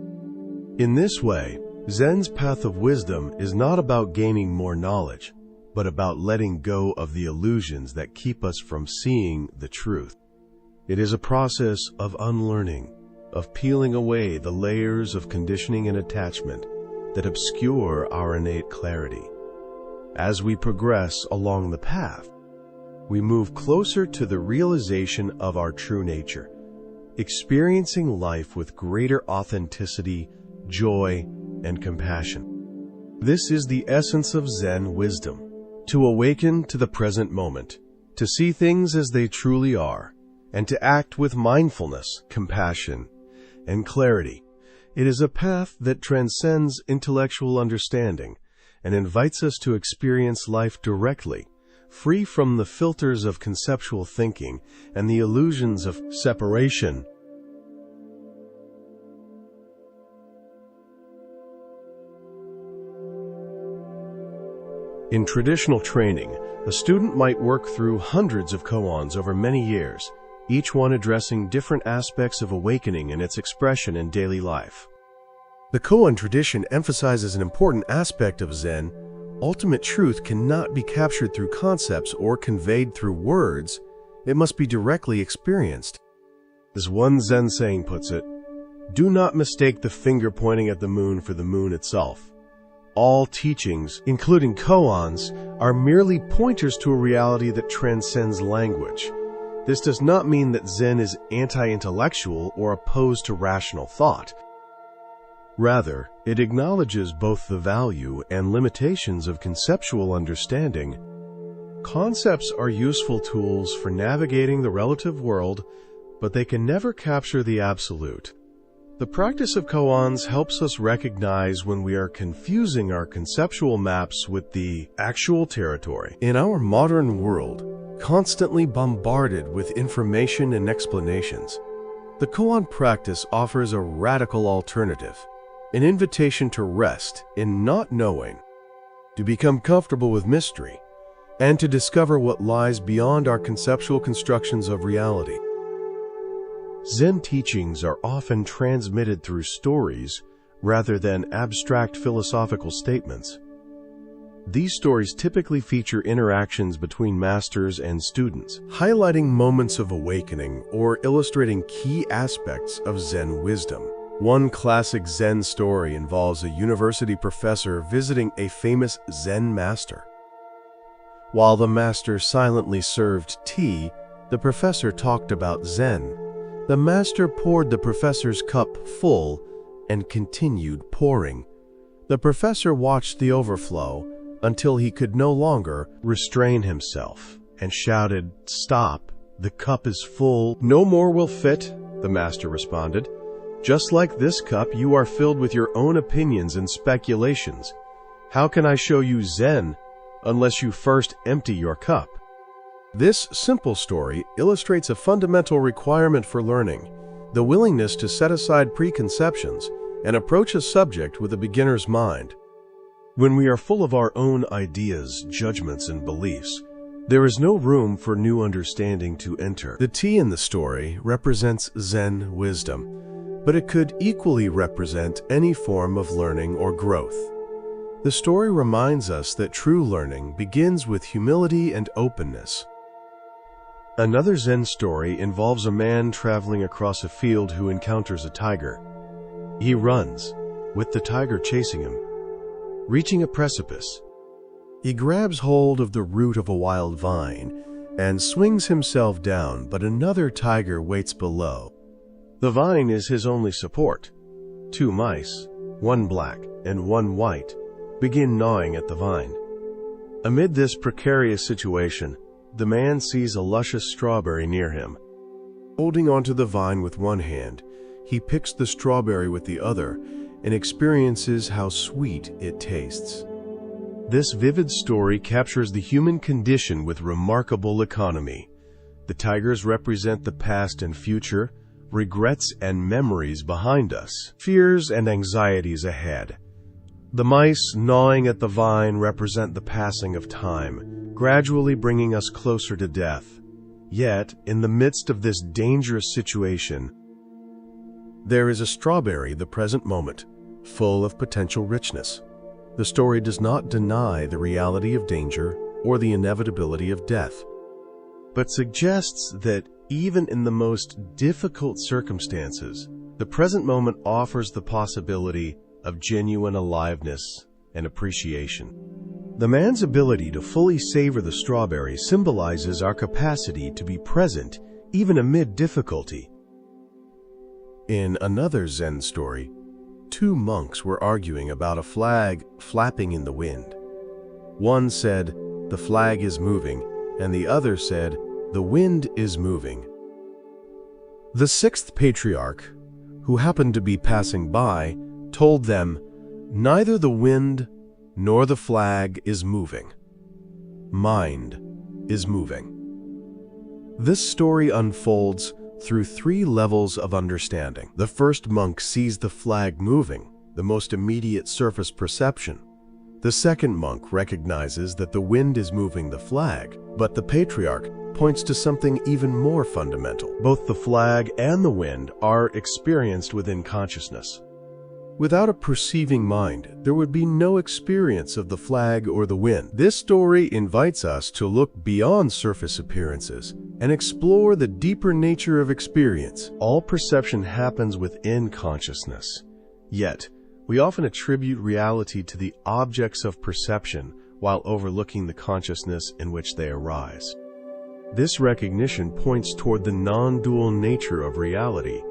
In this way, Zen's path of wisdom is not about gaining more knowledge, but about letting go of the illusions that keep us from seeing the truth. It is a process of unlearning, of peeling away the layers of conditioning and attachment that obscure our innate clarity. As we progress along the path, we move closer to the realization of our true nature, experiencing life with greater authenticity, joy, and compassion. This is the essence of Zen wisdom: to awaken to the present moment, to see things as they truly are, and to act with mindfulness, compassion, and clarity. It is a path that transcends intellectual understanding and invites us to experience life directly, free from the filters of conceptual thinking and the illusions of separation. In traditional training, a student might work through hundreds of koans over many years, each one addressing different aspects of awakening and its expression in daily life. The koan tradition emphasizes an important aspect of Zen. Ultimate truth cannot be captured through concepts or conveyed through words. It must be directly experienced. As one Zen saying puts it, "Do not mistake the finger pointing at the moon for the moon itself." All teachings, including koans, are merely pointers to a reality that transcends language. This does not mean that Zen is anti-intellectual or opposed to rational thought. Rather, it acknowledges both the value and limitations of conceptual understanding. Concepts are useful tools for navigating the relative world, but they can never capture the absolute. The practice of koans helps us recognize when we are confusing our conceptual maps with the actual territory. In our modern world, constantly bombarded with information and explanations, the koan practice offers a radical alternative, an invitation to rest in not knowing, to become comfortable with mystery, and to discover what lies beyond our conceptual constructions of reality. Zen teachings are often transmitted through stories rather than abstract philosophical statements. These stories typically feature interactions between masters and students, highlighting moments of awakening or illustrating key aspects of Zen wisdom. One classic Zen story involves a university professor visiting a famous Zen master. While the master silently served tea, the professor talked about Zen. The master poured the professor's cup full and continued pouring. The professor watched the overflow until he could no longer restrain himself and shouted, "Stop, the cup is full." "No more will fit," the master responded. "Just like this cup, you are filled with your own opinions and speculations. How can I show you Zen unless you first empty your cup?" This simple story illustrates a fundamental requirement for learning: the willingness to set aside preconceptions and approach a subject with a beginner's mind. When we are full of our own ideas, judgments, and beliefs, there is no room for new understanding to enter. The tea in the story represents Zen wisdom, but it could equally represent any form of learning or growth. The story reminds us that true learning begins with humility and openness. Another Zen story involves a man traveling across a field who encounters a tiger. He runs, with the tiger chasing him. Reaching a precipice, he grabs hold of the root of a wild vine and swings himself down, but another tiger waits below. The vine is his only support. Two mice, one black and one white, begin gnawing at the vine. Amid this precarious situation, the man sees a luscious strawberry near him. Holding onto the vine with one hand, he picks the strawberry with the other and experiences how sweet it tastes. This vivid story captures the human condition with remarkable economy. The tigers represent the past and future, regrets and memories behind us, fears and anxieties ahead. The mice gnawing at the vine represent the passing of time, gradually bringing us closer to death. Yet, in the midst of this dangerous situation, there is a strawberry, the present moment, full of potential richness. The story does not deny the reality of danger or the inevitability of death, but suggests that even in the most difficult circumstances, the present moment offers the possibility of genuine aliveness and appreciation. The man's ability to fully savor the strawberry symbolizes our capacity to be present even amid difficulty. In another Zen story, two monks were arguing about a flag flapping in the wind. One said, "The flag is moving," and the other said, "The wind is moving." The sixth patriarch, who happened to be passing by, told them, "Neither the wind nor the flag is moving. Mind is moving." This story unfolds through three levels of understanding. The first monk sees the flag moving, the most immediate surface perception. The second monk recognizes that the wind is moving the flag, but the patriarch points to something even more fundamental. Both the flag and the wind are experienced within consciousness. Without a perceiving mind, there would be no experience of the flag or the wind. This story invites us to look beyond surface appearances and explore the deeper nature of experience. All perception happens within consciousness. Yet, we often attribute reality to the objects of perception while overlooking the consciousness in which they arise. This recognition points toward the non-dual nature of reality,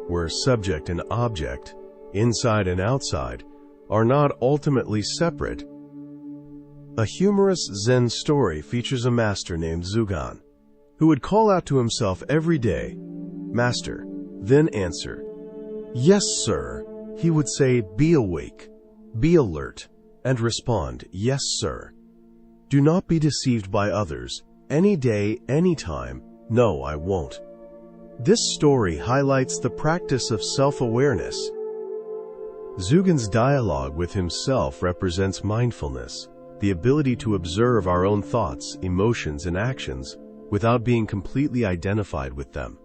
where subject and object, inside and outside, are not ultimately separate. A humorous Zen story features a master named Zugan, who would call out to himself every day, "Master," then answer, "Yes, sir." He would say, "Be awake, be alert," and respond, "Yes, sir." Do not be deceived by others. Any day, any time. No, I won't. This story highlights the practice of self-awareness. Zugan's dialogue with himself represents mindfulness, the ability to observe our own thoughts, emotions, and actions without being completely identified with them.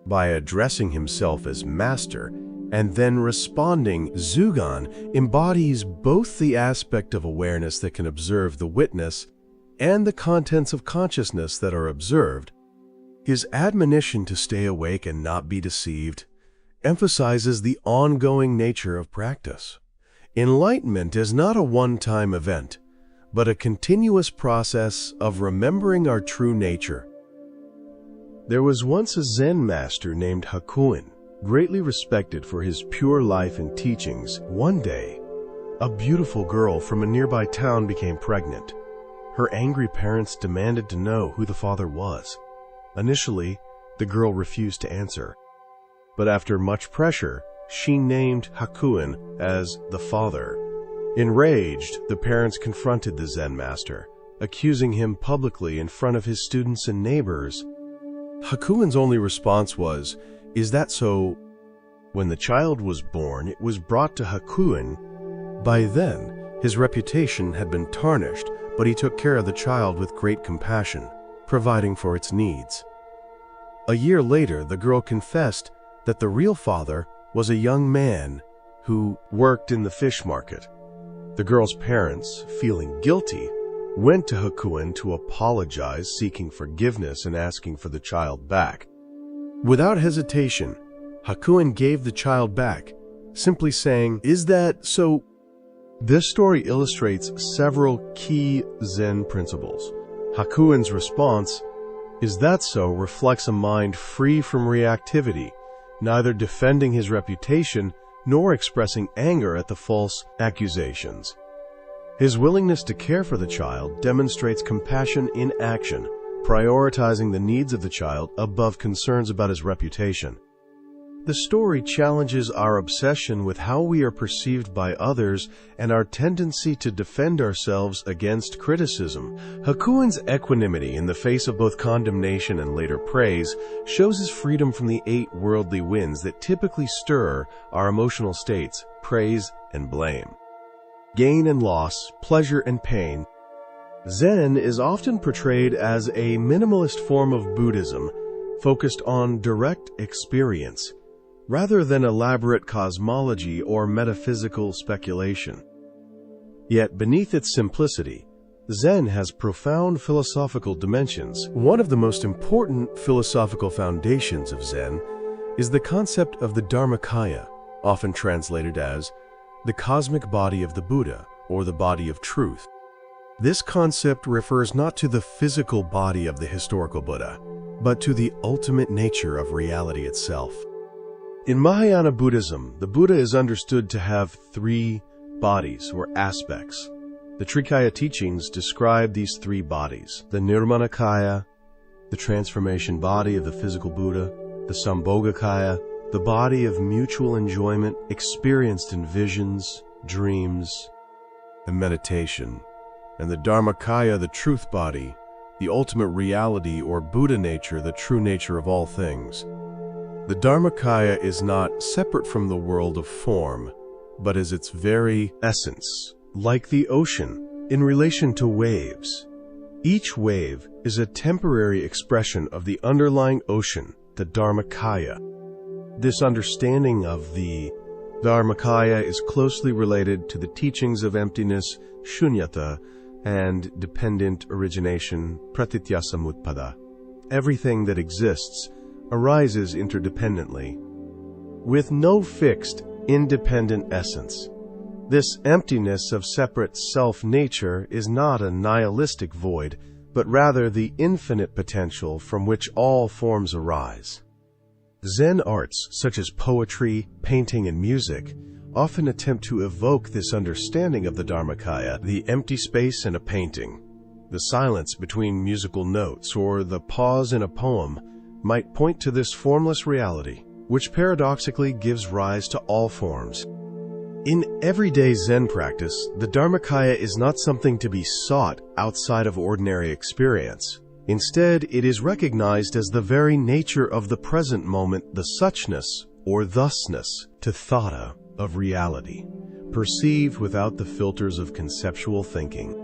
by addressing himself as master and then responding. Zugan embodies both the aspect of awareness that can observe the witness and the contents of consciousness that are observed. His admonition to stay awake and not be deceived emphasizes the ongoing nature of practice. Enlightenment is not a one-time event, but a continuous process of remembering our true nature. There was once a Zen master named Hakuin, greatly respected for his pure life and teachings. One day, a beautiful girl from a nearby town became pregnant. Her angry parents demanded to know who the father was. Initially, the girl refused to answer, but after much pressure, she named Hakuin as the father. Enraged, the parents confronted the Zen master, accusing him publicly in front of his students and neighbors. Hakuin's only response was, "Is that so?" When the child was born, it was brought to Hakuin. By then, his reputation had been tarnished, but he took care of the child with great compassion, providing for its needs. A year later, the girl confessed that the real father was a young man who worked in the fish market. The girl's parents, feeling guilty, went to Hakuin to apologize, seeking forgiveness and asking for the child back. Without hesitation, Hakuin gave the child back, simply saying, "Is that so?" This story illustrates several key Zen principles. Hakuin's response, "Is that so?" reflects a mind free from reactivity, neither defending his reputation nor expressing anger at the false accusations. His willingness to care for the child demonstrates compassion in action, prioritizing the needs of the child above concerns about his reputation. The story challenges our obsession with how we are perceived by others and our tendency to defend ourselves against criticism. Hakuin's equanimity in the face of both condemnation and later praise shows his freedom from the 8 worldly winds that typically stir our emotional states: praise and blame, gain and loss, pleasure and pain. Zen is often portrayed as a minimalist form of Buddhism, focused on direct experience, rather than elaborate cosmology or metaphysical speculation. Yet beneath its simplicity, Zen has profound philosophical dimensions. One of the most important philosophical foundations of Zen is the concept of the Dharmakaya, often translated as the cosmic body of the Buddha or the body of truth. This concept refers not to the physical body of the historical Buddha, but to the ultimate nature of reality itself. In Mahayana Buddhism, the Buddha is understood to have 3 bodies or aspects. The Trikaya teachings describe these 3 bodies: the Nirmanakaya, the transformation body of the physical Buddha; the Sambhogakaya, the body of mutual enjoyment experienced in visions, dreams, and meditation; and the Dharmakaya, the truth body, the ultimate reality or Buddha nature, the true nature of all things. The Dharmakaya is not separate from the world of form, but is its very essence, like the ocean in relation to waves. Each wave is a temporary expression of the underlying ocean, the Dharmakaya. This understanding of the Dharmakaya is closely related to the teachings of emptiness, shunyata, and dependent origination, pratityasamutpada. Everything that exists arises interdependently, with no fixed, independent essence. This emptiness of separate self-nature is not a nihilistic void, but rather the infinite potential from which all forms arise. Zen arts, such as poetry, painting, and music, often attempt to evoke this understanding of the Dharmakaya, the empty space in a painting, the silence between musical notes, or the pause in a poem might point to this formless reality, which paradoxically gives rise to all forms. In everyday Zen practice, the Dharmakaya is not something to be sought outside of ordinary experience. Instead, it is recognized as the very nature of the present moment, the suchness, or thusness, tathata, of reality, perceived without the filters of conceptual thinking.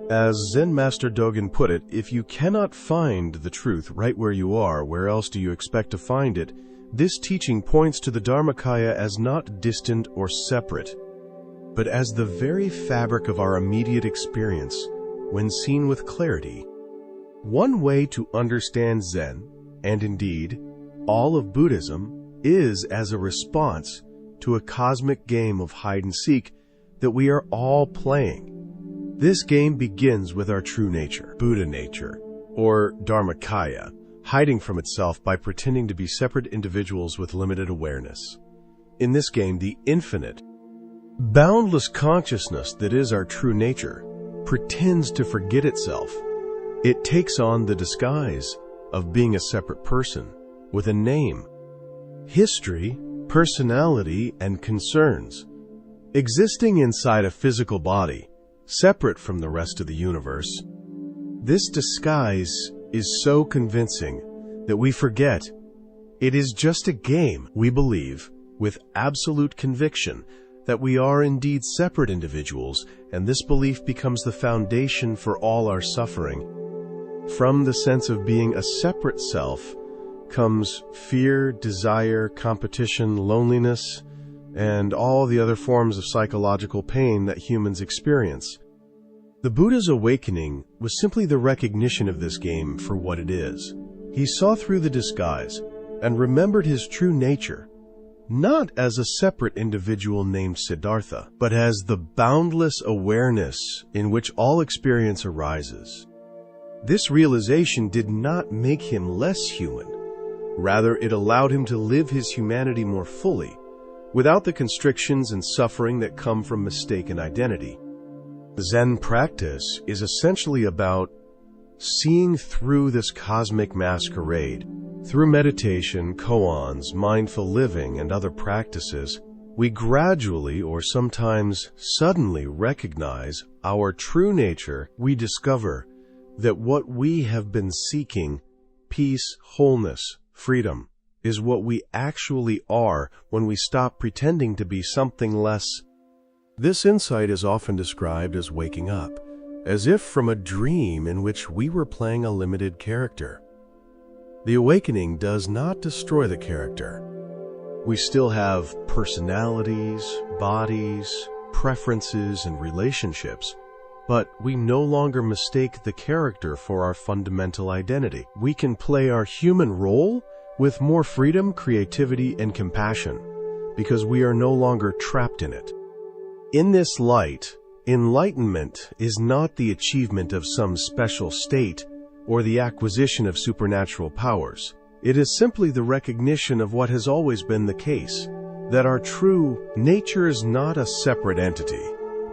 As Zen Master Dogen put it, if you cannot find the truth right where you are, where else do you expect to find it? This teaching points to the Dharmakaya as not distant or separate, but as the very fabric of our immediate experience when seen with clarity. One way to understand Zen, and indeed all of Buddhism, is as a response to a cosmic game of hide-and-seek that we are all playing. This game begins with our true nature, Buddha nature, or Dharmakaya, hiding from itself by pretending to be separate individuals with limited awareness. In this game, the infinite, boundless consciousness that is our true nature pretends to forget itself. It takes on the disguise of being a separate person with a name, history, personality, and concerns, existing inside a physical body, separate from the rest of the universe. This disguise is so convincing that we forget it is just a game. We believe, with absolute conviction, that we are indeed separate individuals, and this belief becomes the foundation for all our suffering. From the sense of being a separate self comes fear, desire, competition, loneliness, and all the other forms of psychological pain that humans experience. The Buddha's awakening was simply the recognition of this game for what it is. He saw through the disguise and remembered his true nature, not as a separate individual named Siddhartha, but as the boundless awareness in which all experience arises. This realization did not make him less human. Rather, it allowed him to live his humanity more fully, without the constrictions and suffering that come from mistaken identity. Zen practice is essentially about seeing through this cosmic masquerade. Through meditation, koans, mindful living, and other practices, we gradually or sometimes suddenly recognize our true nature. We discover that what we have been seeking, peace, wholeness, freedom, is what we actually are when we stop pretending to be something less. This insight is often described as waking up, as if from a dream in which we were playing a limited character. The awakening does not destroy the character. We still have personalities, bodies, preferences, and relationships, but we no longer mistake the character for our fundamental identity. We can play our human role with more freedom, creativity, and compassion, because we are no longer trapped in it. In this light, enlightenment is not the achievement of some special state or the acquisition of supernatural powers. It is simply the recognition of what has always been the case, that our true nature is not a separate entity,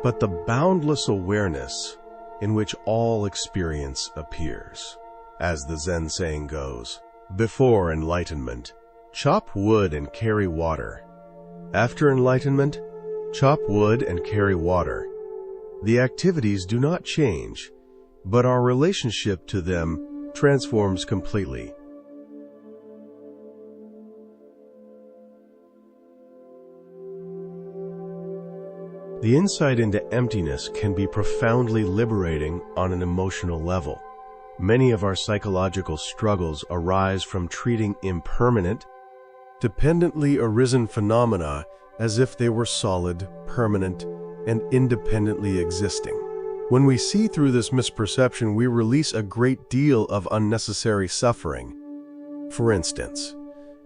but the boundless awareness in which all experience appears. As the Zen saying goes, before enlightenment, chop wood and carry water. After enlightenment, chop wood and carry water. The activities do not change, but our relationship to them transforms completely. The insight into emptiness can be profoundly liberating on an emotional level. Many of our psychological struggles arise from treating impermanent, dependently arisen phenomena as if they were solid, permanent, and independently existing. When we see through this misperception, we release a great deal of unnecessary suffering. For instance,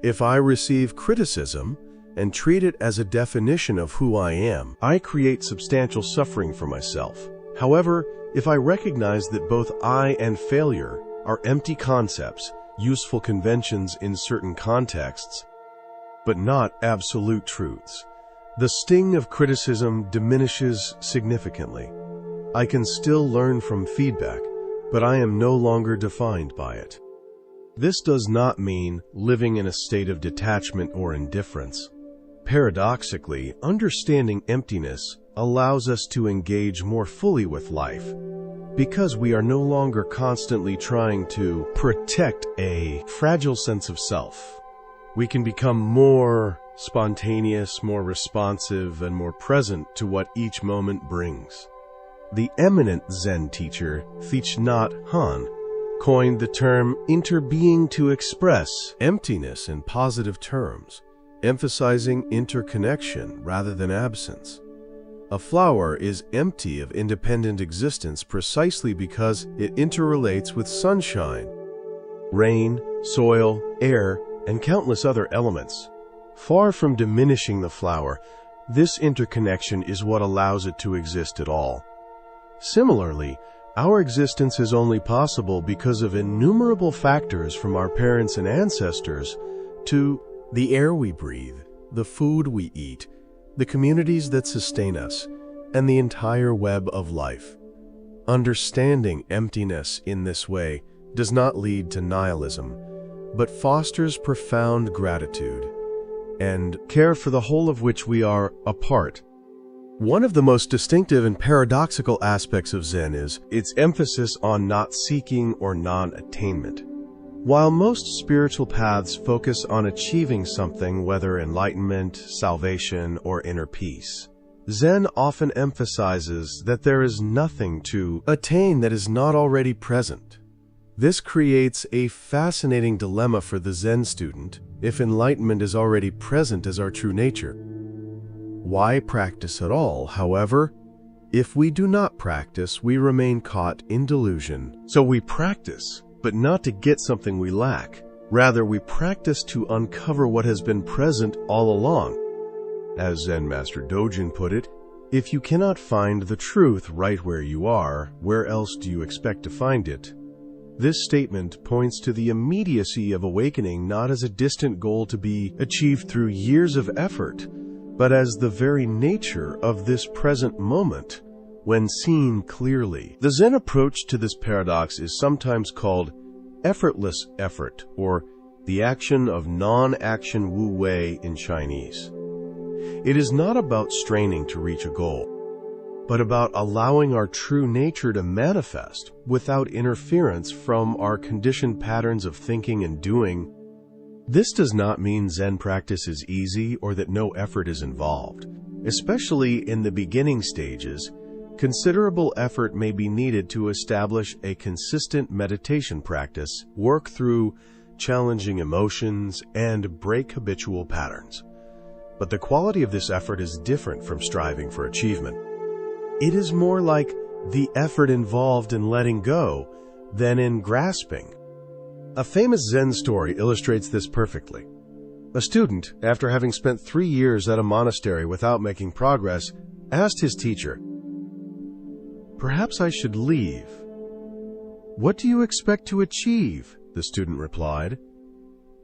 if I receive criticism and treat it as a definition of who I am, I create substantial suffering for myself. However, if I recognize that both I and failure are empty concepts, useful conventions in certain contexts, but not absolute truths, the sting of criticism diminishes significantly. I can still learn from feedback, but I am no longer defined by it. This does not mean living in a state of detachment or indifference. Paradoxically, understanding emptiness allows us to engage more fully with life, because we are no longer constantly trying to protect a fragile sense of self. We can become more spontaneous, more responsive, and more present to what each moment brings. The eminent Zen teacher, Thich Nhat Hanh, coined the term interbeing to express emptiness in positive terms, emphasizing interconnection rather than absence. A flower is empty of independent existence precisely because it interrelates with sunshine, rain, soil, air, and countless other elements. Far from diminishing the flower, this interconnection is what allows it to exist at all. Similarly, our existence is only possible because of innumerable factors from our parents and ancestors to the air we breathe, the food we eat, the communities that sustain us, and the entire web of life. Understanding emptiness in this way does not lead to nihilism, but fosters profound gratitude and care for the whole of which we are a part. One of the most distinctive and paradoxical aspects of Zen is its emphasis on not seeking or non-attainment. While most spiritual paths focus on achieving something, whether enlightenment, salvation, or inner peace, Zen often emphasizes that there is nothing to attain that is not already present. This creates a fascinating dilemma for the Zen student if enlightenment is already present as our true nature. Why practice at all, however? If we do not practice, we remain caught in delusion. So we practice, but not to get something we lack. Rather, we practice to uncover what has been present all along. As Zen Master Dojin put it, if you cannot find the truth right where you are, where else do you expect to find it? This statement points to the immediacy of awakening not as a distant goal to be achieved through years of effort, but as the very nature of this present moment, when seen clearly. The Zen approach to this paradox is sometimes called effortless effort, or the action of non-action Wu Wei in Chinese. It is not about straining to reach a goal, but about allowing our true nature to manifest without interference from our conditioned patterns of thinking and doing. This does not mean Zen practice is easy or that no effort is involved. Especially in the beginning stages, considerable effort may be needed to establish a consistent meditation practice, work through challenging emotions, and break habitual patterns. But the quality of this effort is different from striving for achievement. It is more like the effort involved in letting go than in grasping. A famous Zen story illustrates this perfectly. A student, after having spent 3 years at a monastery without making progress, asked his teacher, "Perhaps I should leave." "What do you expect to achieve?" the student replied.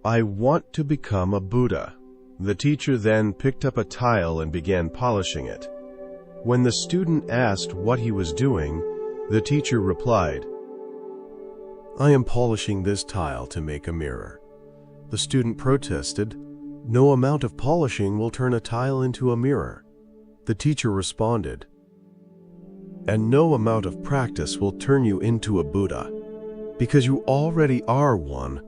"I want to become a Buddha." The teacher then picked up a tile and began polishing it. When the student asked what he was doing, the teacher replied, "I am polishing this tile to make a mirror." The student protested, "No amount of polishing will turn a tile into a mirror." The teacher responded, "And no amount of practice will turn you into a Buddha, because you already are one."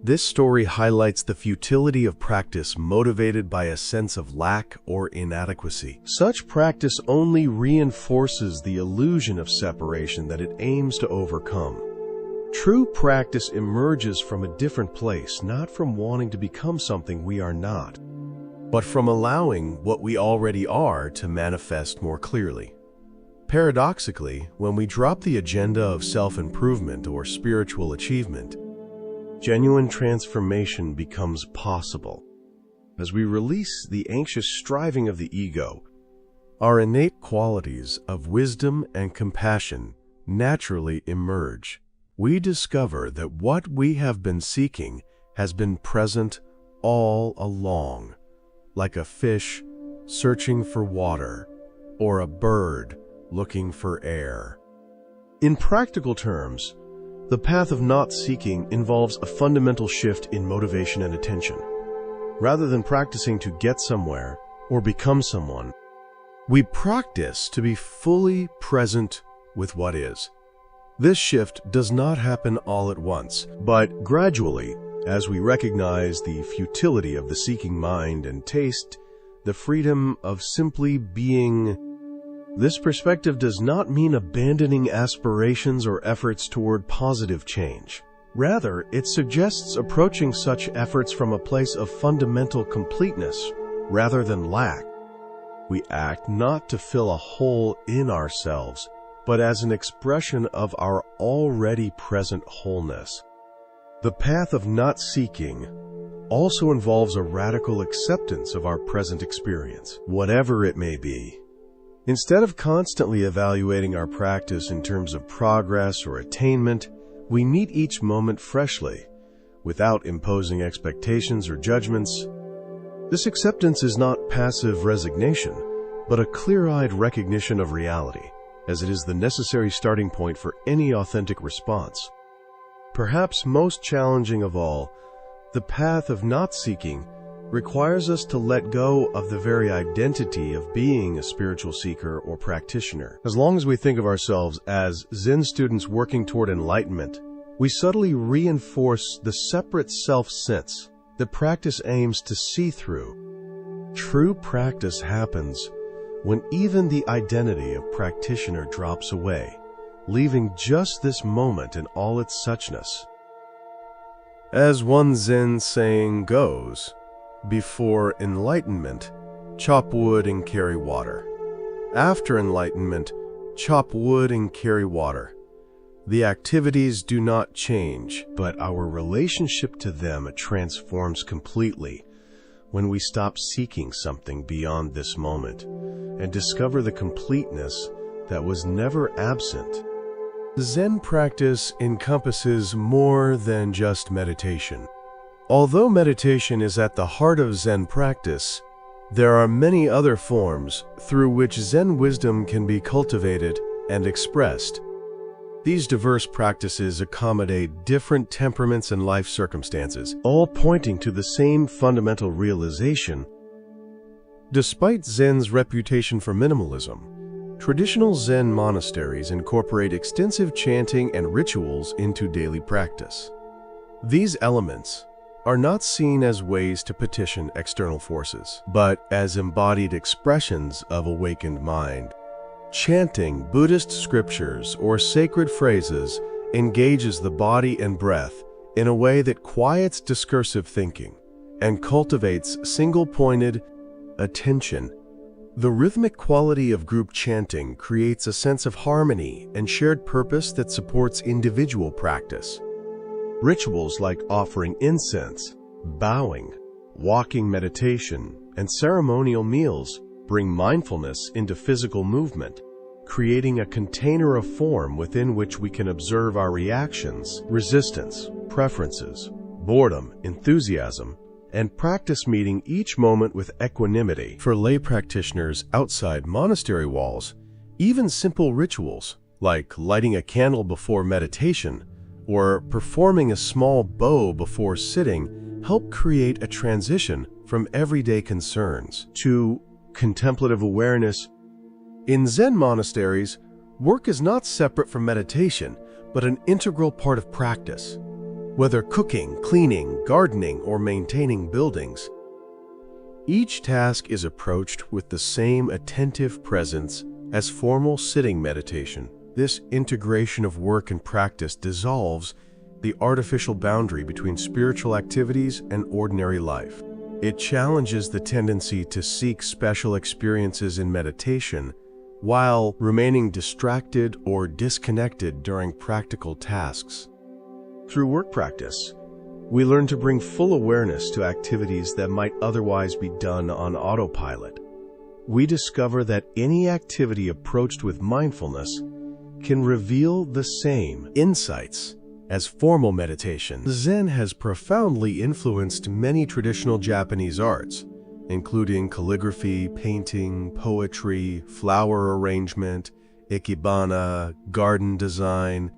This story highlights the futility of practice motivated by a sense of lack or inadequacy. Such practice only reinforces the illusion of separation that it aims to overcome. True practice emerges from a different place, not from wanting to become something we are not, but from allowing what we already are to manifest more clearly. Paradoxically, when we drop the agenda of self-improvement or spiritual achievement, genuine transformation becomes possible. As we release the anxious striving of the ego, our innate qualities of wisdom and compassion naturally emerge. We discover that what we have been seeking has been present all along, like a fish searching for water or a bird looking for air. In practical terms, the path of not seeking involves a fundamental shift in motivation and attention. Rather than practicing to get somewhere or become someone, we practice to be fully present with what is. This shift does not happen all at once, but gradually, as we recognize the futility of the seeking mind and taste the freedom of simply being This perspective does not mean abandoning aspirations or efforts toward positive change. Rather, it suggests approaching such efforts from a place of fundamental completeness rather than lack. We act not to fill a hole in ourselves, but as an expression of our already present wholeness. The path of not seeking also involves a radical acceptance of our present experience, whatever it may be. Instead of constantly evaluating our practice in terms of progress or attainment, we meet each moment freshly, without imposing expectations or judgments. This acceptance is not passive resignation, but a clear-eyed recognition of reality, as it is the necessary starting point for any authentic response. Perhaps most challenging of all, the path of not seeking requires us to let go of the very identity of being a spiritual seeker or practitioner. As long as we think of ourselves as Zen students working toward enlightenment, we subtly reinforce the separate self-sense that practice aims to see through. True practice happens when even the identity of practitioner drops away, leaving just this moment in all its suchness. As one Zen saying goes, before enlightenment, chop wood and carry water. After enlightenment, chop wood and carry water. The activities do not change, but our relationship to them transforms completely when we stop seeking something beyond this moment and discover the completeness that was never absent. Zen practice encompasses more than just meditation. Although meditation is at the heart of Zen practice, there are many other forms through which Zen wisdom can be cultivated and expressed. These diverse practices accommodate different temperaments and life circumstances, all pointing to the same fundamental realization. Despite Zen's reputation for minimalism, traditional Zen monasteries incorporate extensive chanting and rituals into daily practice. These elements are not seen as ways to petition external forces, but as embodied expressions of awakened mind. Chanting Buddhist scriptures or sacred phrases engages the body and breath in a way that quiets discursive thinking and cultivates single-pointed attention. The rhythmic quality of group chanting creates a sense of harmony and shared purpose that supports individual practice. Rituals like offering incense, bowing, walking meditation, and ceremonial meals bring mindfulness into physical movement, creating a container of form within which we can observe our reactions, resistance, preferences, boredom, enthusiasm, and practice meeting each moment with equanimity. For lay practitioners outside monastery walls, even simple rituals like lighting a candle before meditation or performing a small bow before sitting help create a transition from everyday concerns to contemplative awareness. In Zen monasteries, work is not separate from meditation, but an integral part of practice. Whether cooking, cleaning, gardening, or maintaining buildings, each task is approached with the same attentive presence as formal sitting meditation. This integration of work and practice dissolves the artificial boundary between spiritual activities and ordinary life. It challenges the tendency to seek special experiences in meditation while remaining distracted or disconnected during practical tasks. Through work practice, we learn to bring full awareness to activities that might otherwise be done on autopilot. We discover that any activity approached with mindfulness can reveal the same insights as formal meditation. Zen has profoundly influenced many traditional Japanese arts, including calligraphy, painting, poetry, flower arrangement, ikebana, garden design,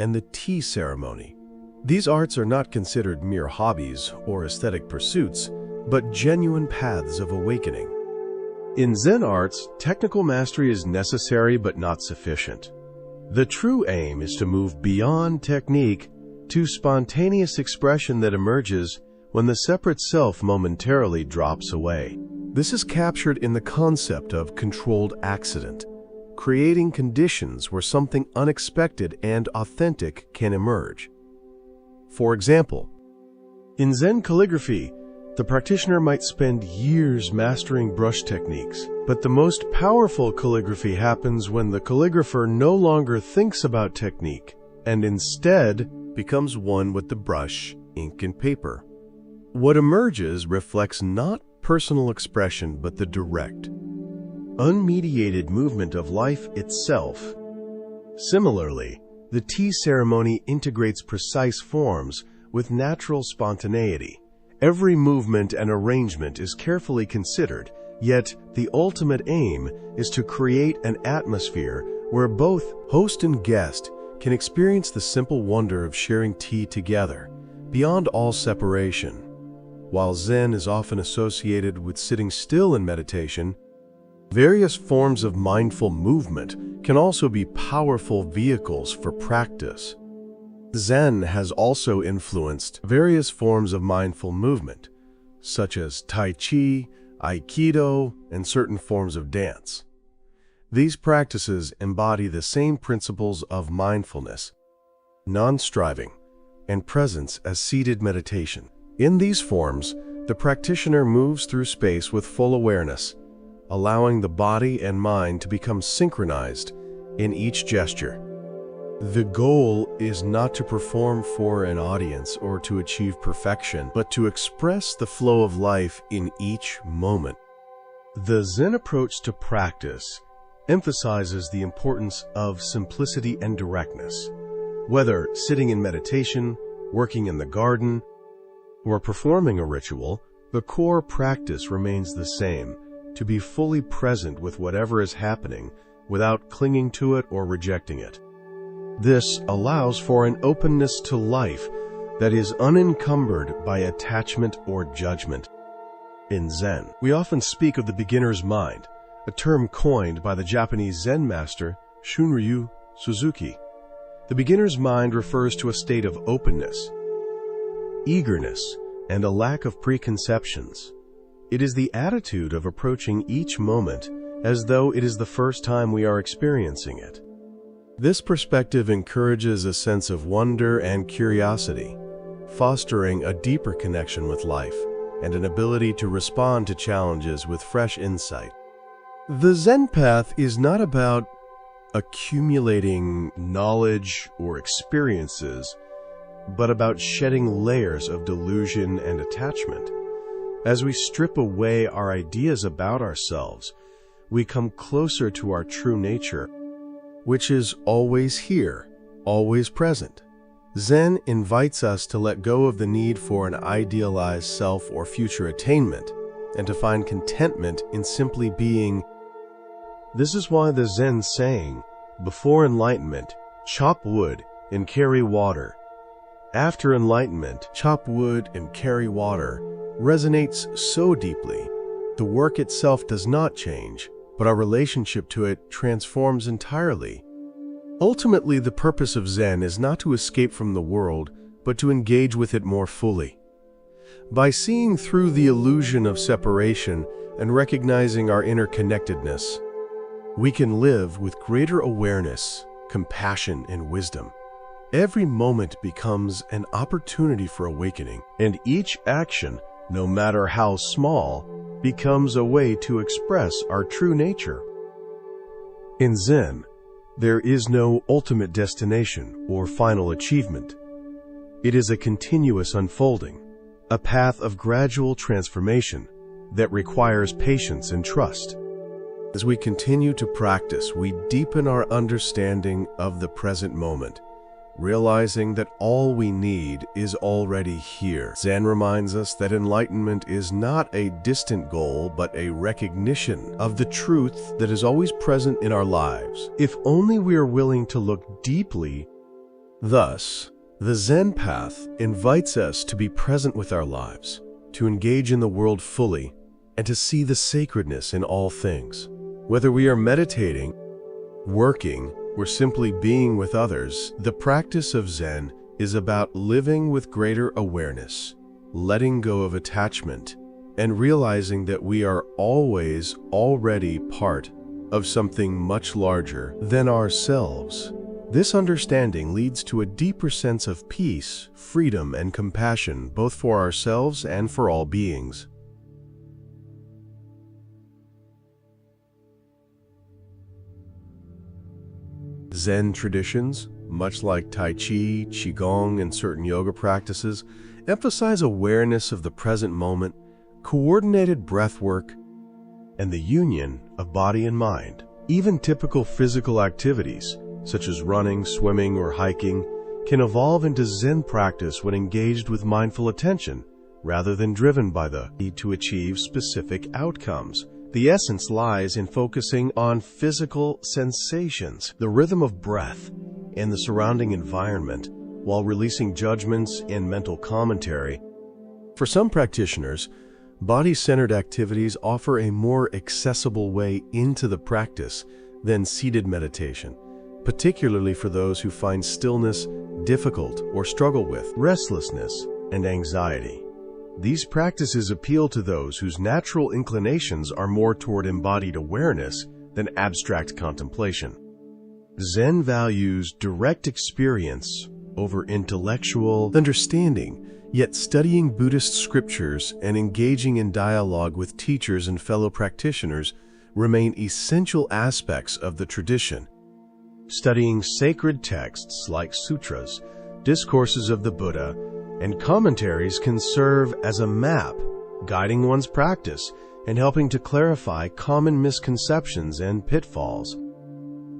and the tea ceremony. These arts are not considered mere hobbies or aesthetic pursuits, but genuine paths of awakening. In Zen arts, technical mastery is necessary but not sufficient. The true aim is to move beyond technique to spontaneous expression that emerges when the separate self momentarily drops away. This is captured in the concept of controlled accident, creating conditions where something unexpected and authentic can emerge. For example, in Zen calligraphy, the practitioner might spend years mastering brush techniques, but the most powerful calligraphy happens when the calligrapher no longer thinks about technique and instead becomes one with the brush, ink, and paper. What emerges reflects not personal expression but the direct, unmediated movement of life itself. Similarly, the tea ceremony integrates precise forms with natural spontaneity. Every movement and arrangement is carefully considered, yet the ultimate aim is to create an atmosphere where both host and guest can experience the simple wonder of sharing tea together, beyond all separation. While Zen is often associated with sitting still in meditation, various forms of mindful movement can also be powerful vehicles for practice. Zen has also influenced various forms of mindful movement, such as Tai Chi, Aikido, and certain forms of dance. These practices embody the same principles of mindfulness, non-striving, and presence as seated meditation. In these forms, the practitioner moves through space with full awareness, allowing the body and mind to become synchronized in each gesture. The goal is not to perform for an audience or to achieve perfection, but to express the flow of life in each moment. The Zen approach to practice emphasizes the importance of simplicity and directness. Whether sitting in meditation, working in the garden, or performing a ritual, the core practice remains the same: to be fully present with whatever is happening without clinging to it or rejecting it. This allows for an openness to life that is unencumbered by attachment or judgment. In Zen, we often speak of the beginner's mind, a term coined by the Japanese Zen master Shunryu Suzuki. The beginner's mind refers to a state of openness, eagerness, and a lack of preconceptions. It is the attitude of approaching each moment as though it is the first time we are experiencing it. This perspective encourages a sense of wonder and curiosity, fostering a deeper connection with life and an ability to respond to challenges with fresh insight. The Zen path is not about accumulating knowledge or experiences, but about shedding layers of delusion and attachment. As we strip away our ideas about ourselves, we come closer to our true nature, which is always here, always present. Zen invites us to let go of the need for an idealized self or future attainment, and to find contentment in simply being. This is why the Zen saying, before enlightenment, chop wood and carry water. After enlightenment, chop wood and carry water, resonates so deeply. The work itself does not change, but our relationship to it transforms entirely. Ultimately, the purpose of Zen is not to escape from the world, but to engage with it more fully. By seeing through the illusion of separation and recognizing our interconnectedness, we can live with greater awareness, compassion, and wisdom. Every moment becomes an opportunity for awakening, and each action, no matter how small, becomes a way to express our true nature. In Zen, there is no ultimate destination or final achievement. It is a continuous unfolding, a path of gradual transformation that requires patience and trust. As we continue to practice, we deepen our understanding of the present moment, realizing that all we need is already here. Zen reminds us that enlightenment is not a distant goal, but a recognition of the truth that is always present in our lives, if only we are willing to look deeply. Thus, the Zen path invites us to be present with our lives, to engage in the world fully, and to see the sacredness in all things. Whether we are meditating, working, or simply being with others, the practice of Zen is about living with greater awareness, letting go of attachment, and realizing that we are always already part of something much larger than ourselves. This understanding leads to a deeper sense of peace, freedom, and compassion, both for ourselves and for all beings. Zen traditions, much like Tai Chi, Qigong, and certain yoga practices, emphasize awareness of the present moment, coordinated breath work, and the union of body and mind. Even typical physical activities, such as running, swimming, or hiking, can evolve into Zen practice when engaged with mindful attention, rather than driven by the need to achieve specific outcomes. The essence lies in focusing on physical sensations, the rhythm of breath, and the surrounding environment, while releasing judgments and mental commentary. For some practitioners, body-centered activities offer a more accessible way into the practice than seated meditation, particularly for those who find stillness difficult or struggle with restlessness and anxiety. These practices appeal to those whose natural inclinations are more toward embodied awareness than abstract contemplation. Zen values direct experience over intellectual understanding, yet studying Buddhist scriptures and engaging in dialogue with teachers and fellow practitioners remain essential aspects of the tradition. Studying sacred texts like sutras, discourses of the Buddha, and commentaries can serve as a map, guiding one's practice and helping to clarify common misconceptions and pitfalls.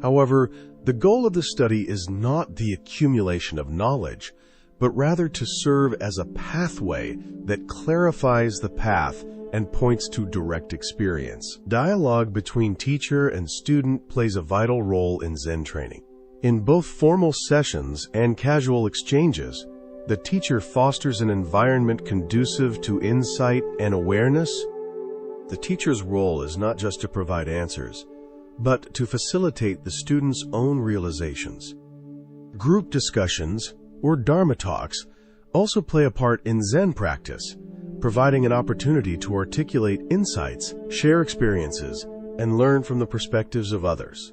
However, the goal of the study is not the accumulation of knowledge, but rather to serve as a pathway that clarifies the path and points to direct experience. Dialogue between teacher and student plays a vital role in Zen training. In both formal sessions and casual exchanges, the teacher fosters an environment conducive to insight and awareness. The teacher's role is not just to provide answers, but to facilitate the student's own realizations. Group discussions, or Dharma talks, also play a part in Zen practice, providing an opportunity to articulate insights, share experiences, and learn from the perspectives of others.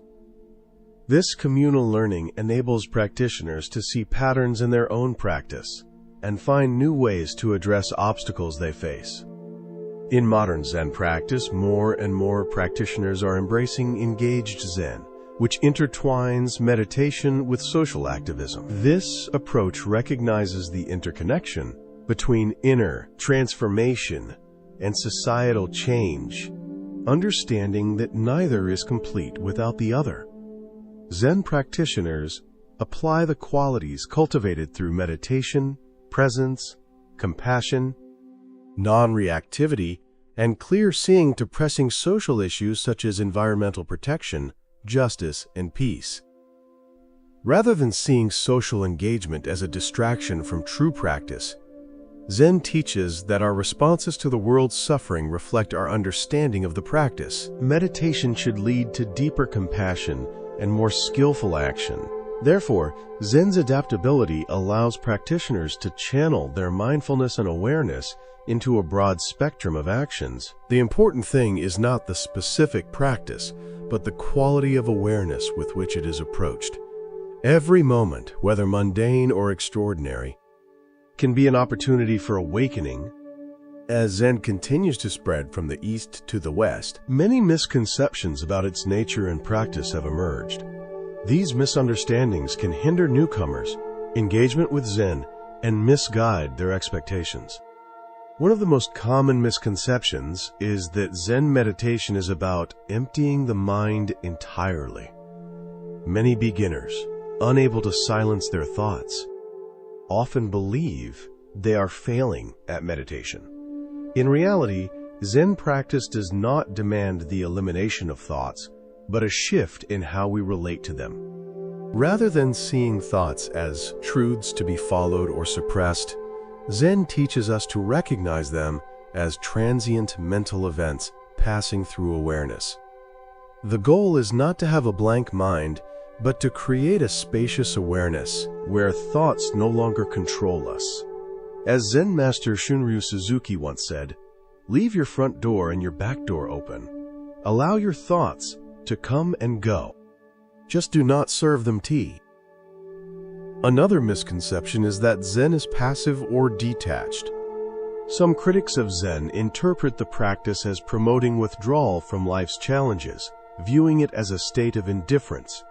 This communal learning enables practitioners to see patterns in their own practice and find new ways to address obstacles they face. In modern Zen practice, more and more practitioners are embracing engaged Zen, which intertwines meditation with social activism. This approach recognizes the interconnection between inner transformation and societal change, understanding that neither is complete without the other. Zen practitioners apply the qualities cultivated through meditation, presence, compassion, non-reactivity, and clear seeing to pressing social issues such as environmental protection, justice, and peace. Rather than seeing social engagement as a distraction from true practice, Zen teaches that our responses to the world's suffering reflect our understanding of the practice. Meditation should lead to deeper compassion and more skillful action. Therefore, Zen's adaptability allows practitioners to channel their mindfulness and awareness into a broad spectrum of actions. The important thing is not the specific practice, but the quality of awareness with which it is approached. Every moment, whether mundane or extraordinary, can be an opportunity for awakening. As Zen continues to spread from the East to the West, many misconceptions about its nature and practice have emerged. These misunderstandings can hinder newcomers' engagement with Zen and misguide their expectations. One of the most common misconceptions is that Zen meditation is about emptying the mind entirely. Many beginners, unable to silence their thoughts, often believe they are failing at meditation. In reality, Zen practice does not demand the elimination of thoughts, but a shift in how we relate to them. Rather than seeing thoughts as truths to be followed or suppressed, Zen teaches us to recognize them as transient mental events passing through awareness. The goal is not to have a blank mind, but to create a spacious awareness where thoughts no longer control us. As Zen master Shunryu Suzuki once said, "Leave your front door and your back door open. Allow your thoughts to come and go. Just do not serve them tea. Another misconception is that Zen is passive or detached. Some critics of Zen interpret the practice as promoting withdrawal from life's challenges, viewing it as a state of indifference.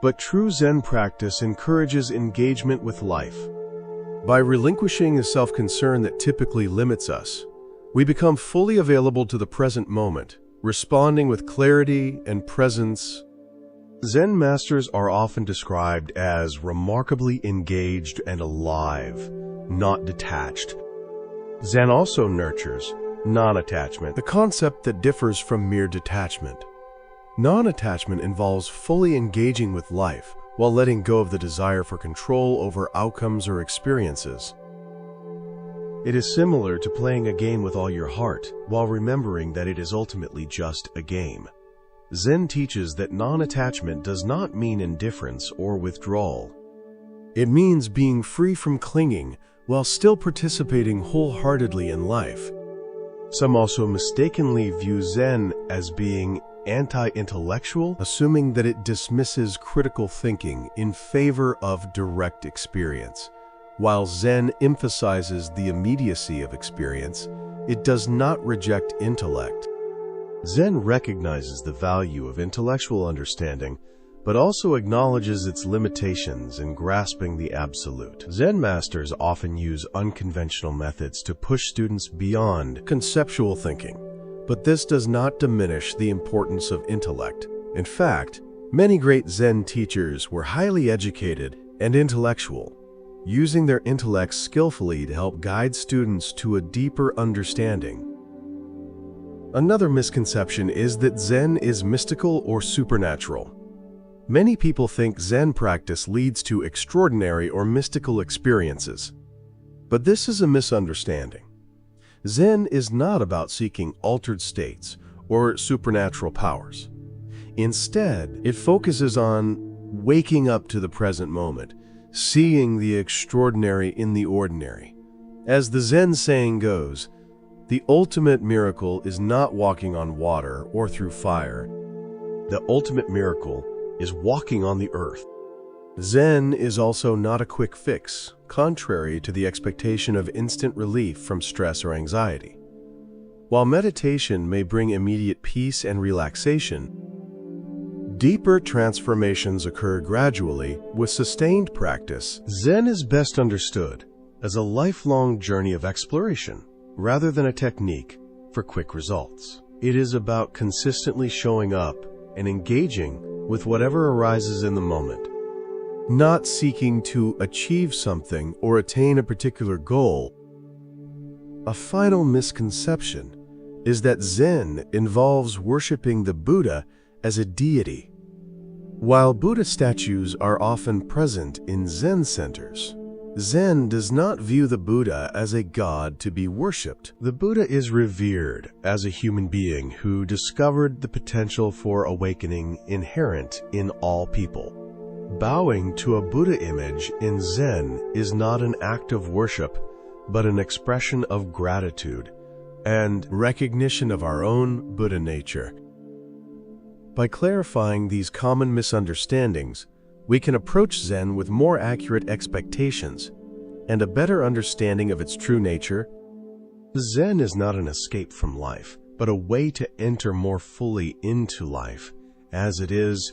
But true Zen practice encourages engagement with life. By relinquishing the self-concern that typically limits us, we become fully available to the present moment, responding with clarity and presence. Zen masters are often described as remarkably engaged and alive, not detached. Zen also nurtures non-attachment, the concept that differs from mere detachment. Non-attachment involves fully engaging with life while letting go of the desire for control over outcomes or experiences. It is similar to playing a game with all your heart, while remembering that it is ultimately just a game. Zen teaches that non-attachment does not mean indifference or withdrawal. It means being free from clinging while still participating wholeheartedly in life. Some also mistakenly view Zen as being anti-intellectual, assuming that it dismisses critical thinking in favor of direct experience. While Zen emphasizes the immediacy of experience, it does not reject intellect. Zen recognizes the value of intellectual understanding, but also acknowledges its limitations in grasping the absolute. Zen masters often use unconventional methods to push students beyond conceptual thinking, but this does not diminish the importance of intellect. In fact, many great Zen teachers were highly educated and intellectual, using their intellect skillfully to help guide students to a deeper understanding. Another misconception is that Zen is mystical or supernatural. Many people think Zen practice leads to extraordinary or mystical experiences. But this is a misunderstanding. Zen is not about seeking altered states or supernatural powers. Instead, it focuses on waking up to the present moment, seeing the extraordinary in the ordinary. As the Zen saying goes, the ultimate miracle is not walking on water or through fire. The ultimate miracle is walking on the earth. Zen is also not a quick fix, contrary to the expectation of instant relief from stress or anxiety. While meditation may bring immediate peace and relaxation, deeper transformations occur gradually with sustained practice. Zen is best understood as a lifelong journey of exploration, rather than a technique for quick results. It is about consistently showing up and engaging with whatever arises in the moment, not seeking to achieve something or attain a particular goal. A final misconception is that Zen involves worshiping the Buddha as a deity. While Buddha statues are often present in Zen centers, Zen does not view the Buddha as a god to be worshipped. The Buddha is revered as a human being who discovered the potential for awakening inherent in all people. Bowing to a Buddha image in Zen is not an act of worship, but an expression of gratitude and recognition of our own Buddha nature. By clarifying these common misunderstandings, we can approach Zen with more accurate expectations and a better understanding of its true nature. Zen is not an escape from life, but a way to enter more fully into life as it is.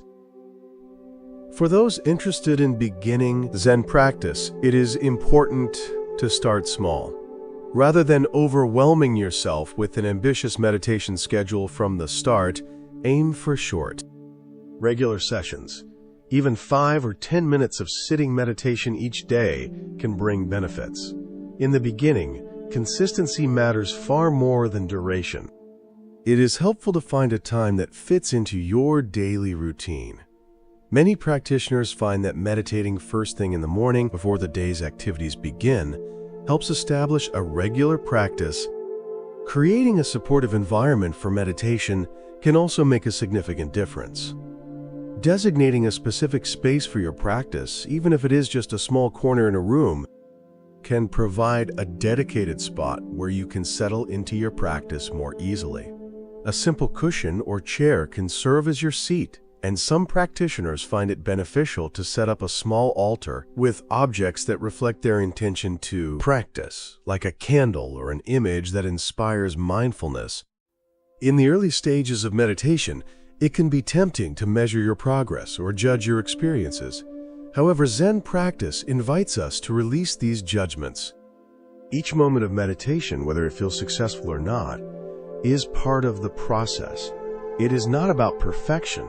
For those interested in beginning Zen practice, it is important to start small. Rather than overwhelming yourself with an ambitious meditation schedule from the start, aim for short, regular sessions. Even 5 or 10 minutes of sitting meditation each day can bring benefits. In the beginning, consistency matters far more than duration. It is helpful to find a time that fits into your daily routine. Many practitioners find that meditating first thing in the morning before the day's activities begin helps establish a regular practice. Creating a supportive environment for meditation can also make a significant difference. Designating a specific space for your practice, even if it is just a small corner in a room, can provide a dedicated spot where you can settle into your practice more easily. A simple cushion or chair can serve as your seat, and some practitioners find it beneficial to set up a small altar with objects that reflect their intention to practice, like a candle or an image that inspires mindfulness. In the early stages of meditation, it can be tempting to measure your progress or judge your experiences. However, Zen practice invites us to release these judgments. Each moment of meditation, whether it feels successful or not, is part of the process. It is not about perfection,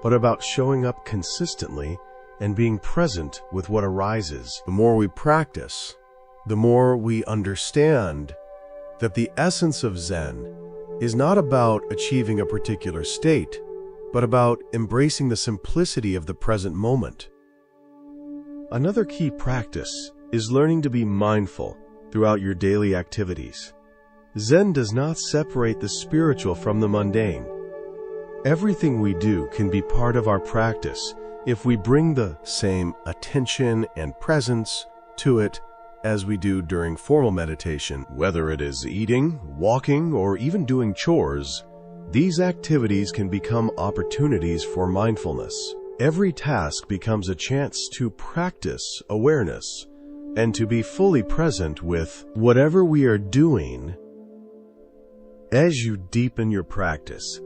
but about showing up consistently and being present with what arises. The more we practice, the more we understand that the essence of Zen is not about achieving a particular state, but about embracing the simplicity of the present moment. Another key practice is learning to be mindful throughout your daily activities. Zen does not separate the spiritual from the mundane. Everything we do can be part of our practice if we bring the same attention and presence to it as we do during formal meditation. Whether it is eating, walking, or even doing chores, these activities can become opportunities for mindfulness. Every task becomes a chance to practice awareness and to be fully present with whatever we are doing. As you deepen your practice,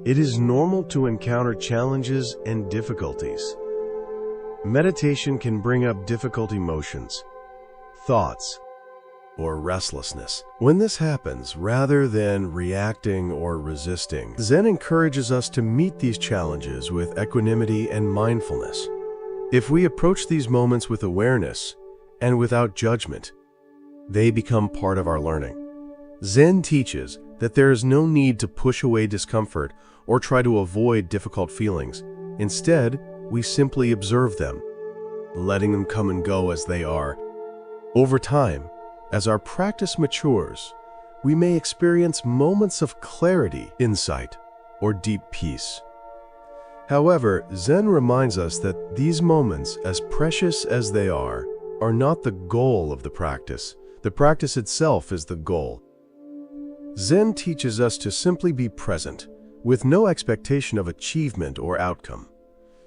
it is normal to encounter challenges and difficulties. Meditation can bring up difficult emotions, thoughts, or restlessness. When this happens, rather than reacting or resisting, Zen encourages us to meet these challenges with equanimity and mindfulness. If we approach these moments with awareness and without judgment, they become part of our learning. Zen teaches that there is no need to push away discomfort or try to avoid difficult feelings. Instead, we simply observe them, letting them come and go as they are. Over time, as our practice matures, we may experience moments of clarity, insight, or deep peace. However, Zen reminds us that these moments, as precious as they are not the goal of the practice. The practice itself is the goal. Zen teaches us to simply be present, with no expectation of achievement or outcome.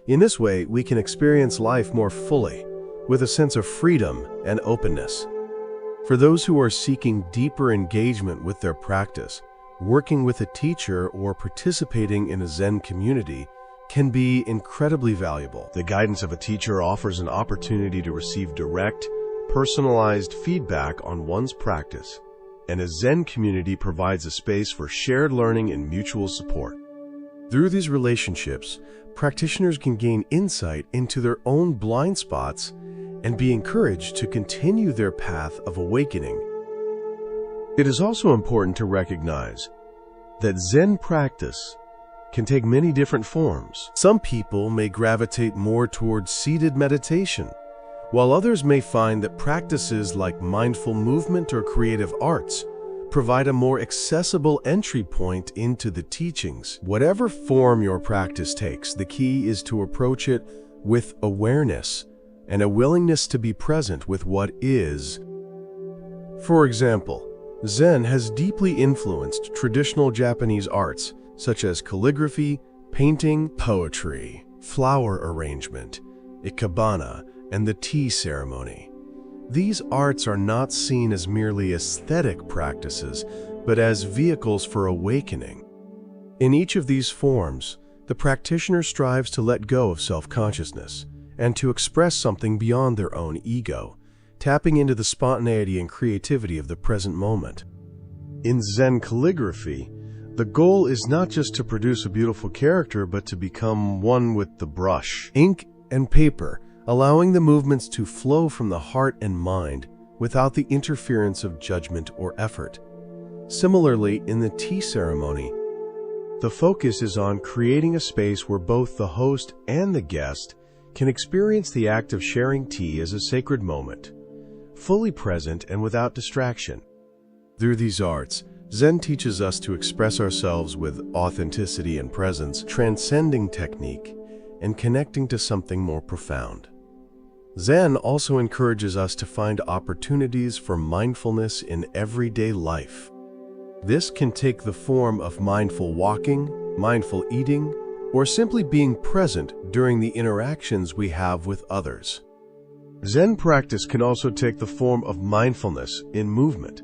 In this way, we can experience life more fully, with a sense of freedom and openness. For those who are seeking deeper engagement with their practice, working with a teacher or participating in a Zen community can be incredibly valuable. The guidance of a teacher offers an opportunity to receive direct, personalized feedback on one's practice, and a Zen community provides a space for shared learning and mutual support. Through these relationships, practitioners can gain insight into their own blind spots and be encouraged to continue their path of awakening. It is also important to recognize that Zen practice can take many different forms. Some people may gravitate more towards seated meditation, while others may find that practices like mindful movement or creative arts provide a more accessible entry point into the teachings. Whatever form your practice takes, the key is to approach it with awareness and a willingness to be present with what is. For example, Zen has deeply influenced traditional Japanese arts such as calligraphy, painting, poetry, flower arrangement, ikebana, and the tea ceremony. These arts are not seen as merely aesthetic practices, but as vehicles for awakening. In each of these forms, the practitioner strives to let go of self-consciousness and to express something beyond their own ego, tapping into the spontaneity and creativity of the present moment. In Zen calligraphy, the goal is not just to produce a beautiful character, but to become one with the brush, ink, and paper, allowing the movements to flow from the heart and mind without the interference of judgment or effort. Similarly, in the tea ceremony, the focus is on creating a space where both the host and the guest can experience the act of sharing tea as a sacred moment, fully present and without distraction. Through these arts, Zen teaches us to express ourselves with authenticity and presence, transcending technique and connecting to something more profound. Zen also encourages us to find opportunities for mindfulness in everyday life. This can take the form of mindful walking, mindful eating, or simply being present during the interactions we have with others. Zen practice can also take the form of mindfulness in movement,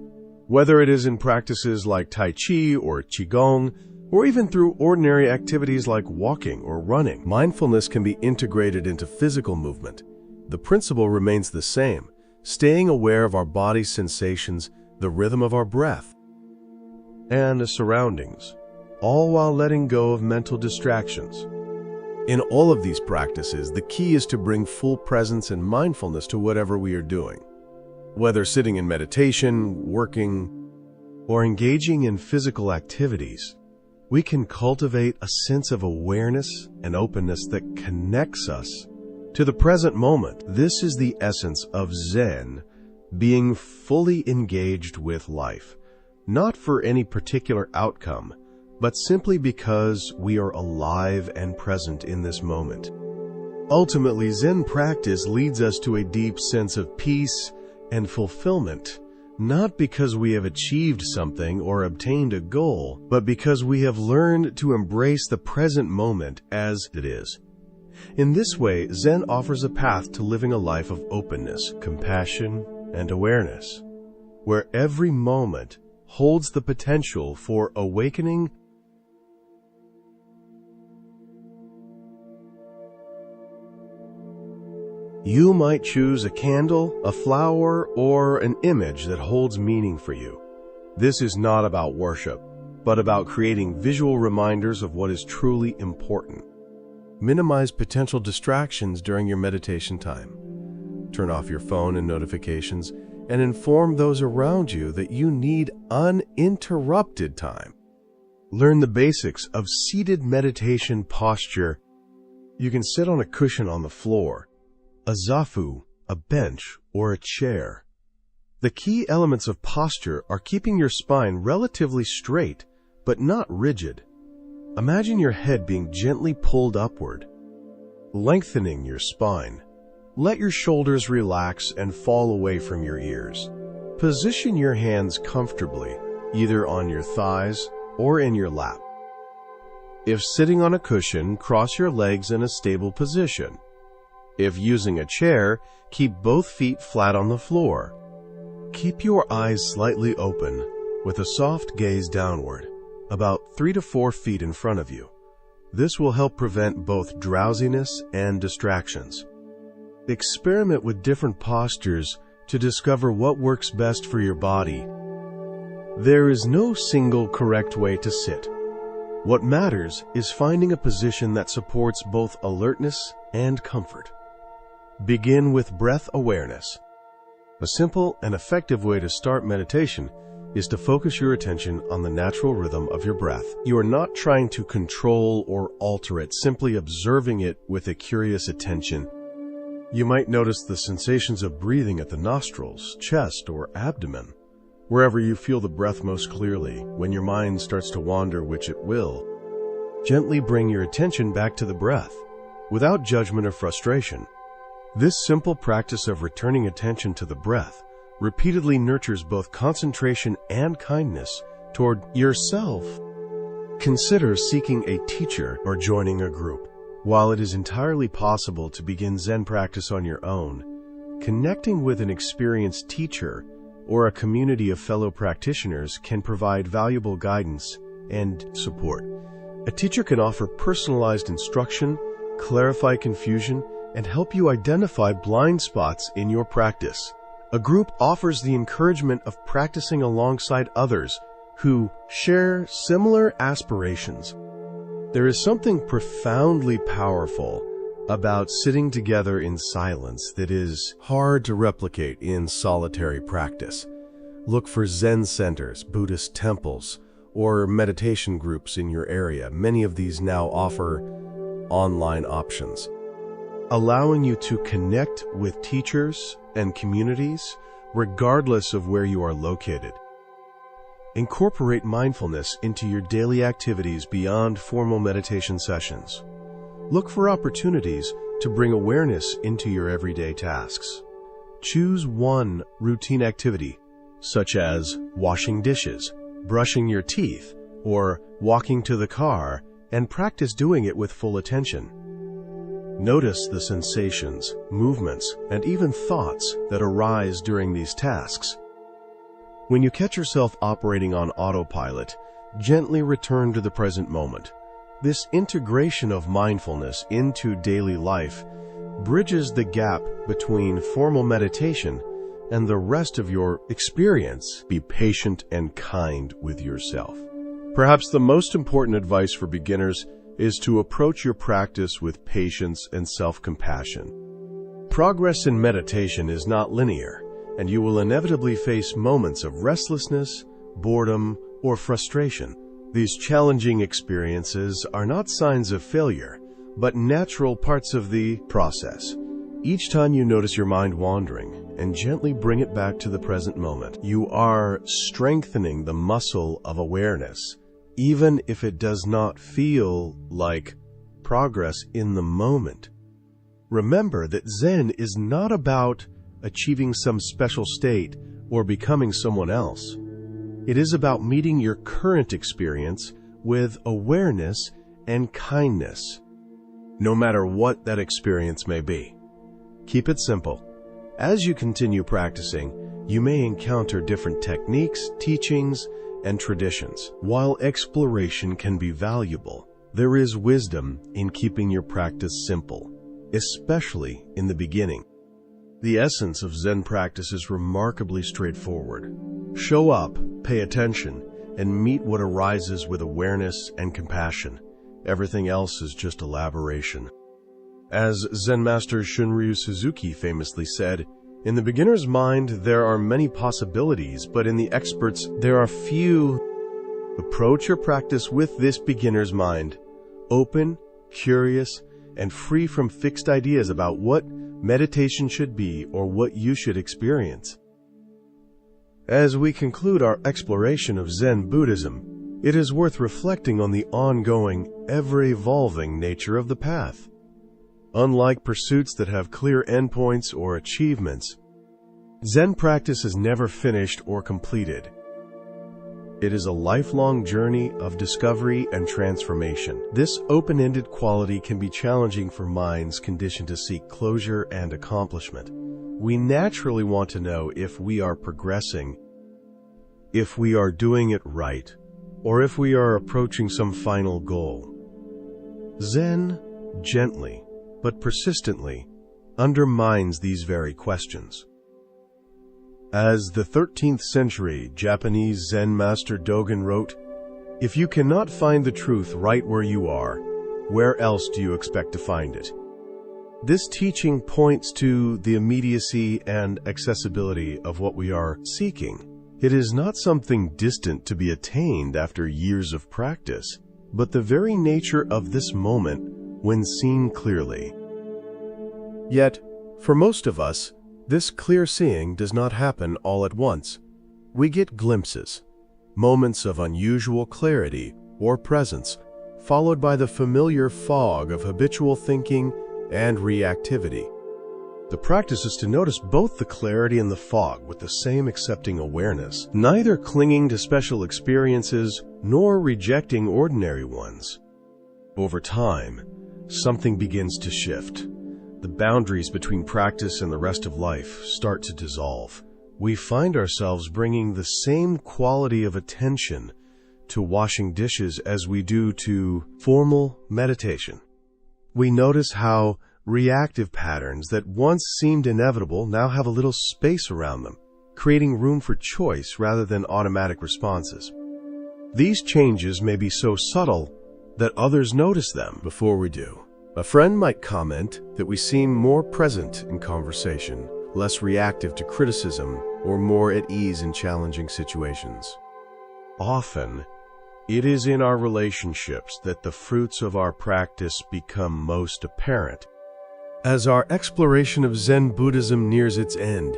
whether it is in practices like Tai Chi or Qigong, or even through ordinary activities like walking or running. Mindfulness can be integrated into physical movement. The principle remains the same, staying aware of our body's sensations, the rhythm of our breath, and the surroundings, all while letting go of mental distractions. In all of these practices, the key is to bring full presence and mindfulness to whatever we are doing. Whether sitting in meditation, working, or engaging in physical activities, we can cultivate a sense of awareness and openness that connects us to the present moment. This is the essence of Zen, being fully engaged with life, not for any particular outcome, but simply because we are alive and present in this moment. Ultimately, Zen practice leads us to a deep sense of peace and fulfillment, not because we have achieved something or obtained a goal, but because we have learned to embrace the present moment as it is. In this way, Zen offers a path to living a life of openness, compassion, and awareness, where every moment holds the potential for awakening. You might choose a candle, a flower, or an image that holds meaning for you. This is not about worship, but about creating visual reminders of what is truly important. Minimize potential distractions during your meditation time. Turn off your phone and notifications, and inform those around you that you need uninterrupted time. Learn the basics of seated meditation posture. You can sit on a cushion on the floor, a zafu, a bench, or a chair. The key elements of posture are keeping your spine relatively straight, but not rigid. Imagine your head being gently pulled upward, lengthening your spine. Let your shoulders relax and fall away from your ears. Position your hands comfortably, either on your thighs or in your lap. If sitting on a cushion, cross your legs in a stable position. If using a chair, keep both feet flat on the floor. Keep your eyes slightly open with a soft gaze downward, about 3 to 4 feet in front of you. This will help prevent both drowsiness and distractions. Experiment with different postures to discover what works best for your body. There is no single correct way to sit. What matters is finding a position that supports both alertness and comfort. Begin with breath awareness. A simple and effective way to start meditation is to focus your attention on the natural rhythm of your breath. You are not trying to control or alter it, simply observing it with a curious attention. You might notice the sensations of breathing at the nostrils, chest, or abdomen. Wherever you feel the breath most clearly, when your mind starts to wander, which it will, gently bring your attention back to the breath, without judgment or frustration. This simple practice of returning attention to the breath repeatedly nurtures both concentration and kindness toward yourself. Consider seeking a teacher or joining a group. While it is entirely possible to begin Zen practice on your own, connecting with an experienced teacher or a community of fellow practitioners can provide valuable guidance and support. A teacher can offer personalized instruction, clarify confusion, and help you identify blind spots in your practice. A group offers the encouragement of practicing alongside others who share similar aspirations. There is something profoundly powerful about sitting together in silence that is hard to replicate in solitary practice. Look for Zen centers, Buddhist temples, or meditation groups in your area. Many of these now offer online options, allowing you to connect with teachers and communities regardless of where you are located. Incorporate mindfulness into your daily activities beyond formal meditation sessions. Look for opportunities to bring awareness into your everyday tasks. Choose one routine activity, such as washing dishes, brushing your teeth, or walking to the car, and practice doing it with full attention. Notice the sensations, movements, and even thoughts that arise during these tasks. When you catch yourself operating on autopilot, gently return to the present moment. This integration of mindfulness into daily life bridges the gap between formal meditation and the rest of your experience. Be patient and kind with yourself. Perhaps the most important advice for beginners is to approach your practice with patience and self-compassion. Progress in meditation is not linear, and you will inevitably face moments of restlessness, boredom, or frustration. These challenging experiences are not signs of failure, but natural parts of the process. Each time you notice your mind wandering and gently bring it back to the present moment, you are strengthening the muscle of awareness, even if it does not feel like progress in the moment. Remember that Zen is not about achieving some special state or becoming someone else. It is about meeting your current experience with awareness and kindness, no matter what that experience may be. Keep it simple. As you continue practicing, you may encounter different techniques, teachings, and traditions. While exploration can be valuable, there is wisdom in keeping your practice simple, especially in the beginning. The essence of Zen practice is remarkably straightforward. Show up, pay attention, and meet what arises with awareness and compassion. Everything else is just elaboration. As Zen master Shunryu Suzuki famously said, "In the beginner's mind, there are many possibilities, but in the expert's, there are few." Approach your practice with this beginner's mind, open, curious, and free from fixed ideas about what meditation should be or what you should experience. As we conclude our exploration of Zen Buddhism, it is worth reflecting on the ongoing, ever-evolving nature of the path. Unlike pursuits that have clear endpoints or achievements, Zen practice is never finished or completed. It is a lifelong journey of discovery and transformation. This open-ended quality can be challenging for minds conditioned to seek closure and accomplishment. We naturally want to know if we are progressing, if we are doing it right, or if we are approaching some final goal. Zen, gently but persistently, undermines these very questions. As the 13th century Japanese Zen master Dogen wrote, "If you cannot find the truth right where you are, where else do you expect to find it?" This teaching points to the immediacy and accessibility of what we are seeking. It is not something distant to be attained after years of practice, but the very nature of this moment when seen clearly. Yet, for most of us, this clear seeing does not happen all at once. We get glimpses, moments of unusual clarity or presence, followed by the familiar fog of habitual thinking and reactivity. The practice is to notice both the clarity and the fog with the same accepting awareness, neither clinging to special experiences nor rejecting ordinary ones. Over time, something begins to shift. The boundaries between practice and the rest of life start to dissolve. We find ourselves bringing the same quality of attention to washing dishes as we do to formal meditation. We notice how reactive patterns that once seemed inevitable now have a little space around them, creating room for choice rather than automatic responses. These changes may be so subtle that others notice them before we do. A friend might comment that we seem more present in conversation, less reactive to criticism, or more at ease in challenging situations. Often, it is in our relationships that the fruits of our practice become most apparent. As our exploration of Zen Buddhism nears its end,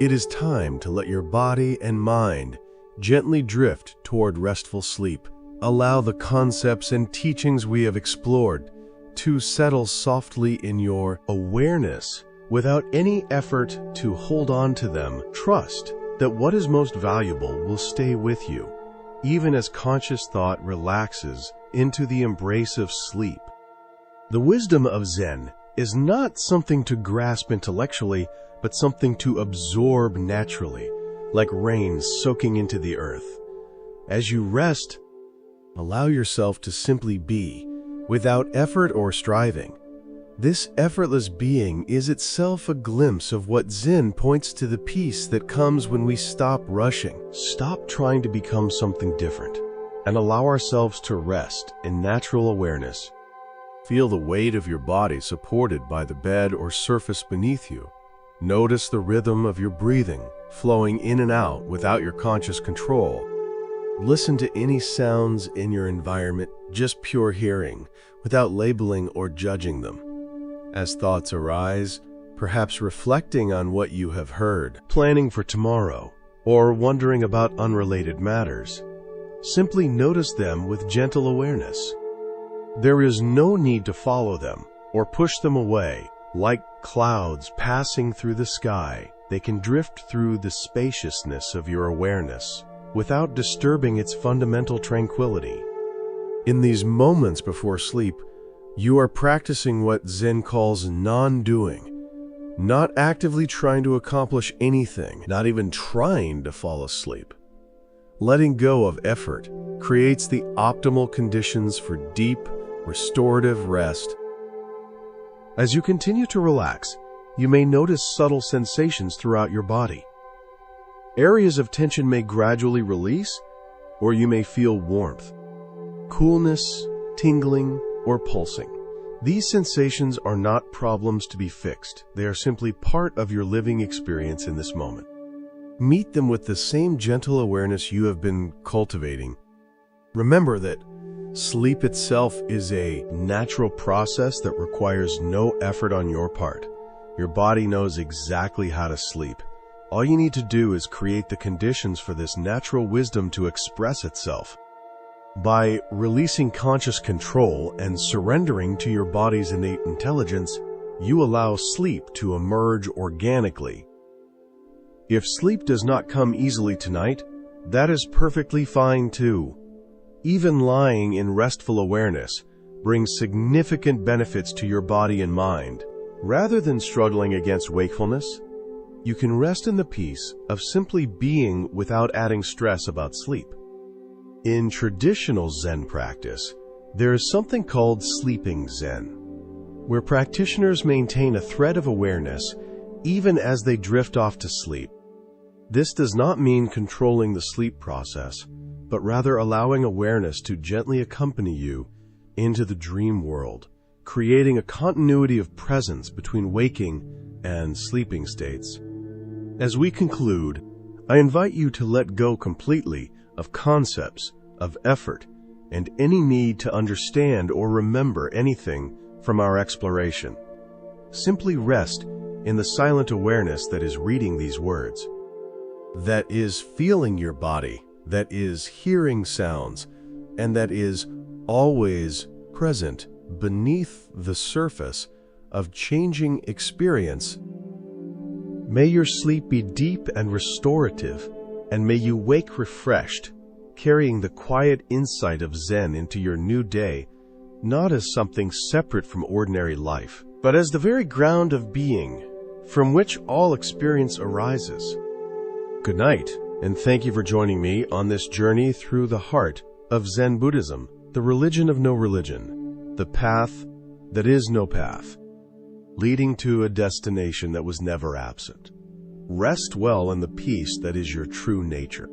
it is time to let your body and mind gently drift toward restful sleep. Allow the concepts and teachings we have explored to settle softly in your awareness without any effort to hold on to them. Trust that what is most valuable will stay with you. even as conscious thought relaxes into the embrace of sleep. The wisdom of Zen is not something to grasp intellectually, but something to absorb naturally, like rain soaking into the earth. As you rest, allow yourself to simply be, without effort or striving. This effortless being is itself a glimpse of what Zen points to, the peace that comes when we stop rushing. Stop trying to become something different, and allow ourselves to rest in natural awareness. Feel the weight of your body supported by the bed or surface beneath you. Notice the rhythm of your breathing, flowing in and out without your conscious control. Listen to any sounds in your environment, just pure hearing, without labeling or judging them. As thoughts arise, perhaps reflecting on what you have heard, planning for tomorrow, or wondering about unrelated matters, simply notice them with gentle awareness. There is no need to follow them or push them away. Like clouds passing through the sky, they can drift through the spaciousness of your awareness without disturbing its fundamental tranquility. In these moments before sleep, you are practicing what Zen calls non-doing, not actively trying to accomplish anything, not even trying to fall asleep. Letting go of effort creates the optimal conditions for deep, restorative rest. As you continue to relax, you may notice subtle sensations throughout your body. Areas of tension may gradually release, or you may feel warmth, coolness, tingling, or pulsing. These sensations are not problems to be fixed. They are simply part of your living experience in this moment. Meet them with the same gentle awareness you have been cultivating. Remember that sleep itself is a natural process that requires no effort on your part. Your body knows exactly how to sleep. All you need to do is create the conditions for this natural wisdom to express itself. By releasing conscious control and surrendering to your body's innate intelligence, you allow sleep to emerge organically. If sleep does not come easily tonight, that is perfectly fine too. Even lying in restful awareness brings significant benefits to your body and mind. Rather than struggling against wakefulness, you can rest in the peace of simply being without adding stress about sleep. In traditional Zen practice, there is something called sleeping Zen, where practitioners maintain a thread of awareness even as they drift off to sleep. This does not mean controlling the sleep process, but rather allowing awareness to gently accompany you into the dream world, creating a continuity of presence between waking and sleeping states. As we conclude, I invite you to let go completely of concepts, of effort, and any need to understand or remember anything from our exploration. Simply rest in the silent awareness that is reading these words, that is feeling your body, that is hearing sounds, and that is always present beneath the surface of changing experience. May your sleep be deep and restorative, and may you wake refreshed, carrying the quiet insight of Zen into your new day, not as something separate from ordinary life, but as the very ground of being, from which all experience arises. Good night, and thank you for joining me on this journey through the heart of Zen Buddhism, the religion of no religion, the path that is no path, leading to a destination that was never absent. Rest well in the peace that is your true nature.